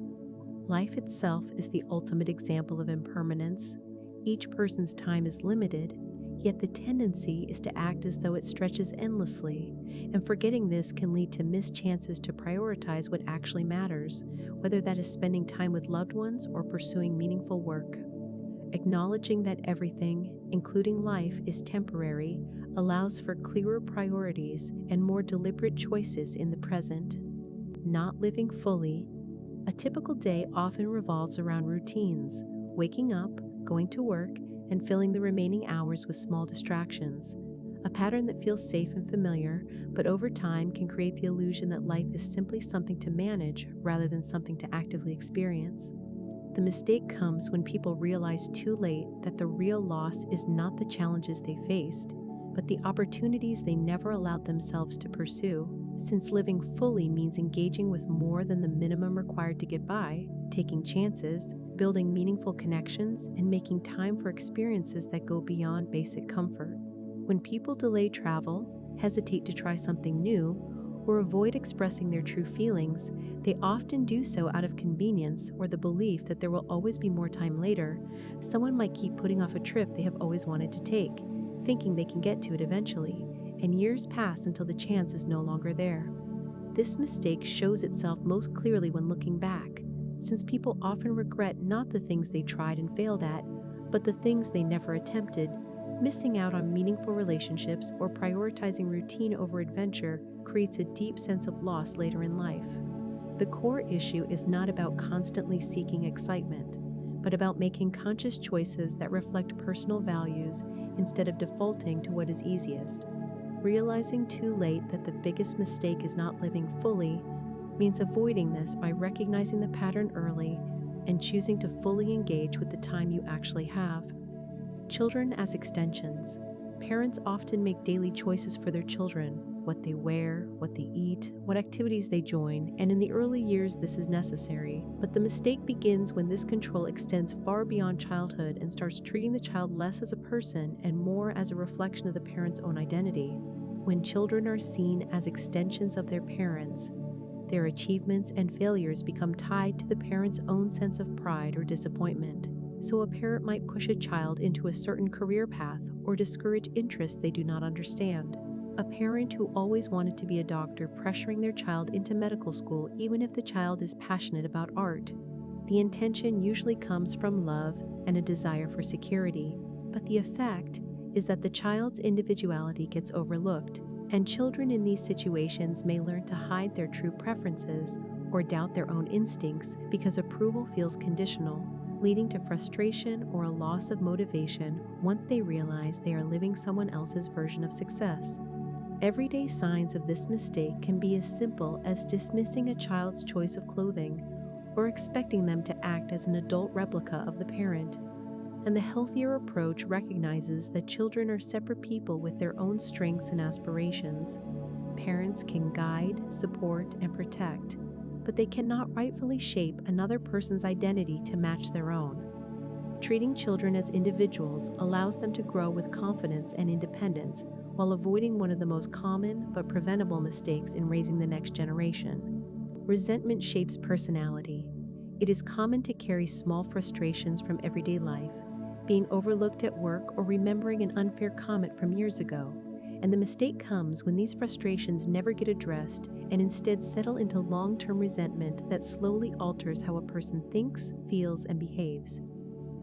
Life itself is the ultimate example of impermanence. Each person's time is limited, yet the tendency is to act as though it stretches endlessly, and forgetting this can lead to missed chances to prioritize what actually matters, whether that is spending time with loved ones or pursuing meaningful work. Acknowledging that everything, including life, is temporary allows for clearer priorities and more deliberate choices in the present. Not living fully. A typical day often revolves around routines, waking up, going to work, and filling the remaining hours with small distractions. A pattern that feels safe and familiar, but over time can create the illusion that life is simply something to manage rather than something to actively experience. The mistake comes when people realize too late that the real loss is not the challenges they faced, but the opportunities they never allowed themselves to pursue, since living fully means engaging with more than the minimum required to get by, taking chances, building meaningful connections, and making time for experiences that go beyond basic comfort. When people delay travel, hesitate to try something new, or avoid expressing their true feelings, they often do so out of convenience or the belief that there will always be more time later. Someone might keep putting off a trip they have always wanted to take, thinking they can get to it eventually, and years pass until the chance is no longer there. This mistake shows itself most clearly when looking back, since people often regret not the things they tried and failed at, but the things they never attempted. Missing out on meaningful relationships or prioritizing routine over adventure creates a deep sense of loss later in life. The core issue is not about constantly seeking excitement, but about making conscious choices that reflect personal values instead of defaulting to what is easiest. Realizing too late that the biggest mistake is not living fully means avoiding this by recognizing the pattern early and choosing to fully engage with the time you actually have. Children as extensions. Parents often make daily choices for their children: what they wear, what they eat, what activities they join, and in the early years this is necessary. But the mistake begins when this control extends far beyond childhood and starts treating the child less as a person and more as a reflection of the parent's own identity. When children are seen as extensions of their parents, their achievements and failures become tied to the parent's own sense of pride or disappointment. So a parent might push a child into a certain career path or discourage interests they do not understand. A parent who always wanted to be a doctor pressuring their child into medical school even if the child is passionate about art. The intention usually comes from love and a desire for security, but the effect is that the child's individuality gets overlooked, and children in these situations may learn to hide their true preferences or doubt their own instincts because approval feels conditional, leading to frustration or a loss of motivation once they realize they are living someone else's version of success. Everyday signs of this mistake can be as simple as dismissing a child's choice of clothing or expecting them to act as an adult replica of the parent. And the healthier approach recognizes that children are separate people with their own strengths and aspirations. Parents can guide, support, and protect, but they cannot rightfully shape another person's identity to match their own. Treating children as individuals allows them to grow with confidence and independence while avoiding one of the most common but preventable mistakes in raising the next generation. Resentment shapes personality. It is common to carry small frustrations from everyday life, being overlooked at work or remembering an unfair comment from years ago. And the mistake comes when these frustrations never get addressed and instead settle into long-term resentment that slowly alters how a person thinks, feels, and behaves.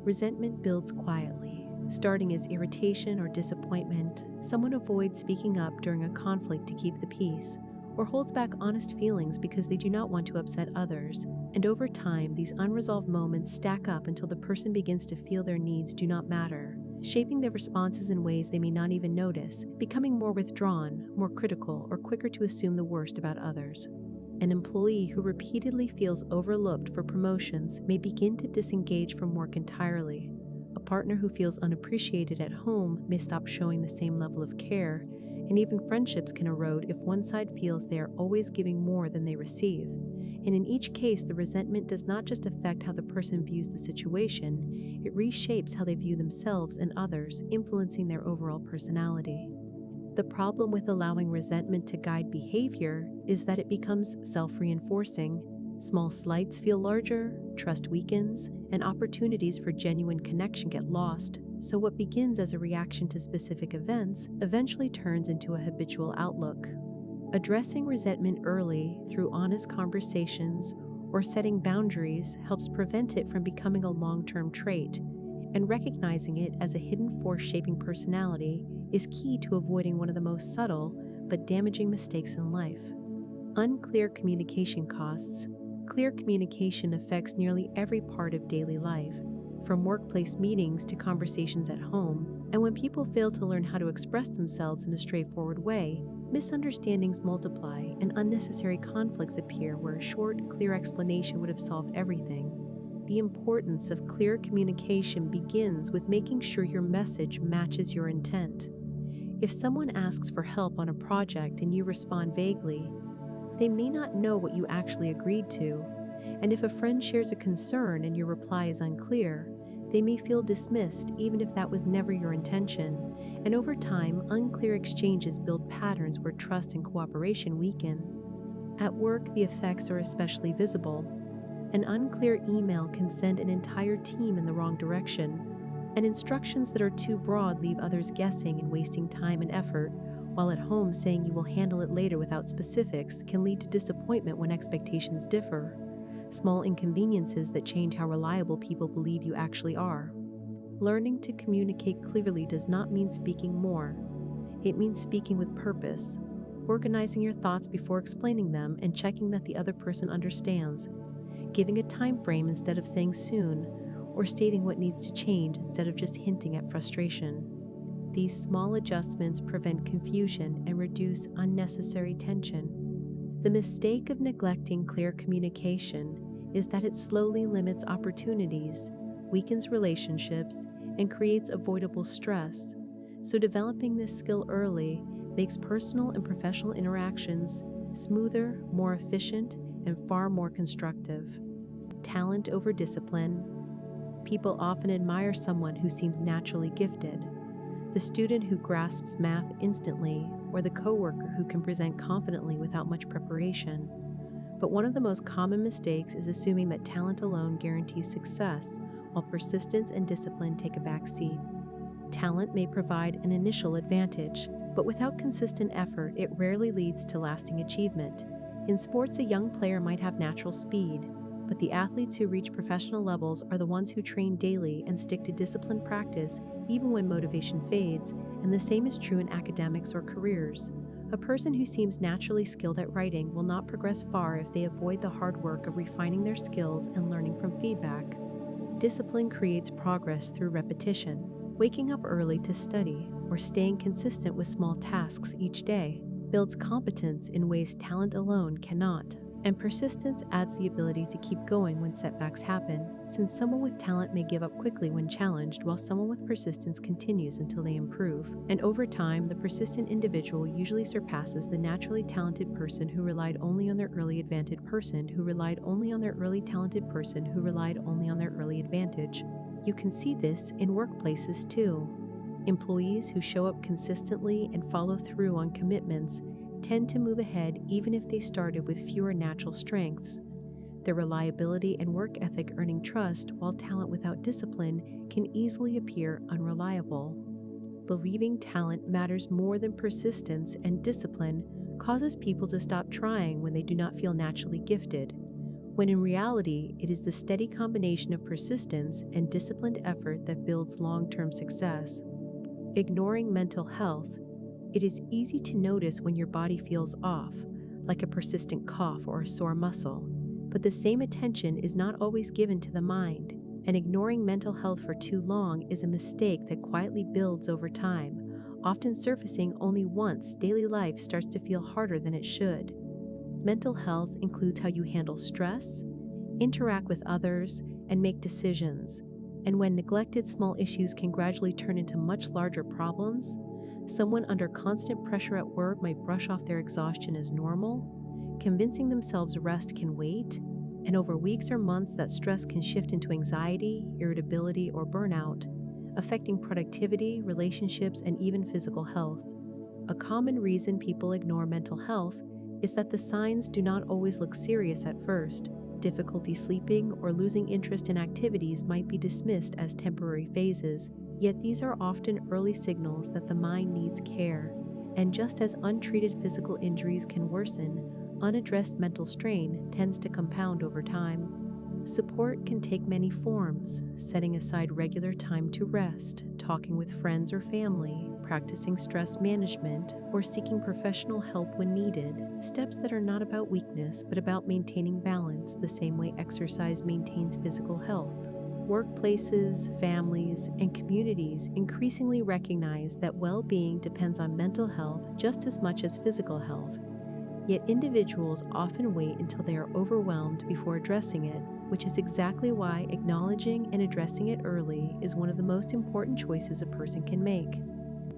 Resentment builds quietly. Starting as irritation or disappointment, someone avoids speaking up during a conflict to keep the peace, or holds back honest feelings because they do not want to upset others. And over time, these unresolved moments stack up until the person begins to feel their needs do not matter, shaping their responses in ways they may not even notice, becoming more withdrawn, more critical, or quicker to assume the worst about others. An employee who repeatedly feels overlooked for promotions may begin to disengage from work entirely. A partner who feels unappreciated at home may stop showing the same level of care, and even friendships can erode if one side feels they are always giving more than they receive. And in each case, the resentment does not just affect how the person views the situation, it reshapes how they view themselves and others, influencing their overall personality. The problem with allowing resentment to guide behavior is that it becomes self-reinforcing. Small slights feel larger, trust weakens, and opportunities for genuine connection get lost. So what begins as a reaction to specific events eventually turns into a habitual outlook. Addressing resentment early through honest conversations or setting boundaries helps prevent it from becoming a long-term trait, and recognizing it as a hidden force shaping personality is key to avoiding one of the most subtle but damaging mistakes in life. Unclear communication costs. Clear communication affects nearly every part of daily life, from workplace meetings to conversations at home, and when people fail to learn how to express themselves in a straightforward way, misunderstandings multiply and unnecessary conflicts appear where a short, clear explanation would have solved everything. The importance of clear communication begins with making sure your message matches your intent. If someone asks for help on a project and you respond vaguely, they may not know what you actually agreed to. And if a friend shares a concern and your reply is unclear, they may feel dismissed even if that was never your intention. And over time, unclear exchanges build patterns where trust and cooperation weaken. At work, the effects are especially visible. An unclear email can send an entire team in the wrong direction, and instructions that are too broad leave others guessing and wasting time and effort, while at home saying you will handle it later without specifics can lead to disappointment when expectations differ. Small inconveniences that change how reliable people believe you actually are. Learning to communicate clearly does not mean speaking more. It means speaking with purpose, organizing your thoughts before explaining them and checking that the other person understands, giving a time frame instead of saying soon, or stating what needs to change instead of just hinting at frustration. These small adjustments prevent confusion and reduce unnecessary tension. The mistake of neglecting clear communication is that it slowly limits opportunities, weakens relationships, and creates avoidable stress. So developing this skill early makes personal and professional interactions smoother, more efficient, and far more constructive. Talent over discipline. People often admire someone who seems naturally gifted. The student who grasps math instantly, or the coworker who can present confidently without much preparation. But one of the most common mistakes is assuming that talent alone guarantees success, while persistence and discipline take a back seat. Talent may provide an initial advantage, but without consistent effort, it rarely leads to lasting achievement. In sports, a young player might have natural speed, but the athletes who reach professional levels are the ones who train daily and stick to disciplined practice even when motivation fades, and the same is true in academics or careers. A person who seems naturally skilled at writing will not progress far if they avoid the hard work of refining their skills and learning from feedback. Discipline creates progress through repetition. Waking up early to study or staying consistent with small tasks each day builds competence in ways talent alone cannot. And persistence adds the ability to keep going when setbacks happen, since someone with talent may give up quickly when challenged, while someone with persistence continues until they improve. And over time, the persistent individual usually surpasses the naturally talented person who relied only on their early advantage person who relied only on their early talented person who relied only on their early advantage. You can see this in workplaces too. Employees who show up consistently and follow through on commitments tend to move ahead even if they started with fewer natural strengths. Their reliability and work ethic earning trust, while talent without discipline can easily appear unreliable. Believing talent matters more than persistence and discipline causes people to stop trying when they do not feel naturally gifted, when in reality it is the steady combination of persistence and disciplined effort that builds long-term success. Ignoring mental health. It is easy to notice when your body feels off, like a persistent cough or a sore muscle, but the same attention is not always given to the mind, and ignoring mental health for too long is a mistake that quietly builds over time, often surfacing only once daily life starts to feel harder than it should. Mental health includes how you handle stress, interact with others, and make decisions, and when neglected, small issues can gradually turn into much larger problems. Someone under constant pressure at work might brush off their exhaustion as normal, convincing themselves rest can wait, and over weeks or months that stress can shift into anxiety, irritability, or burnout, affecting productivity, relationships, and even physical health. A common reason people ignore mental health is that the signs do not always look serious at first. Difficulty sleeping or losing interest in activities might be dismissed as temporary phases, yet these are often early signals that the mind needs care. And just as untreated physical injuries can worsen, unaddressed mental strain tends to compound over time. Support can take many forms: setting aside regular time to rest, talking with friends or family, practicing stress management, or seeking professional help when needed. Steps that are not about weakness but about maintaining balance, the same way exercise maintains physical health. Workplaces, families, and communities increasingly recognize that well-being depends on mental health just as much as physical health. Yet individuals often wait until they are overwhelmed before addressing it, which is exactly why acknowledging and addressing it early is one of the most important choices a person can make.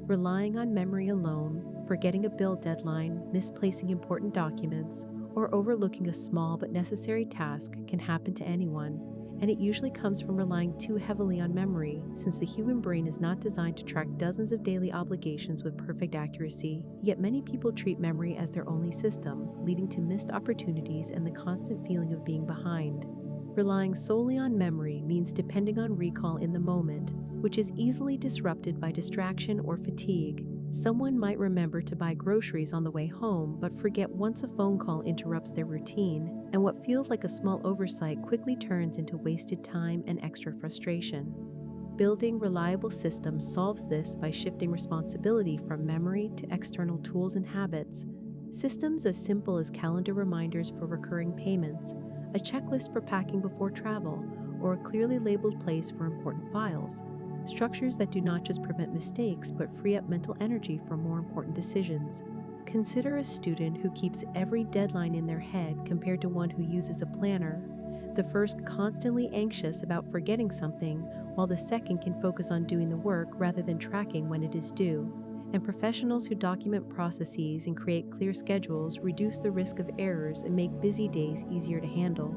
Relying on memory alone, forgetting a bill deadline, misplacing important documents, or overlooking a small but necessary task can happen to anyone, and it usually comes from relying too heavily on memory, since the human brain is not designed to track dozens of daily obligations with perfect accuracy. Yet many people treat memory as their only system, leading to missed opportunities and the constant feeling of being behind. Relying solely on memory means depending on recall in the moment, which is easily disrupted by distraction or fatigue. Someone might remember to buy groceries on the way home, but forget once a phone call interrupts their routine, and what feels like a small oversight quickly turns into wasted time and extra frustration. Building reliable systems solves this by shifting responsibility from memory to external tools and habits. Systems as simple as calendar reminders for recurring payments, a checklist for packing before travel, or a clearly labeled place for important files. Structures that do not just prevent mistakes, but free up mental energy for more important decisions. Consider a student who keeps every deadline in their head compared to one who uses a planner. The first constantly anxious about forgetting something, while the second can focus on doing the work rather than tracking when it is due. And professionals who document processes and create clear schedules reduce the risk of errors and make busy days easier to handle.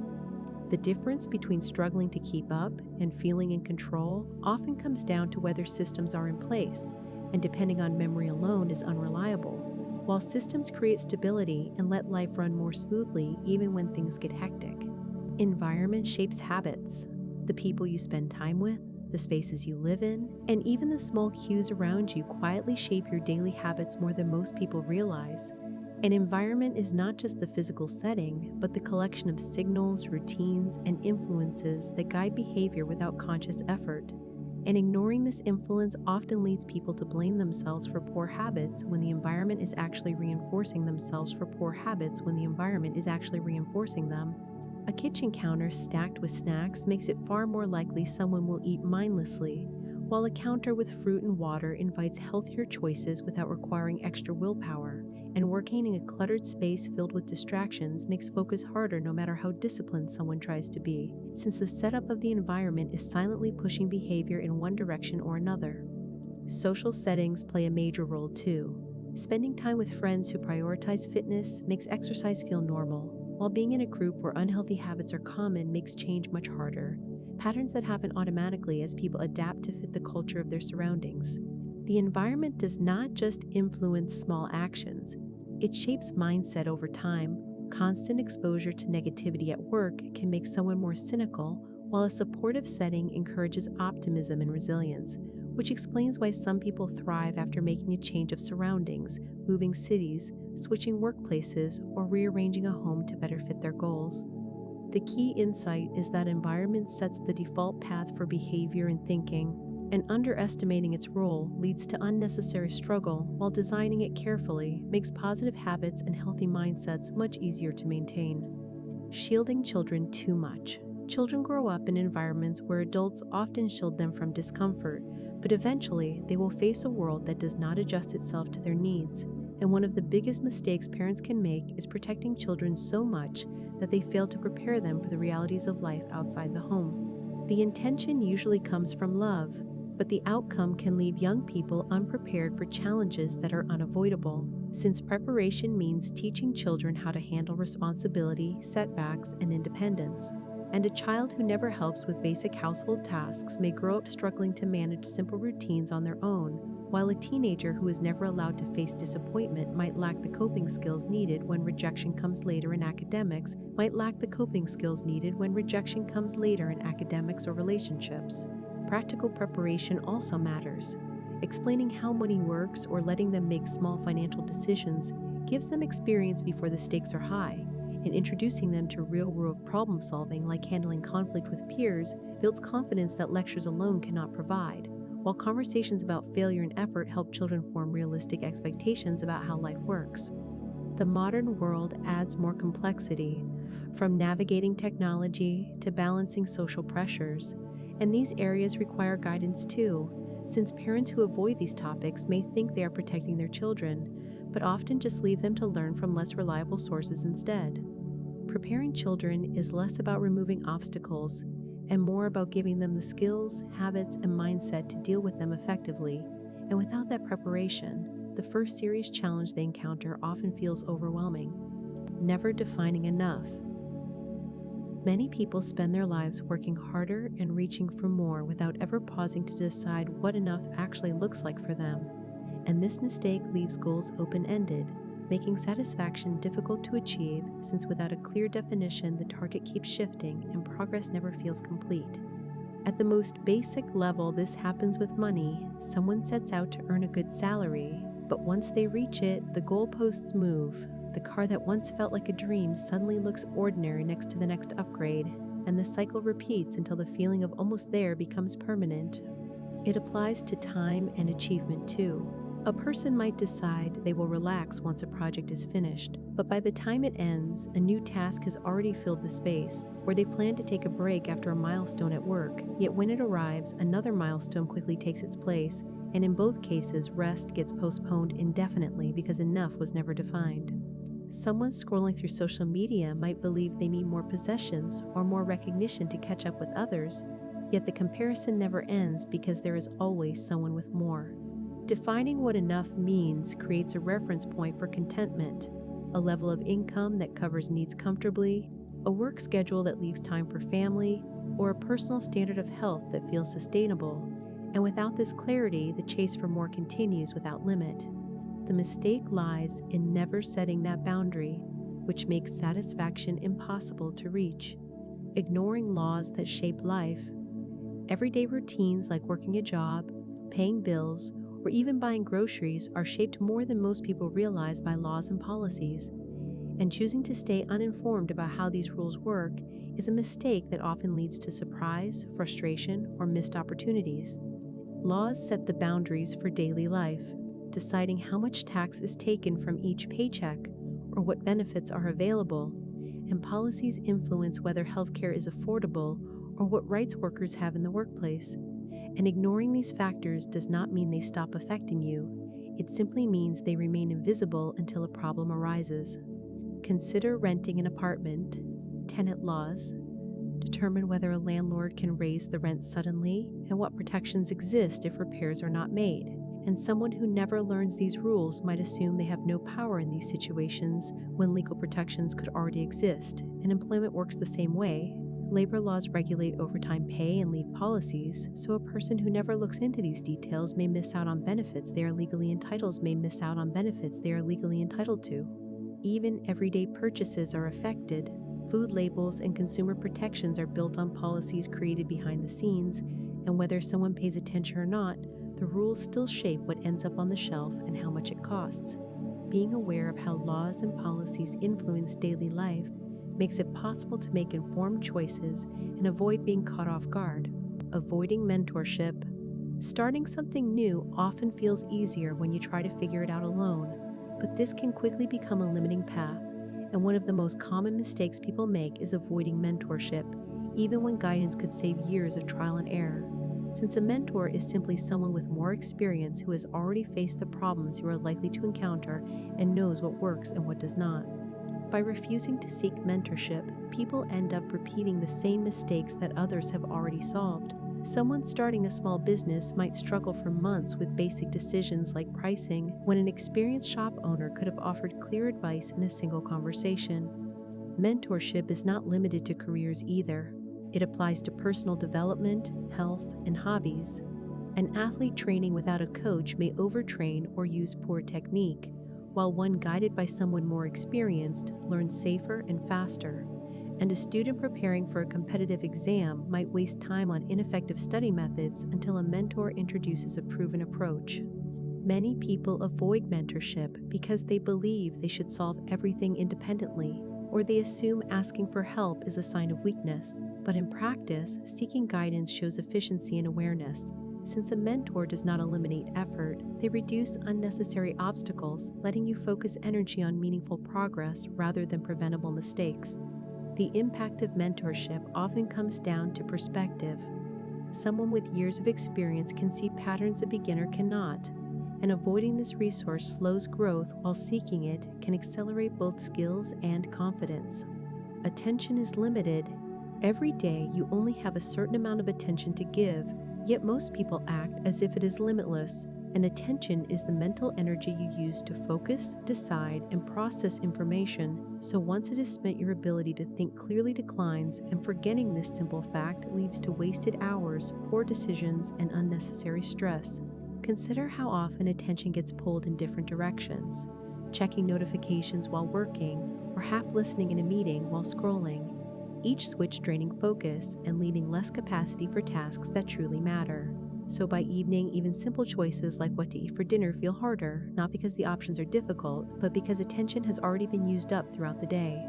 The difference between struggling to keep up and feeling in control often comes down to whether systems are in place, and depending on memory alone is unreliable, while systems create stability and let life run more smoothly even when things get hectic. Environment shapes habits. The people you spend time with, the spaces you live in, and even the small cues around you quietly shape your daily habits more than most people realize. An environment is not just the physical setting, but the collection of signals, routines, and influences that guide behavior without conscious effort. And ignoring this influence often leads people to blame themselves for poor habits when the environment is actually reinforcing themselves for poor habits when the environment is actually reinforcing them. A kitchen counter stacked with snacks makes it far more likely someone will eat mindlessly, while a counter with fruit and water invites healthier choices without requiring extra willpower. and working in a cluttered space filled with distractions makes focus harder no matter how disciplined someone tries to be, since the setup of the environment is silently pushing behavior in one direction or another. Social settings play a major role too. Spending time with friends who prioritize fitness makes exercise feel normal, while being in a group where unhealthy habits are common makes change much harder. Patterns that happen automatically as people adapt to fit the culture of their surroundings. The environment does not just influence small actions, it shapes mindset over time. Constant exposure to negativity at work can make someone more cynical, while a supportive setting encourages optimism and resilience, which explains why some people thrive after making a change of surroundings, moving cities, switching workplaces, or rearranging a home to better fit their goals. The key insight is that environment sets the default path for behavior and thinking, and underestimating its role leads to unnecessary struggle, while designing it carefully makes positive habits and healthy mindsets much easier to maintain. Shielding children too much. Children grow up in environments where adults often shield them from discomfort, but eventually they will face a world that does not adjust itself to their needs. And one of the biggest mistakes parents can make is protecting children so much that they fail to prepare them for the realities of life outside the home. The intention usually comes from love, but the outcome can leave young people unprepared for challenges that are unavoidable, since preparation means teaching children how to handle responsibility, setbacks, and independence. And a child who never helps with basic household tasks may grow up struggling to manage simple routines on their own, while a teenager who is never allowed to face disappointment might lack the coping skills needed when rejection comes later in academics or relationships. Practical preparation also matters. Explaining how money works or letting them make small financial decisions gives them experience before the stakes are high, and introducing them to real-world problem-solving like handling conflict with peers builds confidence that lectures alone cannot provide, while conversations about failure and effort help children form realistic expectations about how life works. The modern world adds more complexity, from navigating technology to balancing social pressures, and these areas require guidance too, since parents who avoid these topics may think they are protecting their children, but often just leave them to learn from less reliable sources instead. Preparing children is less about removing obstacles and more about giving them the skills, habits, and mindset to deal with them effectively. And without that preparation, the first serious challenge they encounter often feels overwhelming. Never defining enough. Many people spend their lives working harder and reaching for more without ever pausing to decide what enough actually looks like for them. And this mistake leaves goals open-ended, making satisfaction difficult to achieve, since without a clear definition, the target keeps shifting and progress never feels complete. At the most basic level, this happens with money. Someone sets out to earn a good salary, but once they reach it, the goalposts move. The car that once felt like a dream suddenly looks ordinary next to the next upgrade, and the cycle repeats until the feeling of almost there becomes permanent. It applies to time and achievement too. A person might decide they will relax once a project is finished, but by the time it ends, a new task has already filled the space, or they plan to take a break after a milestone at work, yet when it arrives, another milestone quickly takes its place, and in both cases, rest gets postponed indefinitely because enough was never defined. Someone scrolling through social media might believe they need more possessions or more recognition to catch up with others, yet the comparison never ends because there is always someone with more. Defining what enough means creates a reference point for contentment, a level of income that covers needs comfortably, a work schedule that leaves time for family, or a personal standard of health that feels sustainable. And without this clarity, the chase for more continues without limit. The mistake lies in never setting that boundary, which makes satisfaction impossible to reach. Ignoring laws that shape life. Everyday routines like working a job, paying bills, or even buying groceries are shaped more than most people realize by laws and policies. And choosing to stay uninformed about how these rules work is a mistake that often leads to surprise, frustration, or missed opportunities. Laws set the boundaries for daily life, deciding how much tax is taken from each paycheck or what benefits are available, and policies influence whether healthcare is affordable or what rights workers have in the workplace. And ignoring these factors does not mean they stop affecting you. It simply means they remain invisible until a problem arises. Consider renting an apartment. Tenant laws. Determine whether a landlord can raise the rent suddenly and what protections exist if repairs are not made. And someone who never learns these rules might assume they have no power in these situations when legal protections could already exist, and employment works the same way. Labor laws regulate overtime pay and leave policies, so a person who never looks into these details may miss out on benefits they are legally entitled to. Even everyday purchases are affected. Food labels and consumer protections are built on policies created behind the scenes, and whether someone pays attention or not, the rules still shape what ends up on the shelf and how much it costs. Being aware of how laws and policies influence daily life makes it possible to make informed choices and avoid being caught off guard. Avoiding mentorship. Starting something new often feels easier when you try to figure it out alone, but this can quickly become a limiting path, and one of the most common mistakes people make is avoiding mentorship, even when guidance could save years of trial and error. Since a mentor is simply someone with more experience who has already faced the problems you are likely to encounter and knows what works and what does not. By refusing to seek mentorship, people end up repeating the same mistakes that others have already solved. Someone starting a small business might struggle for months with basic decisions like pricing, when an experienced shop owner could have offered clear advice in a single conversation. Mentorship is not limited to careers either. It applies to personal development, health, and hobbies. An athlete training without a coach may overtrain or use poor technique, while one guided by someone more experienced learns safer and faster. And a student preparing for a competitive exam might waste time on ineffective study methods until a mentor introduces a proven approach. Many people avoid mentorship because they believe they should solve everything independently, or they assume asking for help is a sign of weakness. But in practice, seeking guidance shows efficiency and awareness. Since a mentor does not eliminate effort, they reduce unnecessary obstacles, letting you focus energy on meaningful progress rather than preventable mistakes. The impact of mentorship often comes down to perspective. Someone with years of experience can see patterns a beginner cannot, and avoiding this resource slows growth, while seeking it can accelerate both skills and confidence. Attention is limited. Every day you only have a certain amount of attention to give, yet most people act as if it is limitless. And attention is the mental energy you use to focus, decide, and process information. So once it is spent, your ability to think clearly declines, and forgetting this simple fact leads to wasted hours, poor decisions, and unnecessary stress. Consider how often attention gets pulled in different directions. Checking notifications while working, or half listening in a meeting while scrolling. Each switch draining focus and leaving less capacity for tasks that truly matter. So by evening, even simple choices like what to eat for dinner feel harder, not because the options are difficult, but because attention has already been used up throughout the day.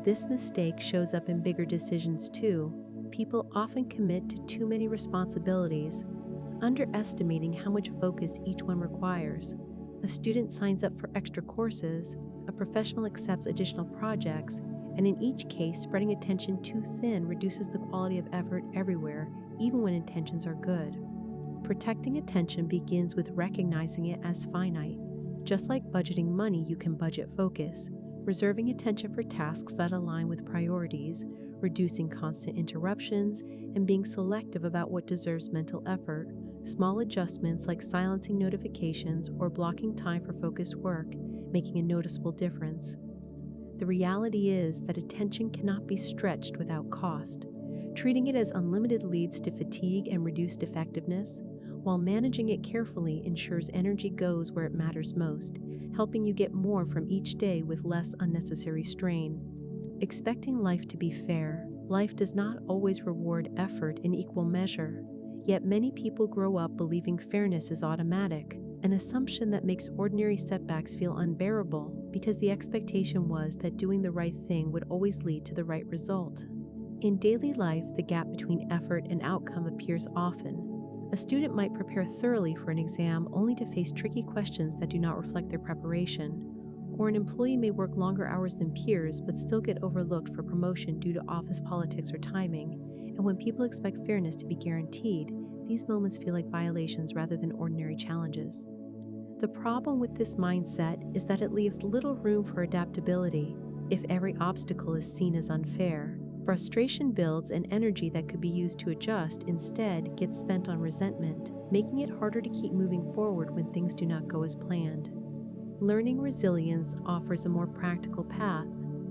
This mistake shows up in bigger decisions too. People often commit to too many responsibilities, underestimating how much focus each one requires. A student signs up for extra courses, a professional accepts additional projects, and in each case, spreading attention too thin reduces the quality of effort everywhere, even when intentions are good. Protecting attention begins with recognizing it as finite. Just like budgeting money, you can budget focus, reserving attention for tasks that align with priorities, reducing constant interruptions, and being selective about what deserves mental effort. Small adjustments like silencing notifications or blocking time for focused work, making a noticeable difference. The reality is that attention cannot be stretched without cost. Treating it as unlimited leads to fatigue and reduced effectiveness, while managing it carefully ensures energy goes where it matters most, helping you get more from each day with less unnecessary strain. Expecting life to be fair, life does not always reward effort in equal measure. Yet many people grow up believing fairness is automatic, an assumption that makes ordinary setbacks feel unbearable because the expectation was that doing the right thing would always lead to the right result. In daily life, the gap between effort and outcome appears often. A student might prepare thoroughly for an exam only to face tricky questions that do not reflect their preparation. Or an employee may work longer hours than peers but still get overlooked for promotion due to office politics or timing. And when people expect fairness to be guaranteed, these moments feel like violations rather than ordinary challenges. The problem with this mindset is that it leaves little room for adaptability. If every obstacle is seen as unfair, frustration builds, and energy that could be used to adjust instead gets spent on resentment, making it harder to keep moving forward when things do not go as planned. Learning resilience offers a more practical path,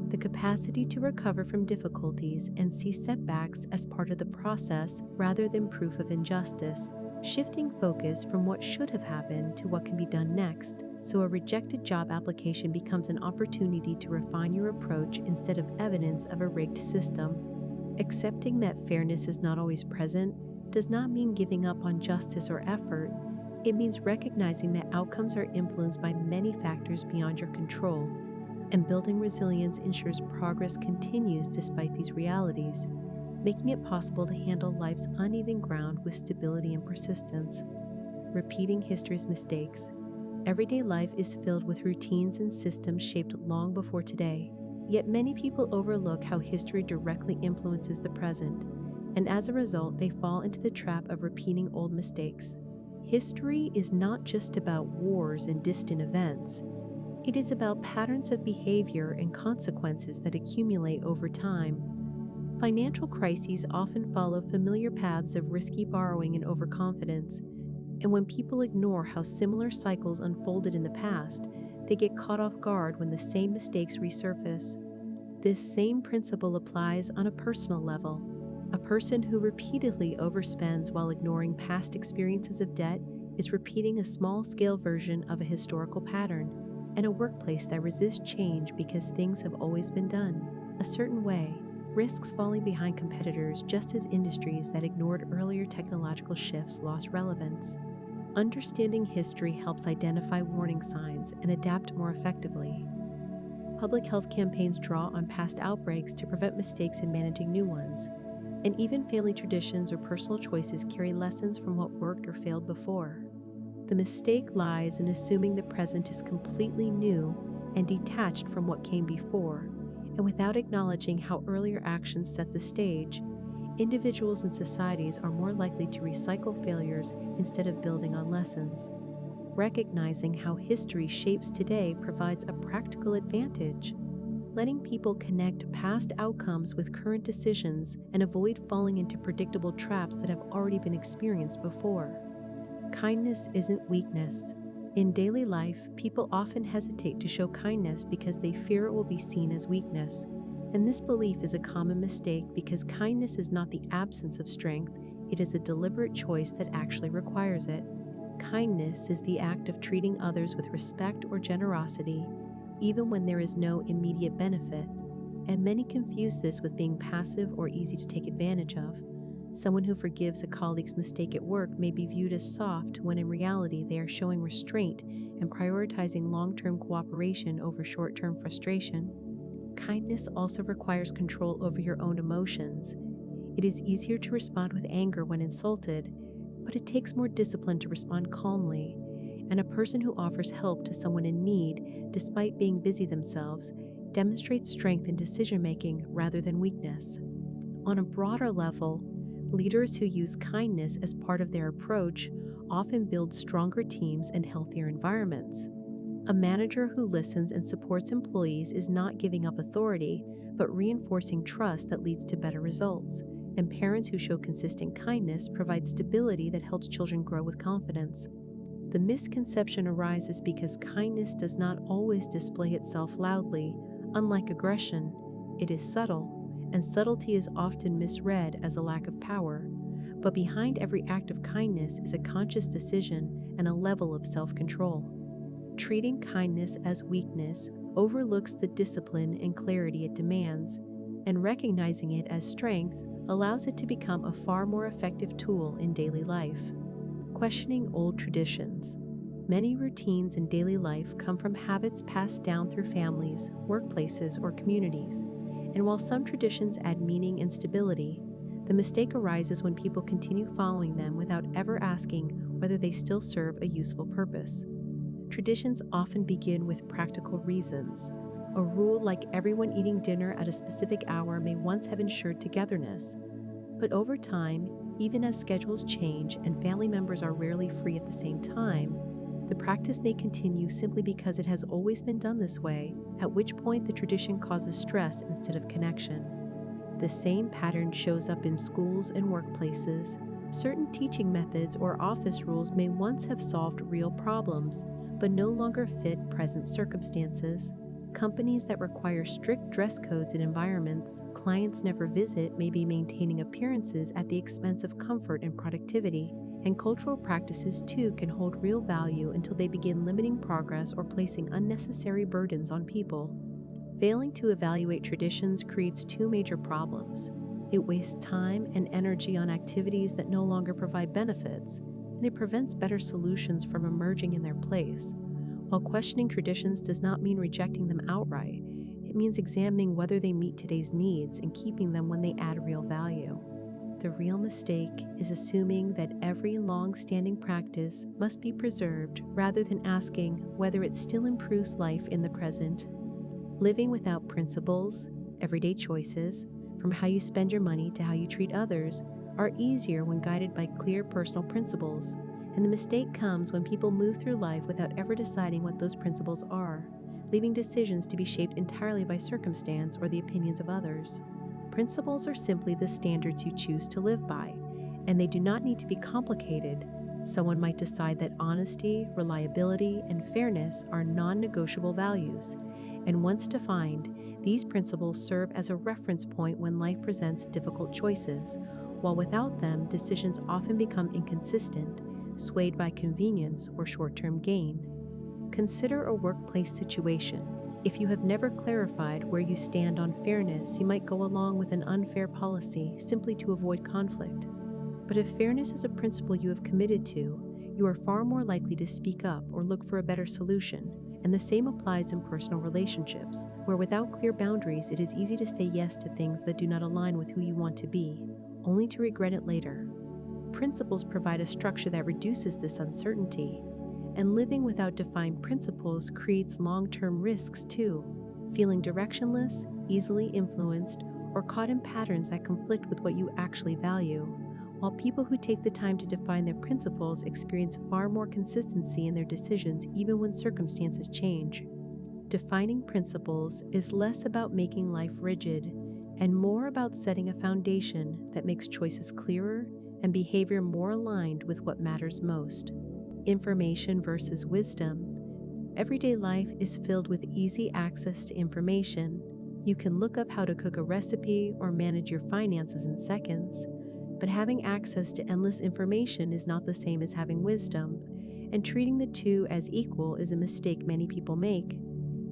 the capacity to recover from difficulties and see setbacks as part of the process rather than proof of injustice, shifting focus from what should have happened to what can be done next, so a rejected job application becomes an opportunity to refine your approach instead of evidence of a rigged system. Accepting that fairness is not always present does not mean giving up on justice or effort. It means recognizing that outcomes are influenced by many factors beyond your control, and building resilience ensures progress continues despite these realities, making it possible to handle life's uneven ground with stability and persistence. Repeating history's mistakes. Everyday life is filled with routines and systems shaped long before today, yet many people overlook how history directly influences the present, and as a result, they fall into the trap of repeating old mistakes. History is not just about wars and distant events. It is about patterns of behavior and consequences that accumulate over time. Financial crises often follow familiar paths of risky borrowing and overconfidence, and when people ignore how similar cycles unfolded in the past, they get caught off guard when the same mistakes resurface. This same principle applies on a personal level. A person who repeatedly overspends while ignoring past experiences of debt is repeating a small-scale version of a historical pattern, and a workplace that resists change because things have always been done a certain way risks falling behind competitors, just as industries that ignored earlier technological shifts lost relevance. Understanding history helps identify warning signs and adapt more effectively. Public health campaigns draw on past outbreaks to prevent mistakes in managing new ones, and even family traditions or personal choices carry lessons from what worked or failed before. The mistake lies in assuming the present is completely new and detached from what came before, and without acknowledging how earlier actions set the stage, individuals and societies are more likely to recycle failures instead of building on lessons. Recognizing how history shapes today provides a practical advantage, letting people connect past outcomes with current decisions and avoid falling into predictable traps that have already been experienced before. Kindness isn't weakness. In daily life, people often hesitate to show kindness because they fear it will be seen as weakness. And this belief is a common mistake because kindness is not the absence of strength, it is a deliberate choice that actually requires it. Kindness is the act of treating others with respect or generosity, even when there is no immediate benefit. And many confuse this with being passive or easy to take advantage of. Someone who forgives a colleague's mistake at work may be viewed as soft when in reality they are showing restraint and prioritizing long-term cooperation over short-term frustration. Kindness also requires control over your own emotions. It is easier to respond with anger when insulted, but it takes more discipline to respond calmly, and a person who offers help to someone in need despite being busy themselves demonstrates strength in decision-making rather than weakness. On a broader level, leaders who use kindness as part of their approach often build stronger teams and healthier environments. A manager who listens and supports employees is not giving up authority, but reinforcing trust that leads to better results. And parents who show consistent kindness provide stability that helps children grow with confidence. The misconception arises because kindness does not always display itself loudly. Unlike aggression, it is subtle, and subtlety is often misread as a lack of power. But behind every act of kindness is a conscious decision and a level of self-control. Treating kindness as weakness overlooks the discipline and clarity it demands, and recognizing it as strength allows it to become a far more effective tool in daily life. Questioning old traditions. Many routines in daily life come from habits passed down through families, workplaces, or communities. And while some traditions add meaning and stability, the mistake arises when people continue following them without ever asking whether they still serve a useful purpose. Traditions often begin with practical reasons. A rule like everyone eating dinner at a specific hour may once have ensured togetherness. But over time, even as schedules change and family members are rarely free at the same time, The practice may continue simply because it has always been done this way, at which point the tradition causes stress instead of connection. The same pattern shows up in schools and workplaces. Certain teaching methods or office rules may once have solved real problems, but no longer fit present circumstances. Companies that require strict dress codes in environments clients never visit may be maintaining appearances at the expense of comfort and productivity. And cultural practices too can hold real value until they begin limiting progress or placing unnecessary burdens on people. Failing to evaluate traditions creates two major problems. It wastes time and energy on activities that no longer provide benefits, and it prevents better solutions from emerging in their place. While questioning traditions does not mean rejecting them outright, it means examining whether they meet today's needs and keeping them when they add real value. The real mistake is assuming that every long-standing practice must be preserved rather than asking whether it still improves life in the present. Living without principles, everyday choices, from how you spend your money to how you treat others, are easier when guided by clear personal principles, and the mistake comes when people move through life without ever deciding what those principles are, leaving decisions to be shaped entirely by circumstance or the opinions of others. Principles are simply the standards you choose to live by, and they do not need to be complicated. Someone might decide that honesty, reliability, and fairness are non-negotiable values, and once defined, these principles serve as a reference point when life presents difficult choices, while without them, decisions often become inconsistent, swayed by convenience or short-term gain. Consider a workplace situation. If you have never clarified where you stand on fairness, you might go along with an unfair policy simply to avoid conflict. But if fairness is a principle you have committed to, you are far more likely to speak up or look for a better solution. And the same applies in personal relationships, where without clear boundaries, it is easy to say yes to things that do not align with who you want to be, only to regret it later. Principles provide a structure that reduces this uncertainty. And living without defined principles creates long-term risks too, feeling directionless, easily influenced, or caught in patterns that conflict with what you actually value, while people who take the time to define their principles experience far more consistency in their decisions even when circumstances change. Defining principles is less about making life rigid and more about setting a foundation that makes choices clearer and behavior more aligned with what matters most. Information versus wisdom. Everyday life is filled with easy access to information. You can look up how to cook a recipe or manage your finances in seconds, but having access to endless information is not the same as having wisdom, and treating the two as equal is a mistake many people make.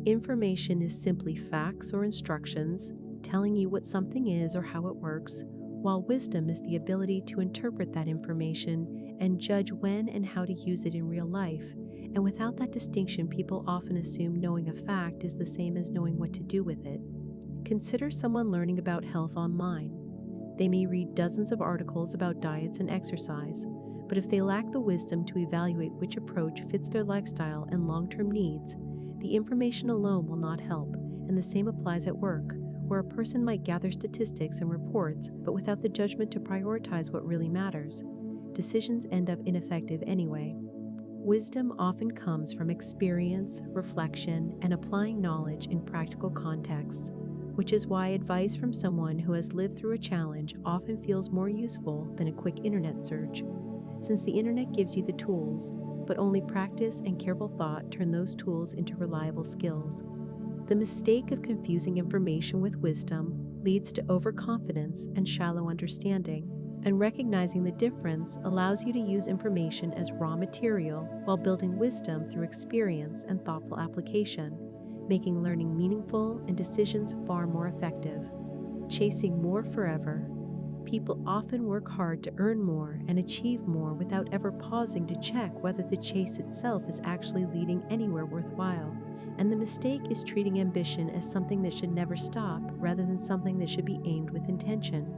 Information is simply facts or instructions telling you what something is or how it works, while wisdom is the ability to interpret that information and judge when and how to use it in real life. And without that distinction, people often assume knowing a fact is the same as knowing what to do with it. Consider someone learning about health online. They may read dozens of articles about diets and exercise, but if they lack the wisdom to evaluate which approach fits their lifestyle and long-term needs, the information alone will not help, and the same applies at work, where a person might gather statistics and reports, but without the judgment to prioritize what really matters. Decisions end up ineffective anyway. Wisdom often comes from experience, reflection, and applying knowledge in practical contexts, which is why advice from someone who has lived through a challenge often feels more useful than a quick internet search, since the internet gives you the tools, but only practice and careful thought turn those tools into reliable skills. The mistake of confusing information with wisdom leads to overconfidence and shallow understanding, and recognizing the difference allows you to use information as raw material while building wisdom through experience and thoughtful application, making learning meaningful and decisions far more effective. Chasing more forever. People often work hard to earn more and achieve more without ever pausing to check whether the chase itself is actually leading anywhere worthwhile. And the mistake is treating ambition as something that should never stop rather than something that should be aimed with intention.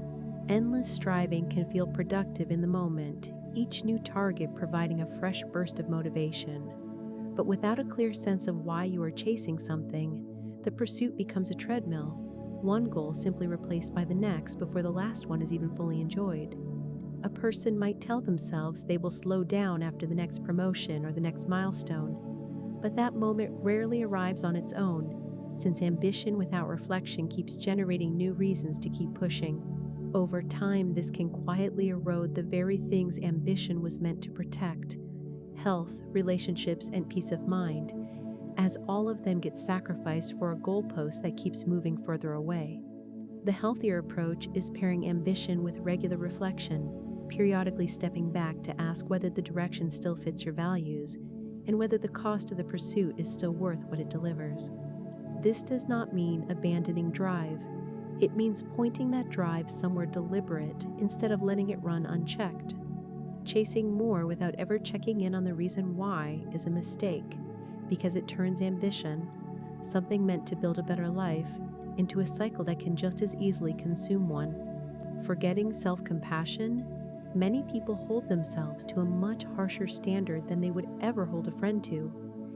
Endless striving can feel productive in the moment, each new target providing a fresh burst of motivation. But without a clear sense of why you are chasing something, the pursuit becomes a treadmill, one goal simply replaced by the next before the last one is even fully enjoyed. A person might tell themselves they will slow down after the next promotion or the next milestone, but that moment rarely arrives on its own, since ambition without reflection keeps generating new reasons to keep pushing. Over time, this can quietly erode the very things ambition was meant to protect: health, relationships, and peace of mind, as all of them get sacrificed for a goalpost that keeps moving further away. The healthier approach is pairing ambition with regular reflection, periodically stepping back to ask whether the direction still fits your values and whether the cost of the pursuit is still worth what it delivers. This does not mean abandoning drive. It means pointing that drive somewhere deliberate instead of letting it run unchecked. Chasing more without ever checking in on the reason why is a mistake, because it turns ambition, something meant to build a better life, into a cycle that can just as easily consume one. Forgetting self-compassion, many people hold themselves to a much harsher standard than they would ever hold a friend to,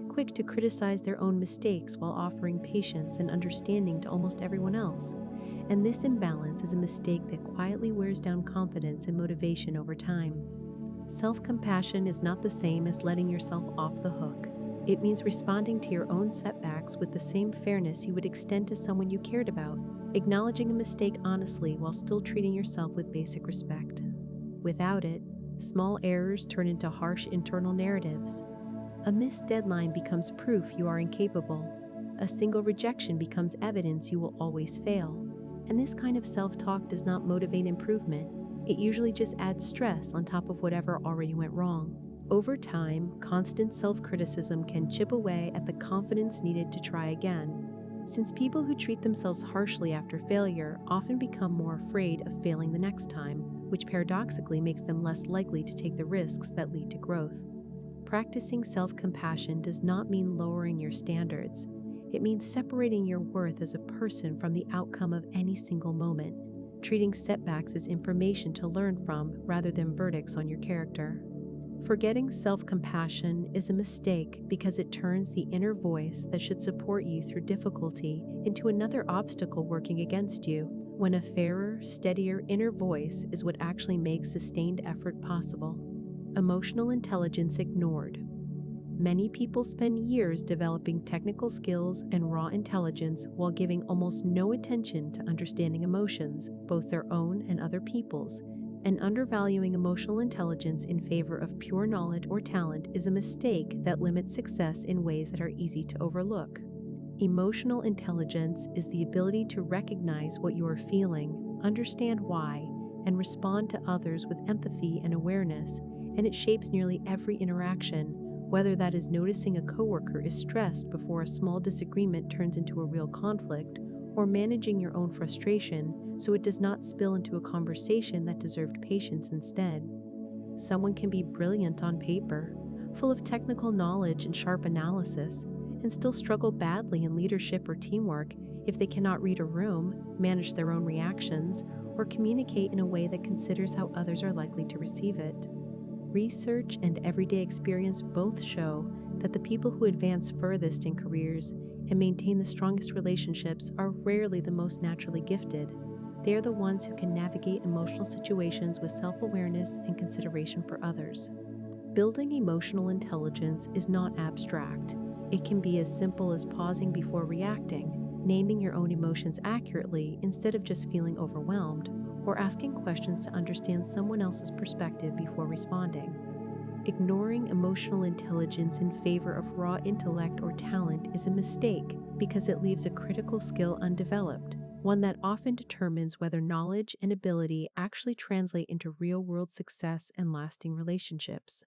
quick to criticize their own mistakes while offering patience and understanding to almost everyone else. And this imbalance is a mistake that quietly wears down confidence and motivation over time. Self-compassion is not the same as letting yourself off the hook. It means responding to your own setbacks with the same fairness you would extend to someone you cared about, acknowledging a mistake honestly while still treating yourself with basic respect. Without it, small errors turn into harsh internal narratives. A missed deadline becomes proof you are incapable. A single rejection becomes evidence you will always fail. And this kind of self-talk does not motivate improvement. It usually just adds stress on top of whatever already went wrong. Over time, constant self-criticism can chip away at the confidence needed to try again, since people who treat themselves harshly after failure often become more afraid of failing the next time, which paradoxically makes them less likely to take the risks that lead to growth. Practicing self-compassion does not mean lowering your standards. It means separating your worth as a person from the outcome of any single moment, treating setbacks as information to learn from rather than verdicts on your character. Forgetting self-compassion is a mistake because it turns the inner voice that should support you through difficulty into another obstacle working against you, when a fairer, steadier inner voice is what actually makes sustained effort possible. Emotional intelligence ignored. Many people spend years developing technical skills and raw intelligence while giving almost no attention to understanding emotions, both their own and other people's, and undervaluing emotional intelligence in favor of pure knowledge or talent is a mistake that limits success in ways that are easy to overlook. Emotional intelligence is the ability to recognize what you are feeling, understand why, and respond to others with empathy and awareness, and it shapes nearly every interaction, whether that is noticing a coworker is stressed before a small disagreement turns into a real conflict, or managing your own frustration so it does not spill into a conversation that deserved patience instead. Someone can be brilliant on paper, full of technical knowledge and sharp analysis, and still struggle badly in leadership or teamwork if they cannot read a room, manage their own reactions, or communicate in a way that considers how others are likely to receive it. Research and everyday experience both show that the people who advance furthest in careers and maintain the strongest relationships are rarely the most naturally gifted. They are the ones who can navigate emotional situations with self-awareness and consideration for others. Building emotional intelligence is not abstract. It can be as simple as pausing before reacting, naming your own emotions accurately instead of just feeling overwhelmed, or asking questions to understand someone else's perspective before responding. Ignoring emotional intelligence in favor of raw intellect or talent is a mistake because it leaves a critical skill undeveloped, one that often determines whether knowledge and ability actually translate into real-world success and lasting relationships.